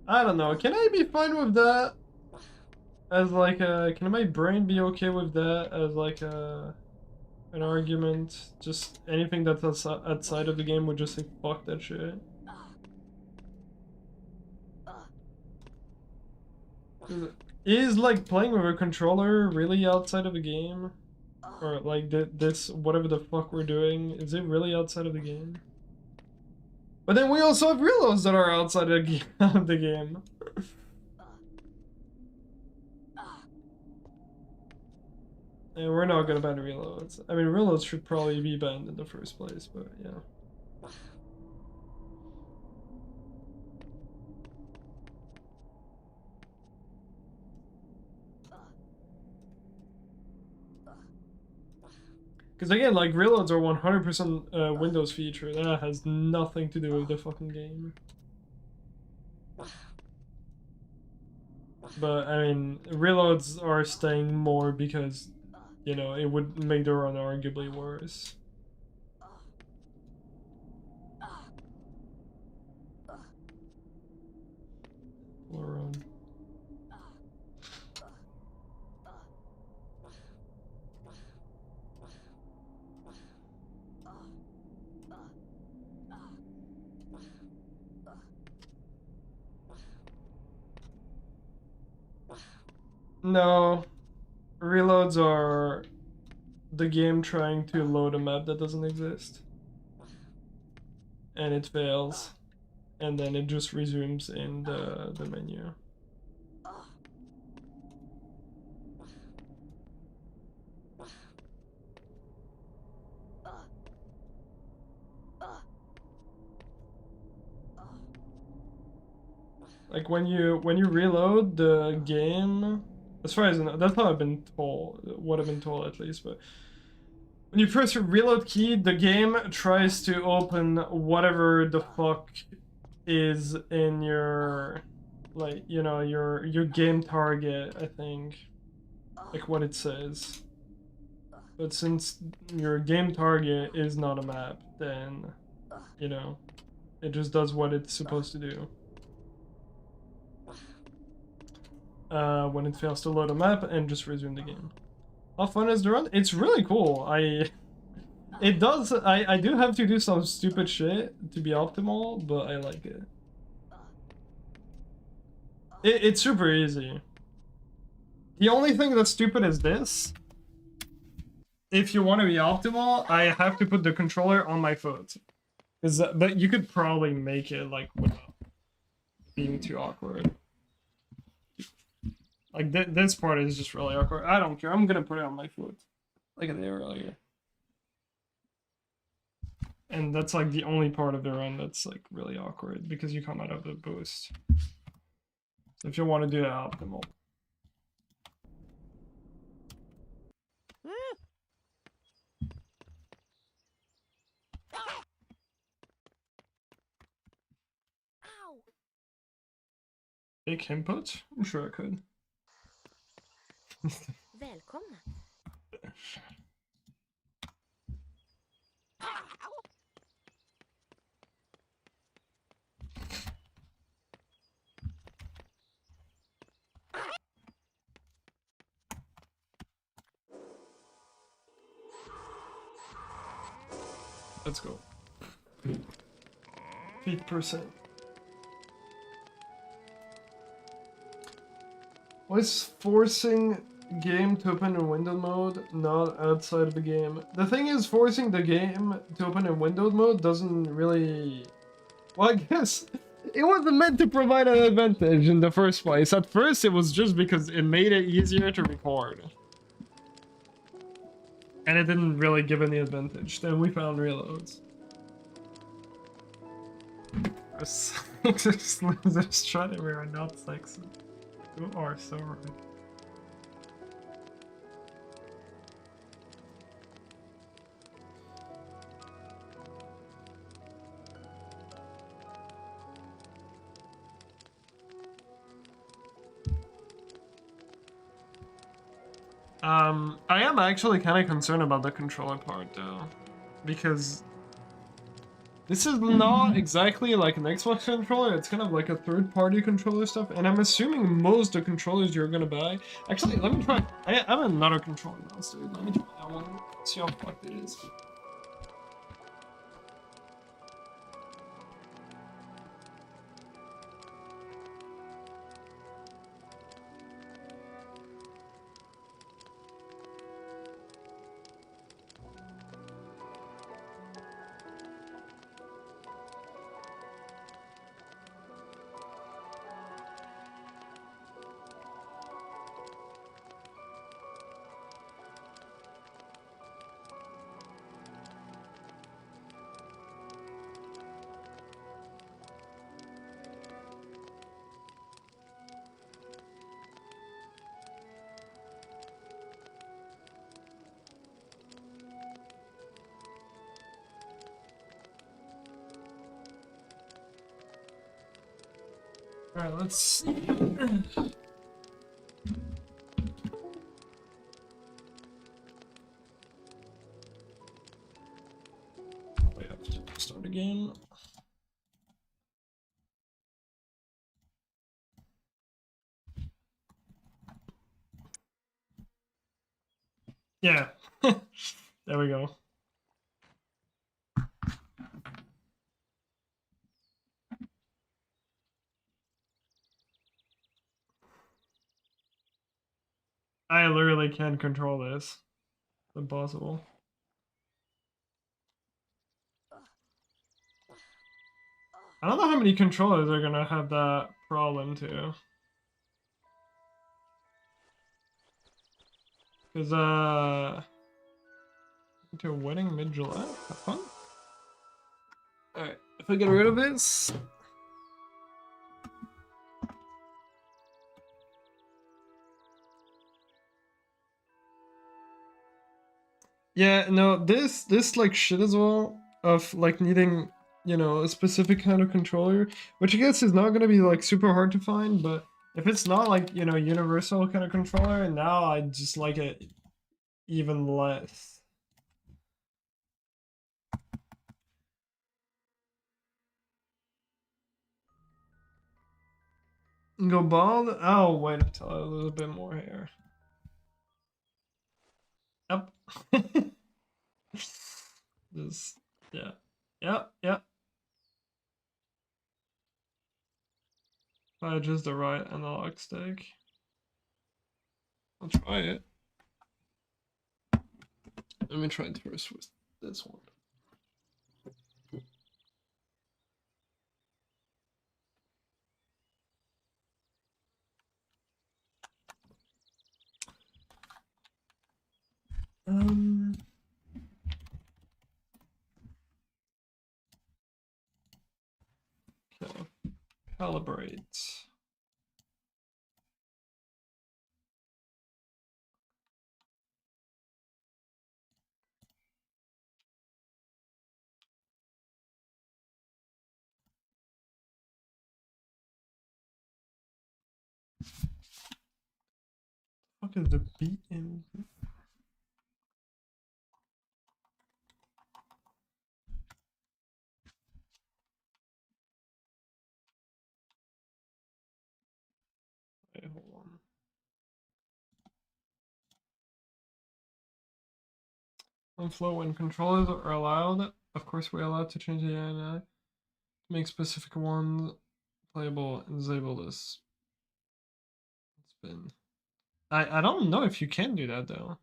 I don't know, can I be fine with that? As like a... Can my brain be okay with that as like a... an argument? Just anything that's outside of the game would just say fuck that shit. Is like playing with a controller really outside of the game? Or like this, whatever the fuck we're doing, is it really outside of the game? But then we also have reloads that are outside of the game. And we're not gonna ban reloads. I mean, reloads should probably be banned in the first place, but yeah. Because again, like, reloads are 100% Windows feature. That has nothing to do with the fucking game. But, I mean, reloads are staying more because, you know, it would make the run arguably worse. Or, no, reloads are the game trying to load a map that doesn't exist. And it fails. And then it just resumes in the menu. Like when you reload the game, as far as I know, that's how I've been told, what I've been told at least, but when you press your reload key, the game tries to open whatever the fuck is in your, like, you know, your game target, I think, like what it says. But since your game target is not a map, then, you know, it just does what it's supposed to do. When it fails to load a map and just resume the game. How fun is the run? It's really cool. I do have to do some stupid shit to be optimal, but I like it. It's super easy. The only thing that's stupid is this. If you want to be optimal, I have to put the controller on my foot. But you could probably make it like without being too awkward. Like this part is just really awkward. I don't care. I'm gonna put it on my foot, like I did earlier. And that's like the only part of the run that's like really awkward because you come out of the boost. So if you want to do that optimal. Take input? I'm sure I could. Välkomna. Let's go. 8%. What's forcing game to open in window mode, not outside of the game? The thing is, forcing the game to open in window mode doesn't really... Well, I guess it wasn't meant to provide an advantage in the first place. At first, it was just because it made it easier to record. And it didn't really give any advantage. Then we found reloads. Just losers try to wear not sexy. You are so right. I am actually kind of concerned about the controller part though, because this is not exactly like an Xbox controller, it's kind of like a third-party controller stuff, and I'm assuming most of the controllers you're gonna buy... Actually, let me try... I have another controller mouse, dude. Let me try that one, see how fucked it is. Alright, let's see. We have to start again. Yeah. There we go. I literally can't control this. impossible. I don't know how many controllers are gonna have that problem too. Cause to a wedding mid-July. Have fun. Alright, if I get rid of this. Yeah, no, this like shit as well of like needing, you know, a specific kind of controller, which I guess is not gonna be like super hard to find, but if it's not like, you know, universal kind of controller, now I just like it even less. Go bald? Oh, wait until I have a little bit more hair. Yep. This, yeah. Yep, yep. If I just the right analog stick. I'll try it. Let me try it first with this one. Okay. Calibrate. What is the beat in? Wait, hold on. On flow, when controllers are allowed, of course we're allowed to change the AI. Make specific ones playable and disable this. Spin. I don't know if you can do that though.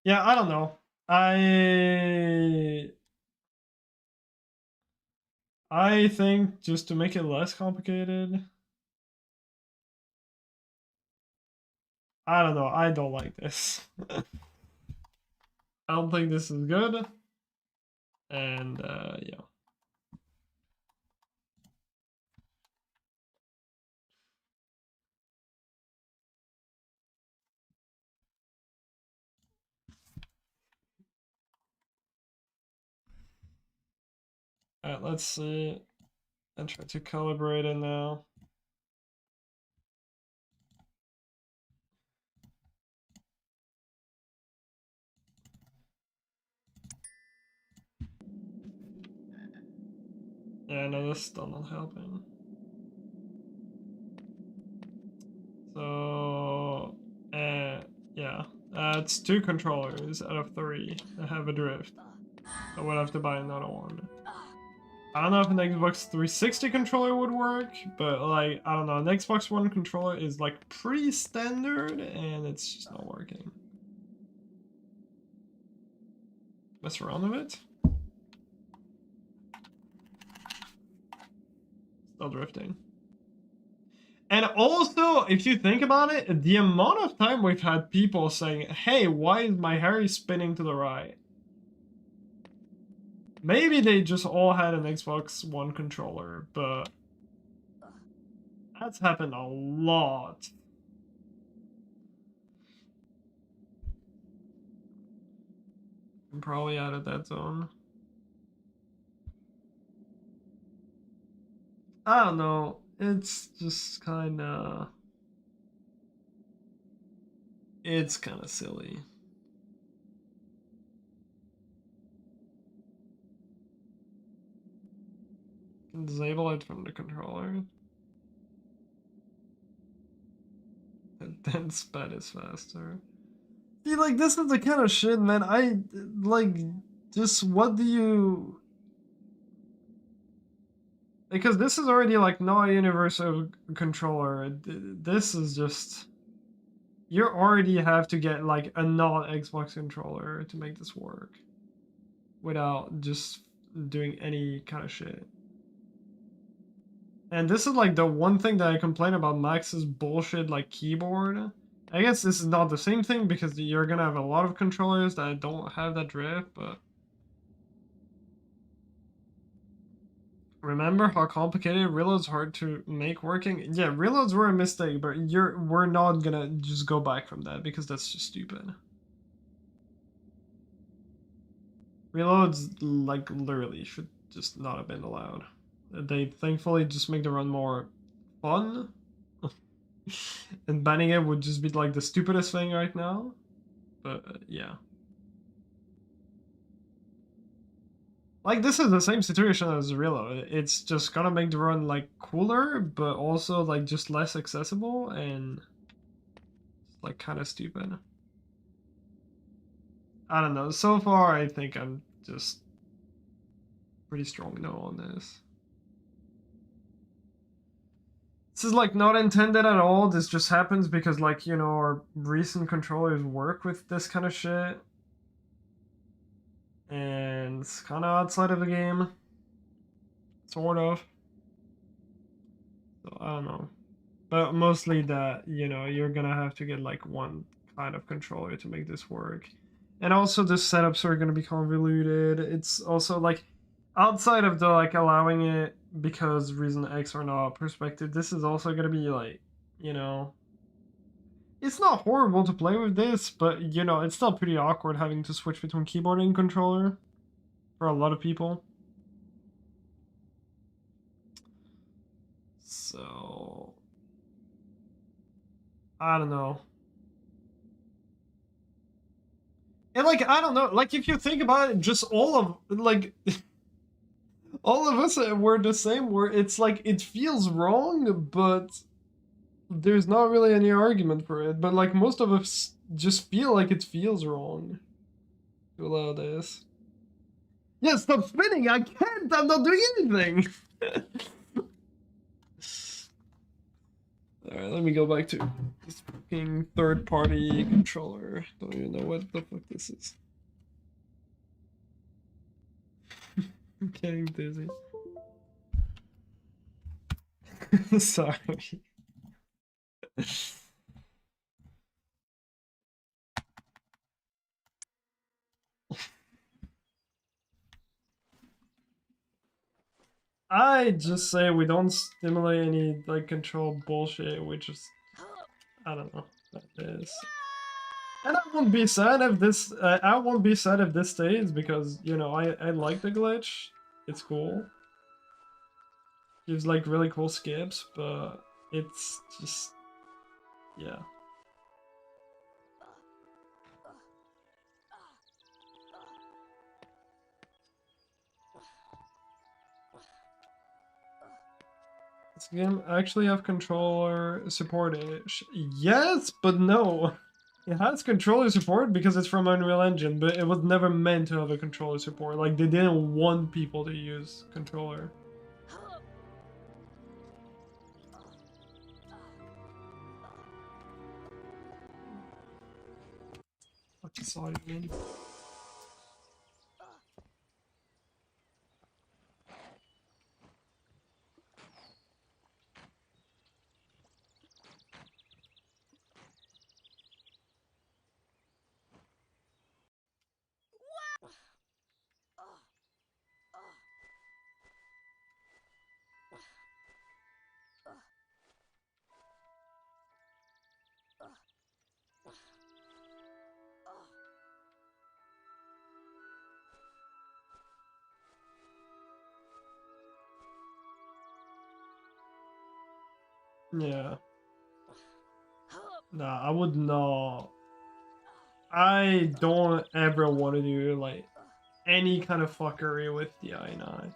Yeah, I don't know. I think just to make it less complicated. I don't know. I don't like this. I don't think this is good. And yeah. Alright, let's see. I try to calibrate it now. Yeah, no, this is still not helping. So, yeah. It's 2 controllers out of 3 that have a drift. I would have to buy another one. I don't know if an Xbox 360 controller would work, but like, I don't know, an Xbox One controller is like pretty standard and it's just not working. Mess around with it. Still drifting. And also, if you think about it, the amount of time we've had people saying, hey, why is my hair spinning to the right? Maybe they just all had an Xbox One controller, but that's happened a lot. I'm probably out of that zone. I don't know. It's just kind of... It's kind of silly. Disable it from the controller. And then sped is faster. See, like, this is the kind of shit, man. I, like, just what do you... Because this is already like not a universal controller. This is just, you already have to get like a non-Xbox controller to make this work without just doing any kind of shit. And this is like the one thing that I complain about Max's bullshit like keyboard. I guess this is not the same thing because you're gonna have a lot of controllers that don't have that drift, but remember how complicated reloads hard to make working? Yeah, reloads were a mistake, but we're not gonna just go back from that because that's just stupid. Reloads like literally should just not have been allowed. They thankfully just make the run more fun. And banning it would just be like the stupidest thing right now. But yeah. Like this is the same situation as reload. It's just gonna make the run like cooler, but also like just less accessible and like kind of stupid. I don't know. So far, I think I'm just pretty strong no on this. This is like not intended at all. This just happens because like, you know, our recent controllers work with this kind of shit. And it's kind of outside of the game. Sort of. So I don't know. But mostly that, you know, you're gonna have to get like one kind of controller to make this work. And also the setups are gonna be convoluted. It's also like outside of the like allowing it because reason X or not perspective, this is also gonna be like, you know, it's not horrible to play with this, but you know, it's still pretty awkward having to switch between keyboard and controller for a lot of people. So I don't know. And like, I don't know, like if you think about it, just all of like all of us were the same, where it's like it feels wrong, but there's not really any argument for it. But like most of us just feel like it feels wrong to allow this. Yeah, stop spinning! I can't! I'm not doing anything! Alright, let me go back to this fucking third-party controller. Don't even know what the fuck this is. I'm getting dizzy. Sorry. I just say we don't stimulate any like control bullshit, which is, I don't know, that is. And I won't be sad if this, I won't be sad if this stays because, you know, I like the glitch. It's cool. Gives like really cool skips, but it's just, yeah. This game actually have controller support. Yes, but no. It has controller support because it's from Unreal Engine, but it was never meant to have a controller support. Like, they didn't want people to use controller. What the sorry, man. Yeah. Nah, I would not. I don't ever want to do like any kind of fuckery with the i9.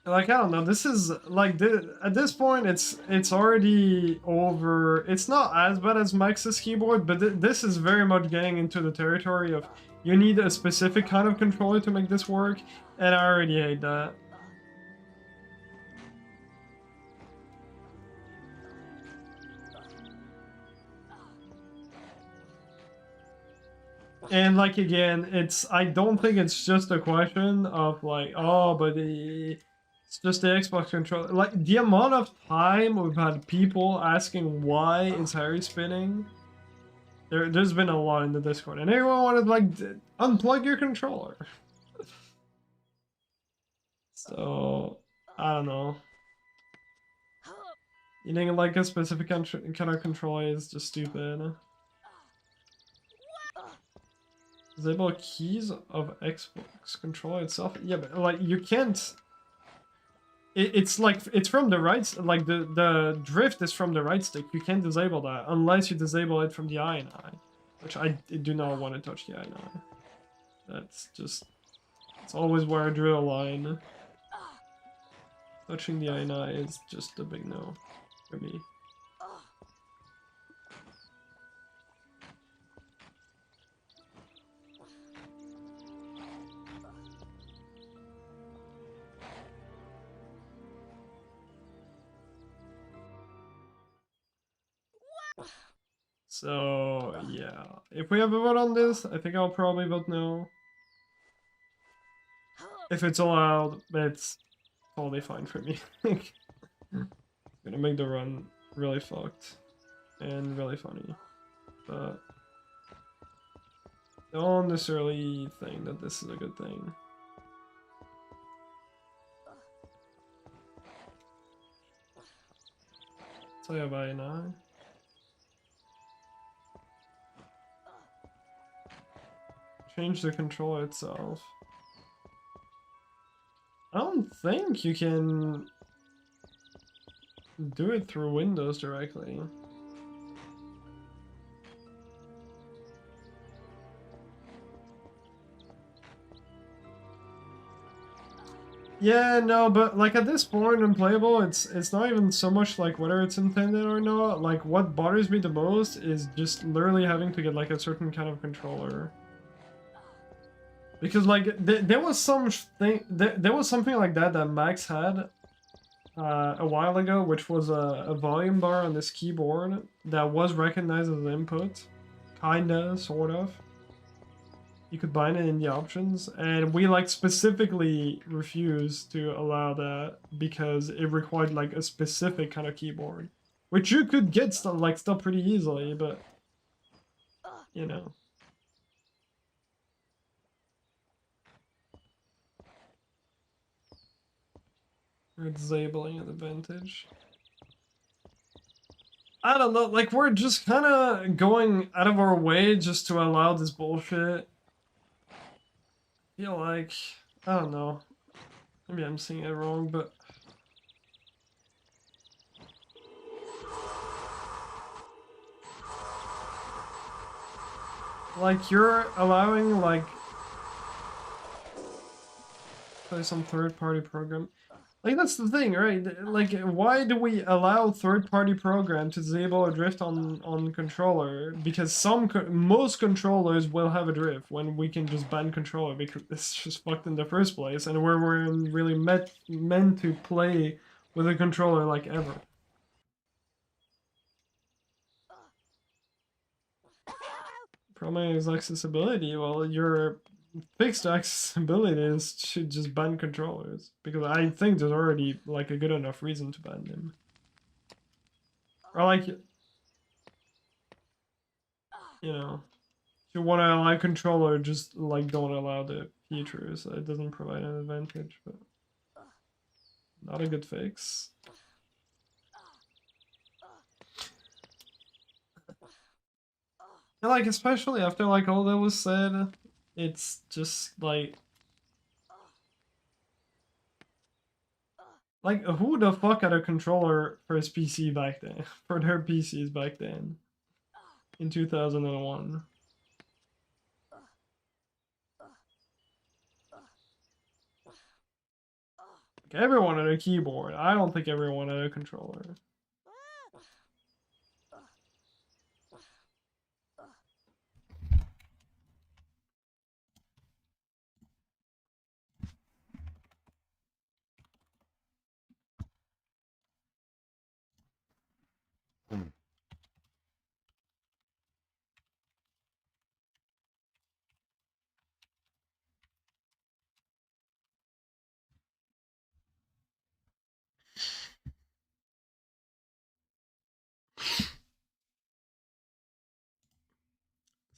Like, I don't know, this is like at this point it's already over. It's not as bad as Max's keyboard, but this is very much getting into the territory of You need a specific kind of controller to make this work, and I already hate that. And like again, I don't think it's just a question of like, oh, but it's just the Xbox controller. Like the amount of time we've had people asking why is Harry spinning. There's been a lot in the Discord, and everyone wanted like unplug your controller. So I don't know. You think like a specific kind of controller is just stupid. Disable keys of Xbox controller itself. Yeah, but like you can't. It's like it's from the right. Like the drift is from the right stick. You can't disable that unless you disable it from the INI, which I do not want to touch the INI. That's just. It's always where I drew a line. Touching the INI is just a big no for me. So yeah, if we have a vote on this, I think I'll probably vote no. If it's allowed, it's totally fine for me. Gonna make the run really fucked and really funny, but don't necessarily think that this is a good thing. So yeah, bye now. Change the controller itself. I don't think you can do it through Windows directly. Yeah, no, but like at this point in playable, it's not even so much like whether it's intended or not. Like what bothers me the most is just literally having to get like a certain kind of controller. Because like there was there was something like that Max had a while ago, which was a volume bar on this keyboard that was recognized as input, kinda, sort of. You could bind it in the options, and we like specifically refused to allow that because it required like a specific kind of keyboard, which you could get still pretty easily, but you know. We're disabling an advantage. I don't know, like we're just kind of going out of our way just to allow this bullshit. I feel like, I don't know, maybe I'm seeing it wrong, but like you're allowing like play some third-party program. Like that's the thing, right? Like why do we allow third-party program to disable a drift on controller? Because most controllers will have a drift when we can just ban controller because it's just fucked in the first place, and we're really meant to play with a controller like ever. Problem is accessibility. Well, your fixed accessibility should just ban controllers, because I think there's already like a good enough reason to ban them. Or like, you know, if you want to allow controller, just like don't allow the features. It doesn't provide an advantage, but not a good fix. And like, especially after like all that was said, it's just like who the fuck had a controller for his PC back then? For their PCs back then, in 2001. Like, everyone had a keyboard. I don't think everyone had a controller.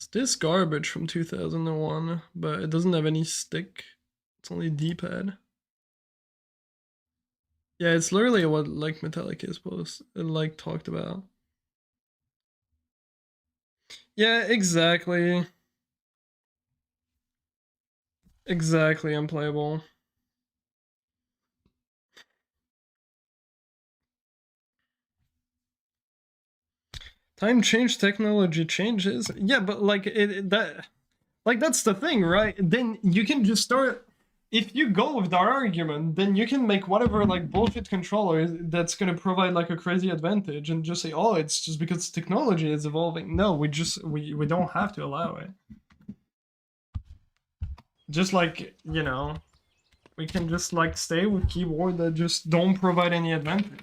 It's this garbage from 2001, but it doesn't have any stick. It's only D-pad. Yeah, it's literally what like Metallic is supposed like talked about. Yeah, exactly. Exactly unplayable. Time change, technology changes. Yeah, but like that's the thing, right? Then you can just start. If you go with our argument, then you can make whatever like bullshit controller that's gonna provide like a crazy advantage, and just say, oh, it's just because technology is evolving. No, we don't have to allow it. Just like, you know, we can just like stay with keyboard that just don't provide any advantage.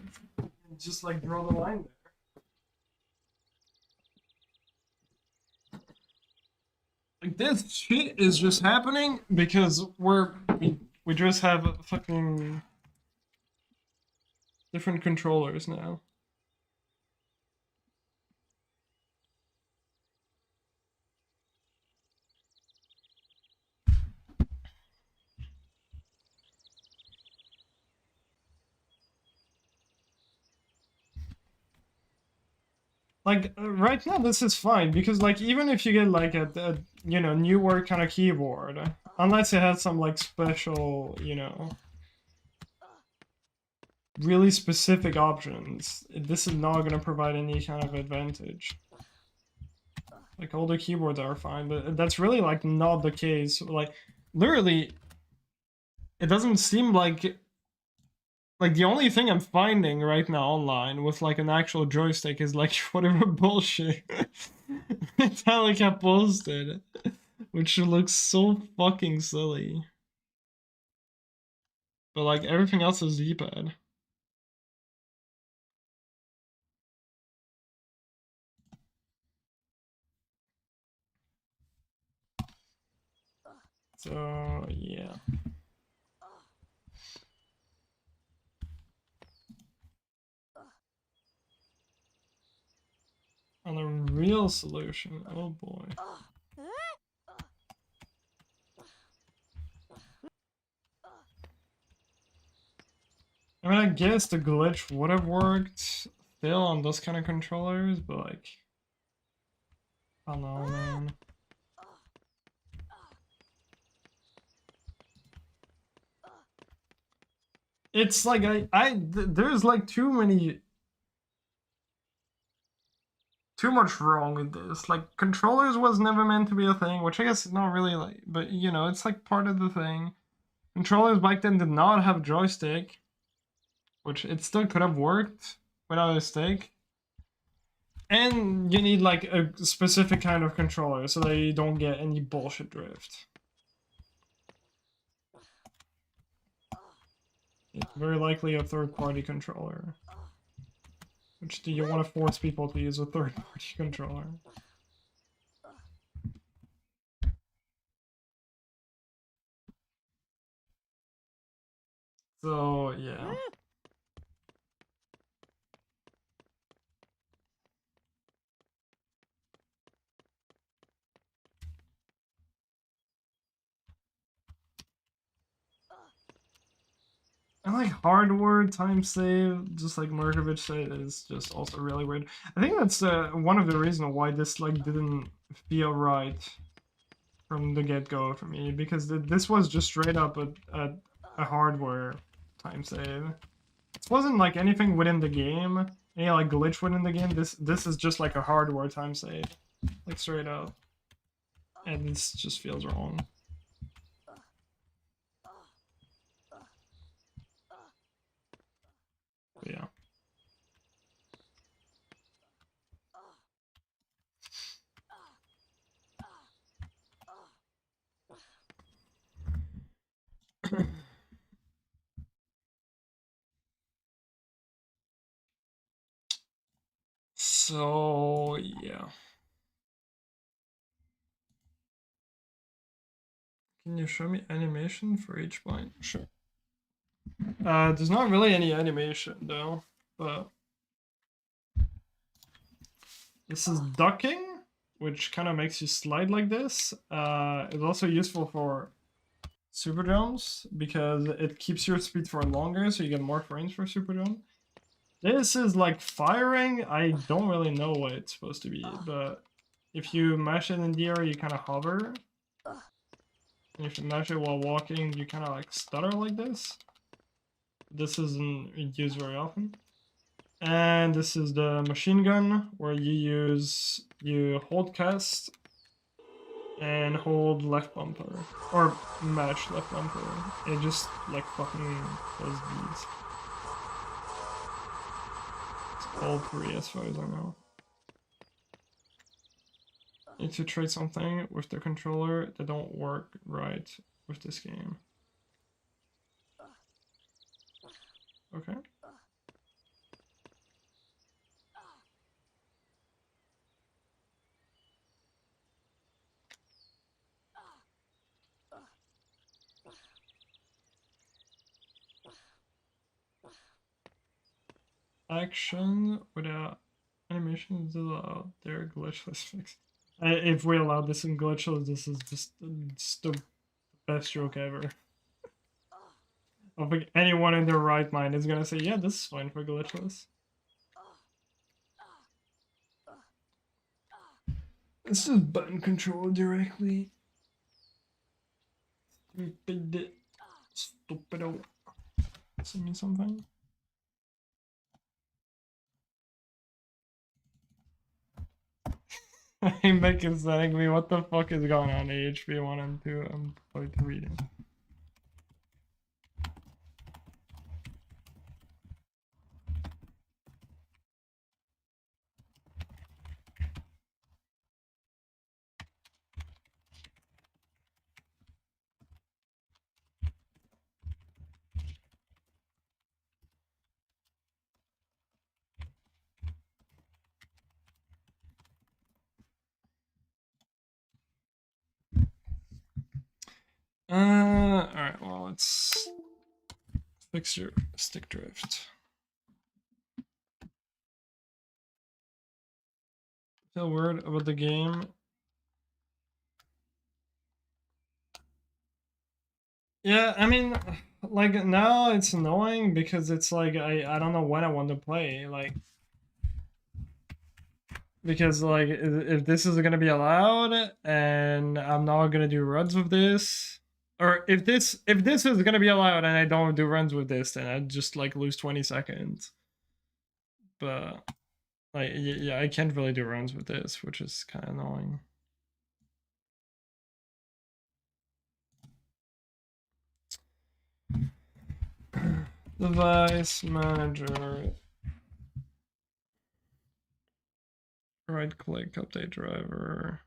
Just like draw the line there. Like this shit is just happening because we just have fucking different controllers now. Like right now this is fine because like even if you get like a you know newer kind of keyboard, unless it has some like special, you know, really specific options, this is not gonna provide any kind of advantage. Like older keyboards are fine, but that's really like not the case. Like literally, it doesn't seem like the only thing I'm finding right now online with like an actual joystick is like whatever bullshit Metallica posted, which looks so fucking silly. But like everything else is D-pad. So yeah. On a real solution, oh boy. I mean, I guess the glitch would have worked still on those kind of controllers, but like, I don't know, man. It's like there's like too much wrong with this. Like controllers was never meant to be a thing, which I guess is not really like, but you know, it's like part of the thing. Controllers back then did not have joystick, which it still could have worked without a stick. And you need like a specific kind of controller so that you don't get any bullshit drift. It's very likely a third-party controller. Which do you want to force people to use a third-party controller? So, yeah. And like hardware time save, just like Markovich said, is just also really weird. I think that's one of the reasons why this like didn't feel right from the get-go for me, because this was just straight up a hardware time save. This wasn't like anything within the game, any like glitch within the game. This is just like a hardware time save, like straight up, and this just feels wrong. But yeah. So yeah. Can you show me animation for each point? Sure. There's not really any animation though, but this is ducking. which kind of makes you slide like this. It's also useful for super jumps because it keeps your speed for longer, so you get more frames for super jump. This is like firing. I don't really know what it's supposed to be, but if you mash it in the air, you kind of hover. And if you mash it while walking, you kind of like stutter like this. This isn't used very often. And this is the machine gun, where you hold cast and hold left bumper, or match left bumper. It just like fucking does these. It's all three as far as I know. Need to trade something with the controller that don't work right with this game. Okay. Action without animation is allowed. They're glitchless fix. If we allow this in glitchless, this is just the best joke ever. I think anyone in their right mind is gonna say, yeah, this is fine for glitchless. This is button control directly. Stupido. Send me something. Make is saying me, what the fuck is going on HP 1 and 2? I'm quite reading. Alright, well, let's fix your stick drift. Tell word about the game. Yeah, I mean, like, now it's annoying because it's like, I don't know when I want to play, like, because, like, if this is gonna be allowed, and I'm not gonna do runs with this, or if this is gonna be allowed and I don't do runs with this, then I'd just, like, lose 20 seconds. But, like, yeah, I can't really do runs with this, which is kind of annoying. Device manager. Right click, update driver.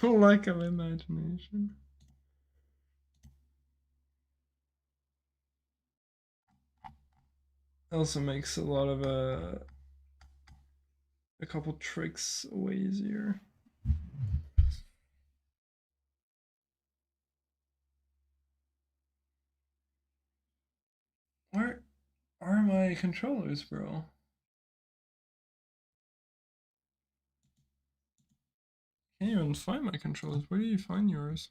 Lack of imagination. Also makes a lot of a couple tricks way easier. Where are my controllers, bro? Can't even find my controllers. Where do you find yours?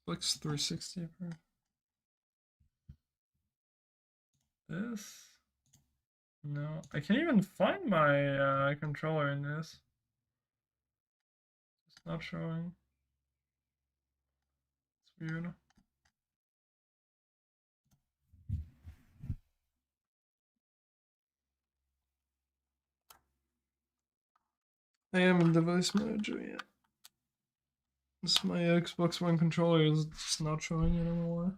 Xbox 360. This? No, I can't even find my controller in this. It's not showing. It's weird. I am in device manager, yeah. This my Xbox One controller is just not showing anymore.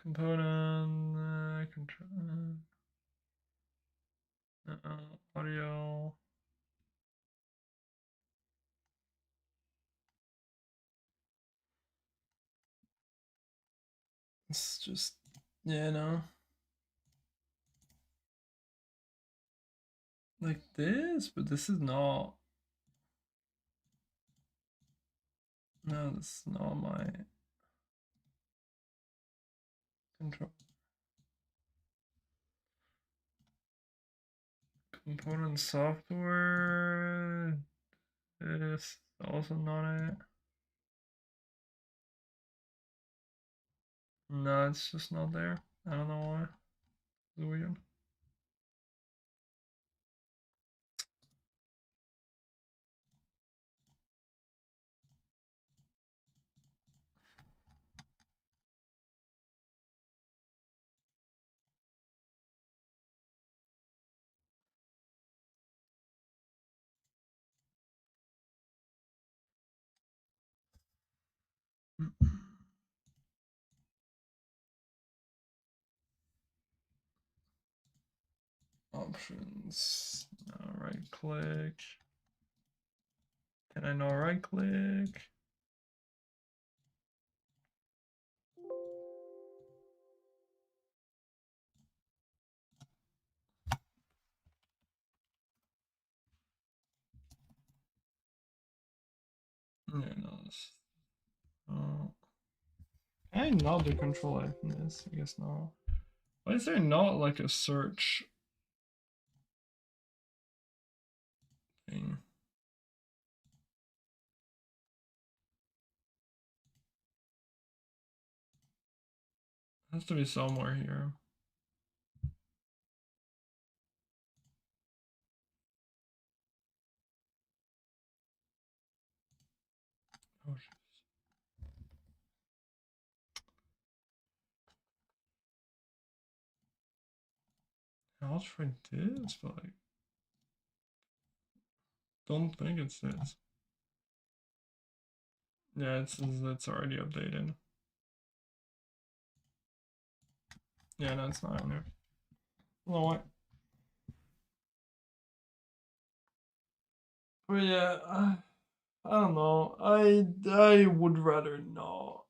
Component, control, audio. It's just, yeah, no. Like this, but this is not. No, this is not my control. Component software. This is also not it. No, it's just not there. I don't know why. It's weird. Options. Right click. Can I not right click? Yeah, no. Can I not do control F in this? I guess not. Why is there not like a search thing? Has to be somewhere here. Oh, I'll try this, but I don't think it's this. Yeah, it's already updated. Yeah, no, it's not in there. No, what? But yeah, I don't know. I would rather not.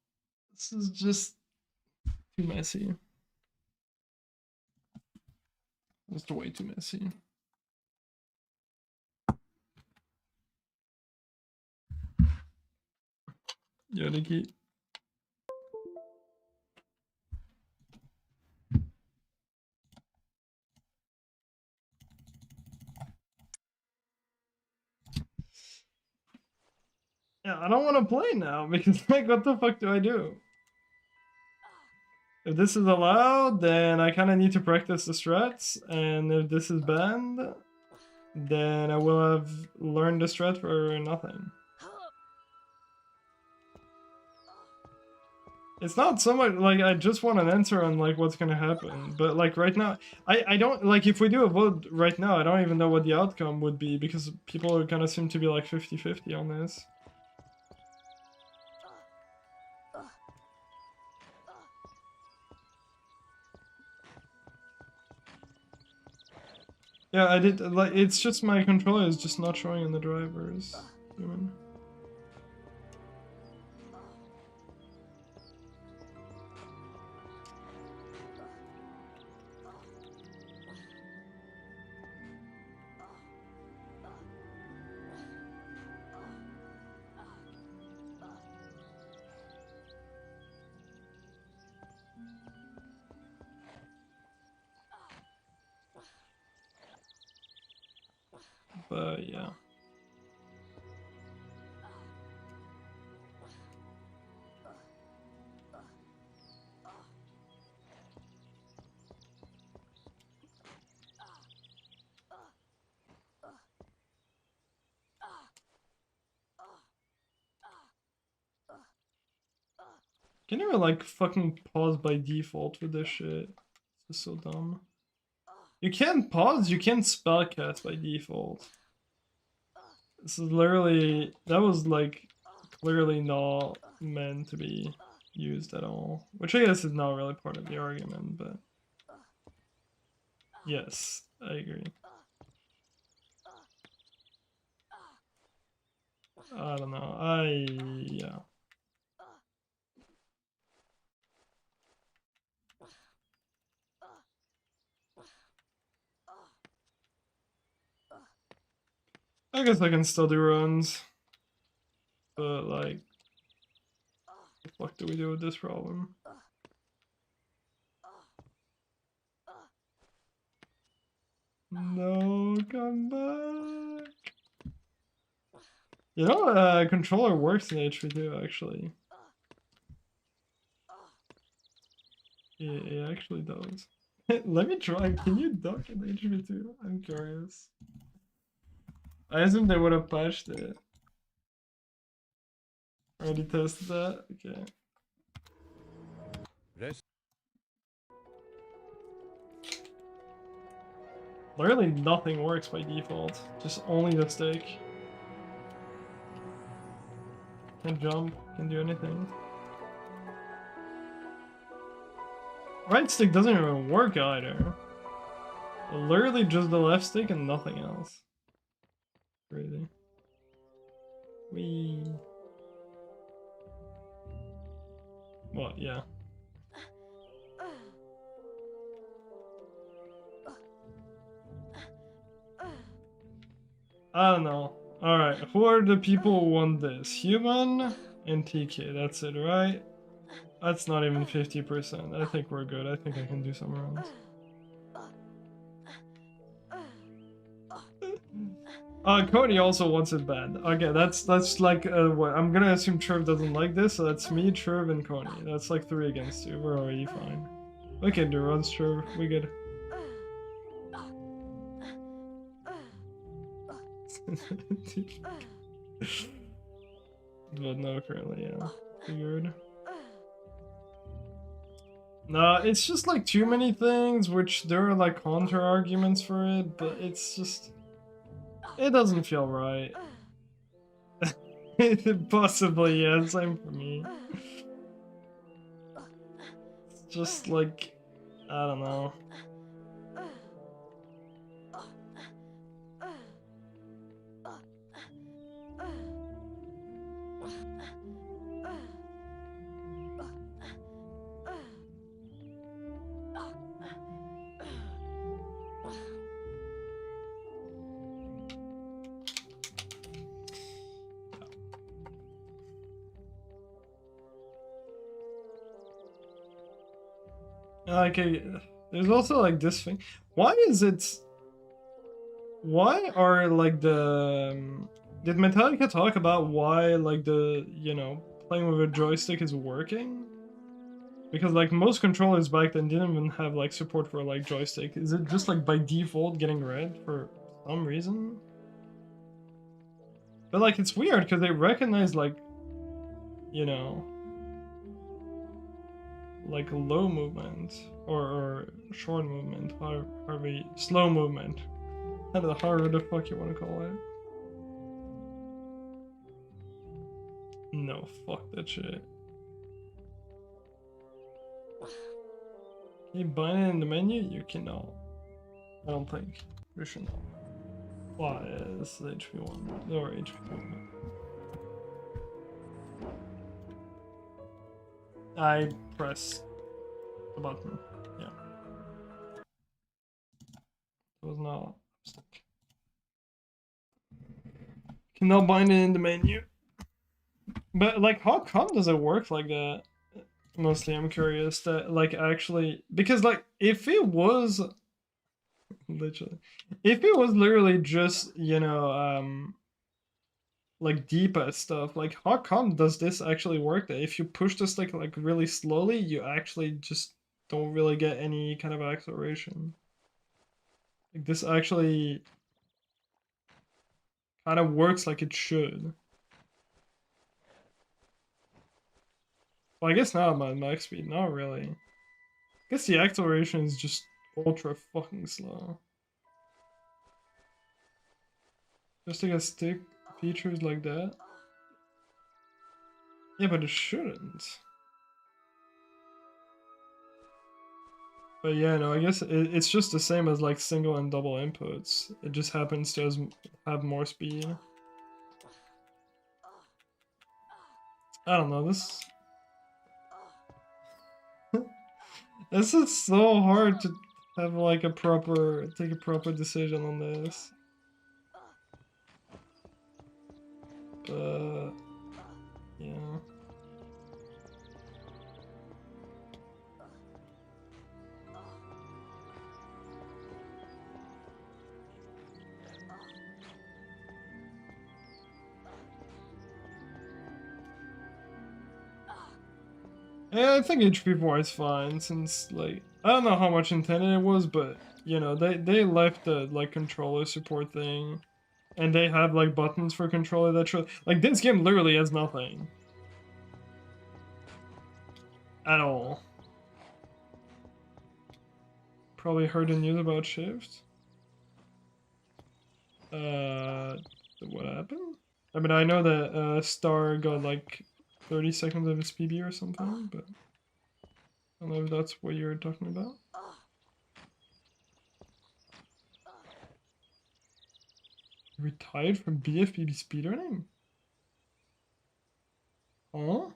This is just too messy. It's way too messy. Yeah, Nikki. Yeah, I don't want to play now because like, what the fuck do I do? If this is allowed, then I kind of need to practice the strats, and if this is banned, then I will have learned the strat for nothing. It's not so much like I just want an answer on like what's gonna happen, but like right now, I don't like if we do a vote right now, I don't even know what the outcome would be because people kind of seem to be like 50-50 on this. Yeah, I did like it's just my controller is just not showing in the drivers. But yeah. Can you like fucking pause by default with this shit? This is so dumb. You can't pause, you can't spellcast by default. This is literally, that was like clearly not meant to be used at all. Which I guess is not really part of the argument, but yes, I agree. I don't know, yeah. I guess I can still do runs. But like, what the fuck do we do with this problem? No, come back. You know, controller works in HV2 actually. Yeah, it actually does. Let me try. Can you duck in HV2? I'm curious. I assume they would have patched it. Already tested that? Okay. Rest. Literally nothing works by default. Just only the stick. Can't jump, can't do anything. Right stick doesn't even work either. Literally just the left stick and nothing else. Crazy. Wee. What? Yeah. I don't know. Alright, who are the people who want this? Human and TK, that's it, right? That's not even 50%. I think we're good. I think I can do some rounds. Cody also wants it bad. Okay, that's like what I'm gonna assume Trev doesn't like this, so that's me, Trev, and Coney. That's like 3 against 2. We're already fine. We can do runs, Trev. We good. But no, currently, yeah. Figured. No, it's just like too many things, which there are like counter arguments for it, but it's just. It doesn't feel right. Possibly, yeah, same for me. It's just like, I don't know. Okay, there's also like this thing. Why is it? Why are like the? Did Metallica talk about why like the playing with a joystick is working? Because like most controllers back then didn't even have like support for like joystick. Is it just like by default getting red for some reason? But like it's weird because they recognize like, like low movement or short movement, however, slow movement. However the fuck you want to call it. No, fuck that shit. Can you bind it in the menu? You cannot. I don't think. We should not. Why? Yeah, this is HP1. Or HP1. I press the button. Yeah. It was not stick. Cannot bind it in the menu. But like, how come does it work like that? Mostly, I'm curious that like actually because like if it was literally, if it was literally just like D-pad stuff, like how come does this actually work? That if you push the stick like really slowly, you actually just don't really get any kind of acceleration. Like this actually kind of works like it should. Well, I guess now I'm at max speed. Not really. I guess the acceleration is just ultra fucking slow. Just like a stick features like that. Yeah, but it shouldn't. But yeah, no, I guess it's just the same as like single and double inputs. It just happens to have more speed. I don't know, this... This is so hard to have like take a proper decision on this. Yeah. Yeah, I think HP4 is fine since, like, I don't know how much intended it was, but, you know, they left the, like, controller support thing, and they have, like, buttons for controller that show, like, this game literally has nothing. At all. Probably heard the news about Shift. What happened? I mean, I know that, Star got, like, 30 seconds of his PB or something, but I don't know if that's what you're talking about. Retired from BFBB speedrunning? Huh?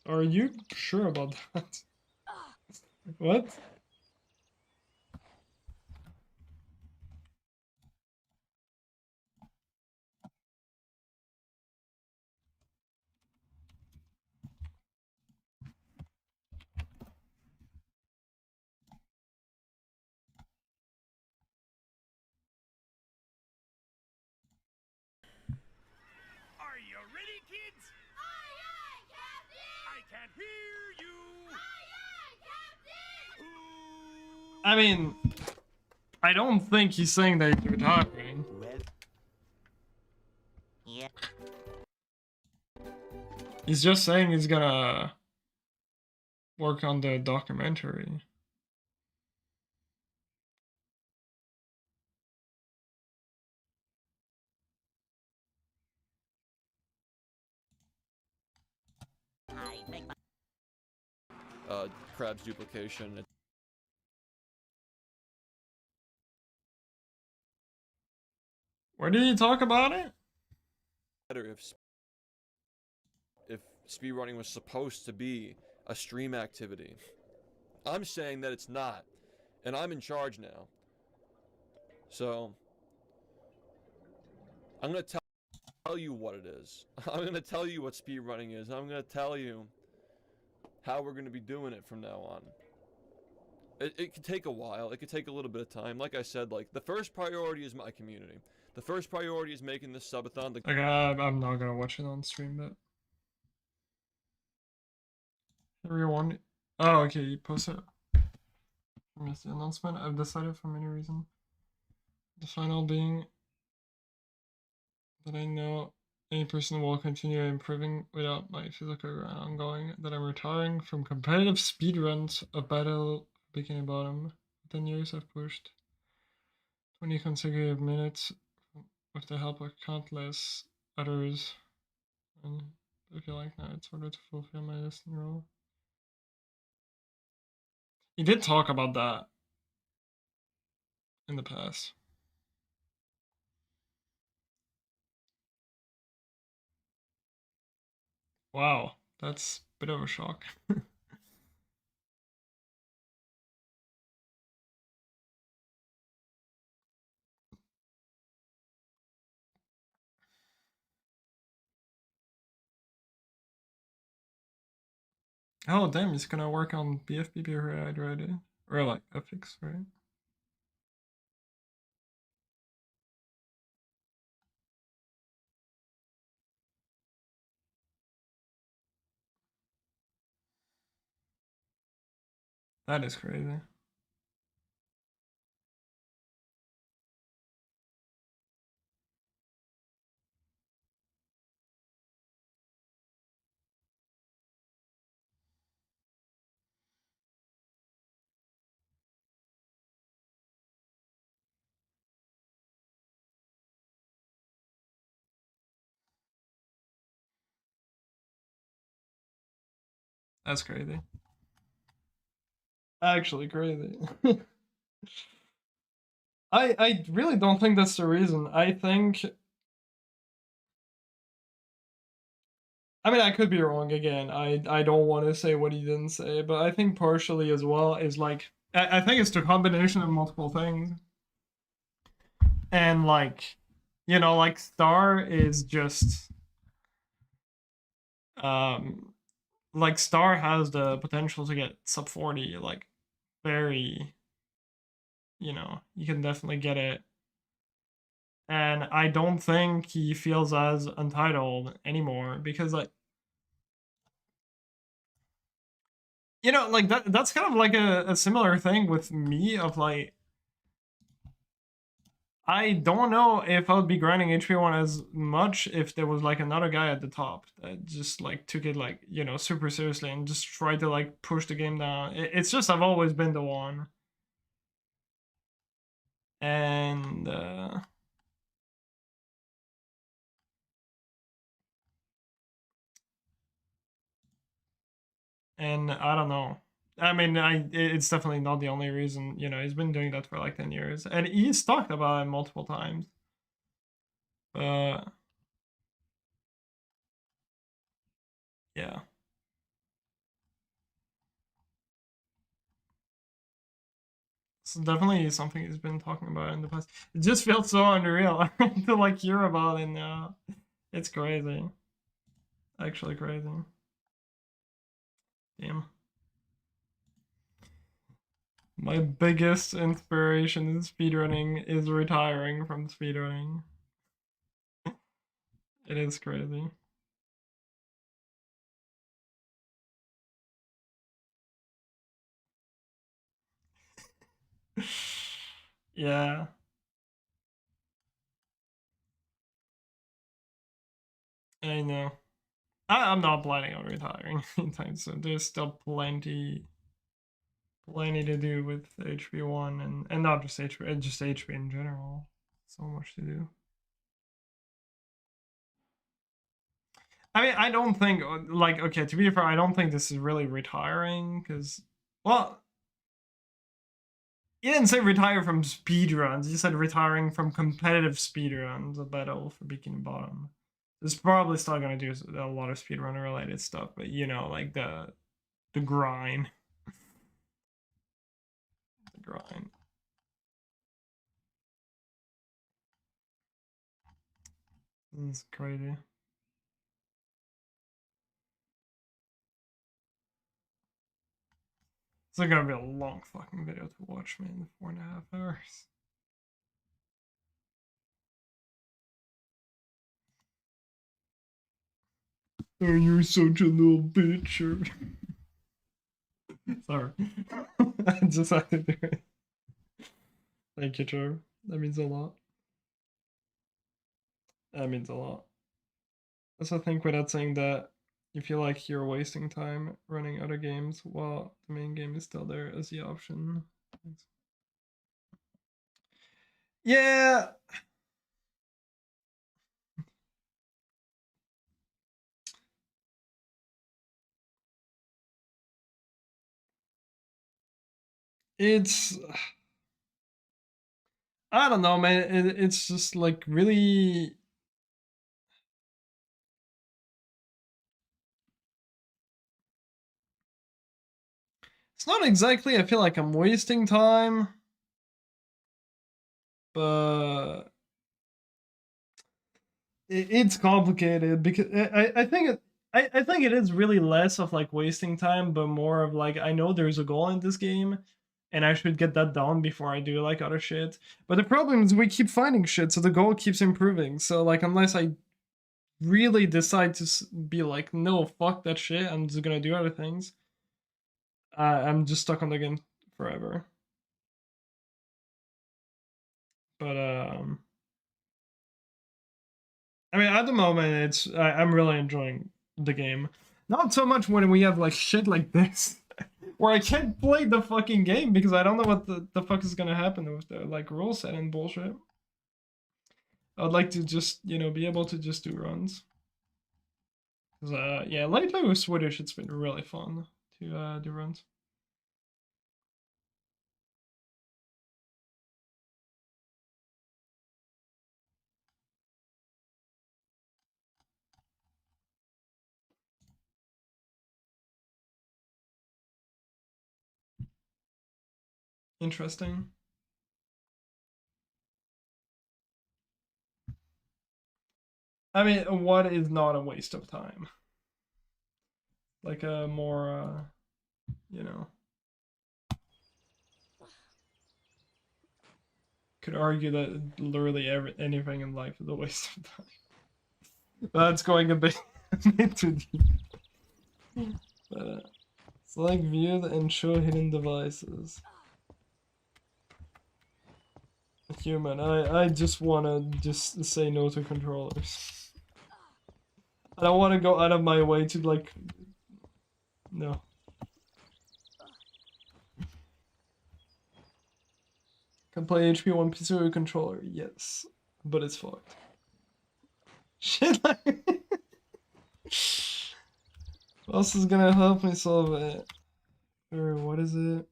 Are you sure about that? What? Are you ready, kids? Aye, aye, Captain! I can't hear you! Aye, aye, Captain! I mean, I don't think he's saying that he's retiring. Well, yeah. He's just saying he's gonna work on the documentary. I make my Crab's duplication. Where did he talk about it? Better if speedrunning was supposed to be a stream activity. I'm saying that it's not, and I'm in charge now. So I'm gonna tell you what it is. I'm gonna tell you what speedrunning is. I'm gonna tell you how we're gonna be doing it from now on. It could take a while. It could take a little bit of time. Like I said, like the first priority is my community. The first priority is making this subathon. Like, I'm not gonna watch it on stream, but everyone. Oh, okay, you posted. I missed the announcement. I've decided for many reasons. The final being that I know any person will continue improving without my physical ground ongoing. That I'm retiring from competitive speedruns, a battle bikini bottom. 10 years I've pushed 20 consecutive minutes with the help of countless others. And I feel like now it's harder to fulfill my listening role. He did talk about that in the past. Wow, that's a bit of a shock. Oh damn, he's gonna work on BFBB right already. Or like FX, right? That is crazy. That's crazy. Actually crazy. I really don't think that's the reason. I think, I mean, I could be wrong again. I don't want to say what he didn't say, but I think partially as well is like, I think it's the combination of multiple things. And like, You know, like Star is just like Star has the potential to get sub 40, like very, you know, you can definitely get it. And I don't think he feels as entitled anymore because like, you know, like that's kind of like a similar thing with me of like, I don't know if I would be grinding HP1 as much if there was like another guy at the top that just like took it like, you know, super seriously and just tried to like push the game down. It's just I've always been the one. And I don't know. I mean, it's definitely not the only reason, you know, he's been doing that for like 10 years. And he's talked about it multiple times. Yeah. It's definitely something he's been talking about in the past. It just feels so unreal to like hear about it now. It's crazy. Actually crazy. Damn. My biggest inspiration in speedrunning is retiring from speedrunning. It is crazy. Yeah. I know. I'm not planning on retiring anytime soon. There's still plenty to do with HP1 and not just HP, just HP in general. So much to do. I mean, I don't think, like, okay, to be fair, I don't think this is really retiring, because, well, you didn't say retire from speedruns, you said retiring from competitive speedruns, a battle for Bikini Bottom. It's probably still gonna do a lot of speedrunner related stuff, but you know, like the grind. The grind. This is crazy. It's gonna be a long fucking video to watch, man. 4.5 hours. Oh, you're such a little bitch. Sorry. I just had to do it. Thank you, Trevor. That means a lot. That means a lot. Also, think without saying that, you feel like you're wasting time running other games while the main game is still there as the option. Thanks. Yeah. It's, I don't know, man. It's just like really. It's not exactly, I feel like I'm wasting time, but it's complicated because I think I think it is really less of like wasting time, but more of like I know there's a goal in this game, and I should get that done before I do like other shit. But the problem is we keep finding shit, so the goal keeps improving. So like unless I really decide to be like, no, fuck that shit, I'm just gonna do other things. I'm just stuck on the game forever. But I mean, at the moment, I'm really enjoying the game. Not so much when we have like shit like this, where I can't play the fucking game because I don't know what the fuck is gonna happen with the like rule set and bullshit. I'd like to just, you know, be able to just do runs. Cause yeah, lately with Swedish, it's been really fun to do runs. Interesting. I mean, what is not a waste of time? Like a more, you know. Could argue that literally anything in life is a waste of time. That's going a bit, too deep. But, select view and show hidden devices. Human, I just wanna just say no to controllers. I don't wanna go out of my way to like, no. Can play HP 1 PC with a controller, yes, but it's fucked. Shit, like, what else is gonna help me solve it? Or what is it?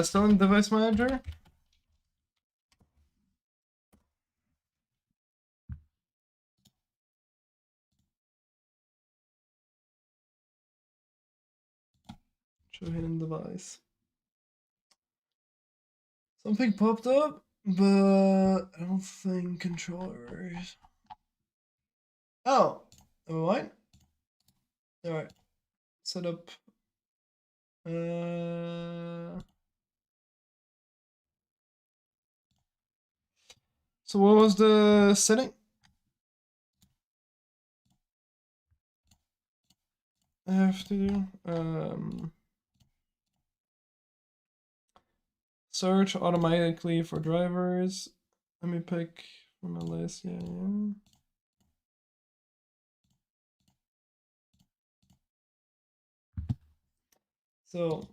Still in device manager? Show hidden device. Something popped up, but I don't think controllers. Oh, what? Alright, set up. So what was the setting? I have to do search automatically for drivers. Let me pick from my list. Yeah. So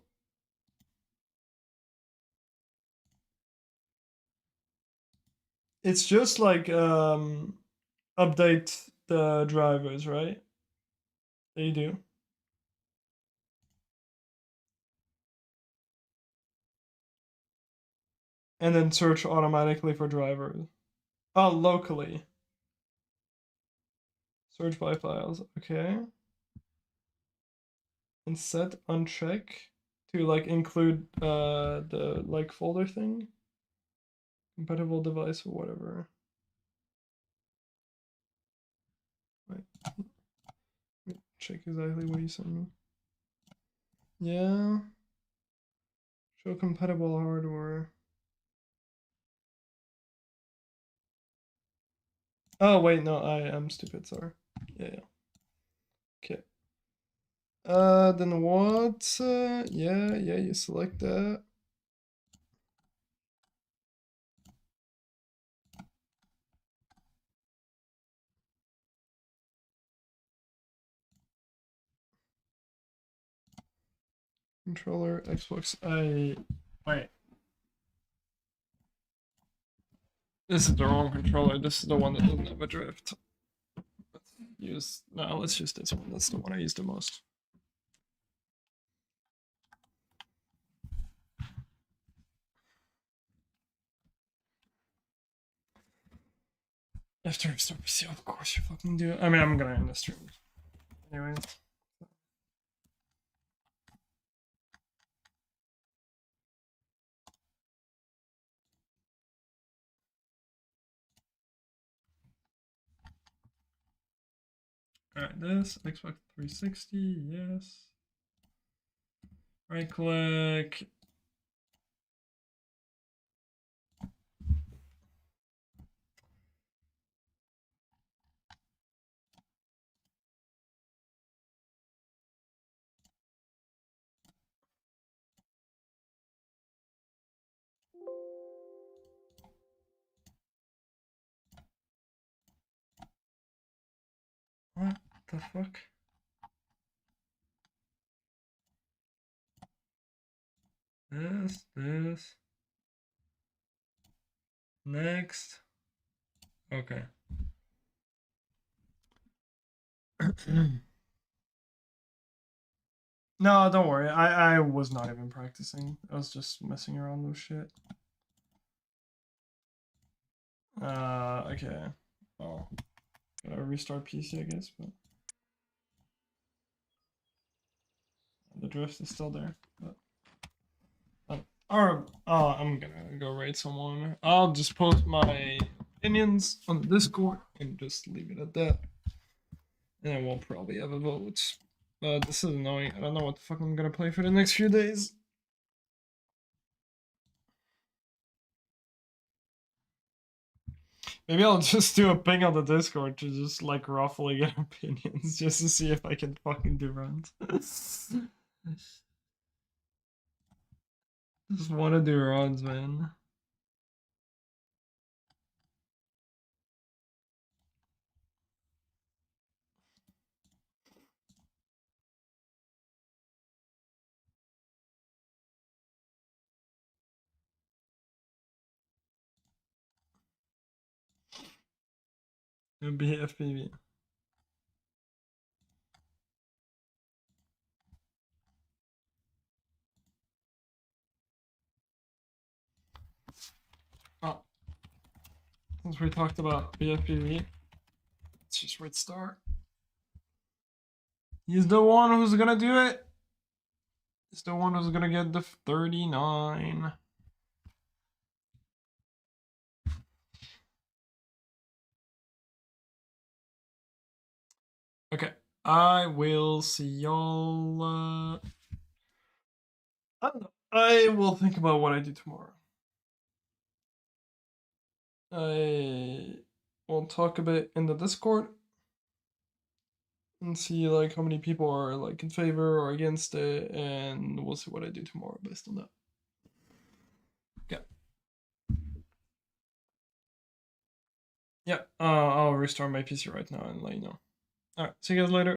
it's just like update the drivers, right? They do. And then search automatically for drivers. Oh, locally. Search by files. Okay. And set uncheck to like include the like folder thing. Compatible device or whatever. Wait. Check exactly what you sent me. Yeah. Show compatible hardware. Oh wait, no, I am stupid, sorry. Yeah. Okay. Then what? Yeah, you select that. Controller, Xbox, wait. This is the wrong controller. This is the one that doesn't have a drift. Let's use this one. That's the one I use the most. After restart PC, of course you fucking do. I mean, I'm gonna end the stream. Anyways. Alright, this, Xbox 360, yes. Right click. What the fuck? This. Next. Okay. No, don't worry. I was not even practicing. I was just messing around with shit. Okay. Oh. Gotta restart PC, I guess, but the drift is still there. But Or I'm gonna go raid someone. I'll just post my opinions on the Discord and just leave it at that. And then we'll probably have a vote. This is annoying. I don't know what the fuck I'm gonna play for the next few days. Maybe I'll just do a ping on the Discord to just like roughly get opinions just to see if I can fucking do runs. Just want to do runs, man. It'll be FPV. Oh. Since we talked about BFPV, let's just read start. He's the one who's gonna do it. He's the one who's gonna get the 39. Okay, I will see y'all. I don't know. I will think about what I do tomorrow. I will talk a bit in the Discord and see like how many people are like in favor or against it, and we'll see what I do tomorrow based on that. Yeah, I'll restart my PC right now and let you know. Alright, see you guys later.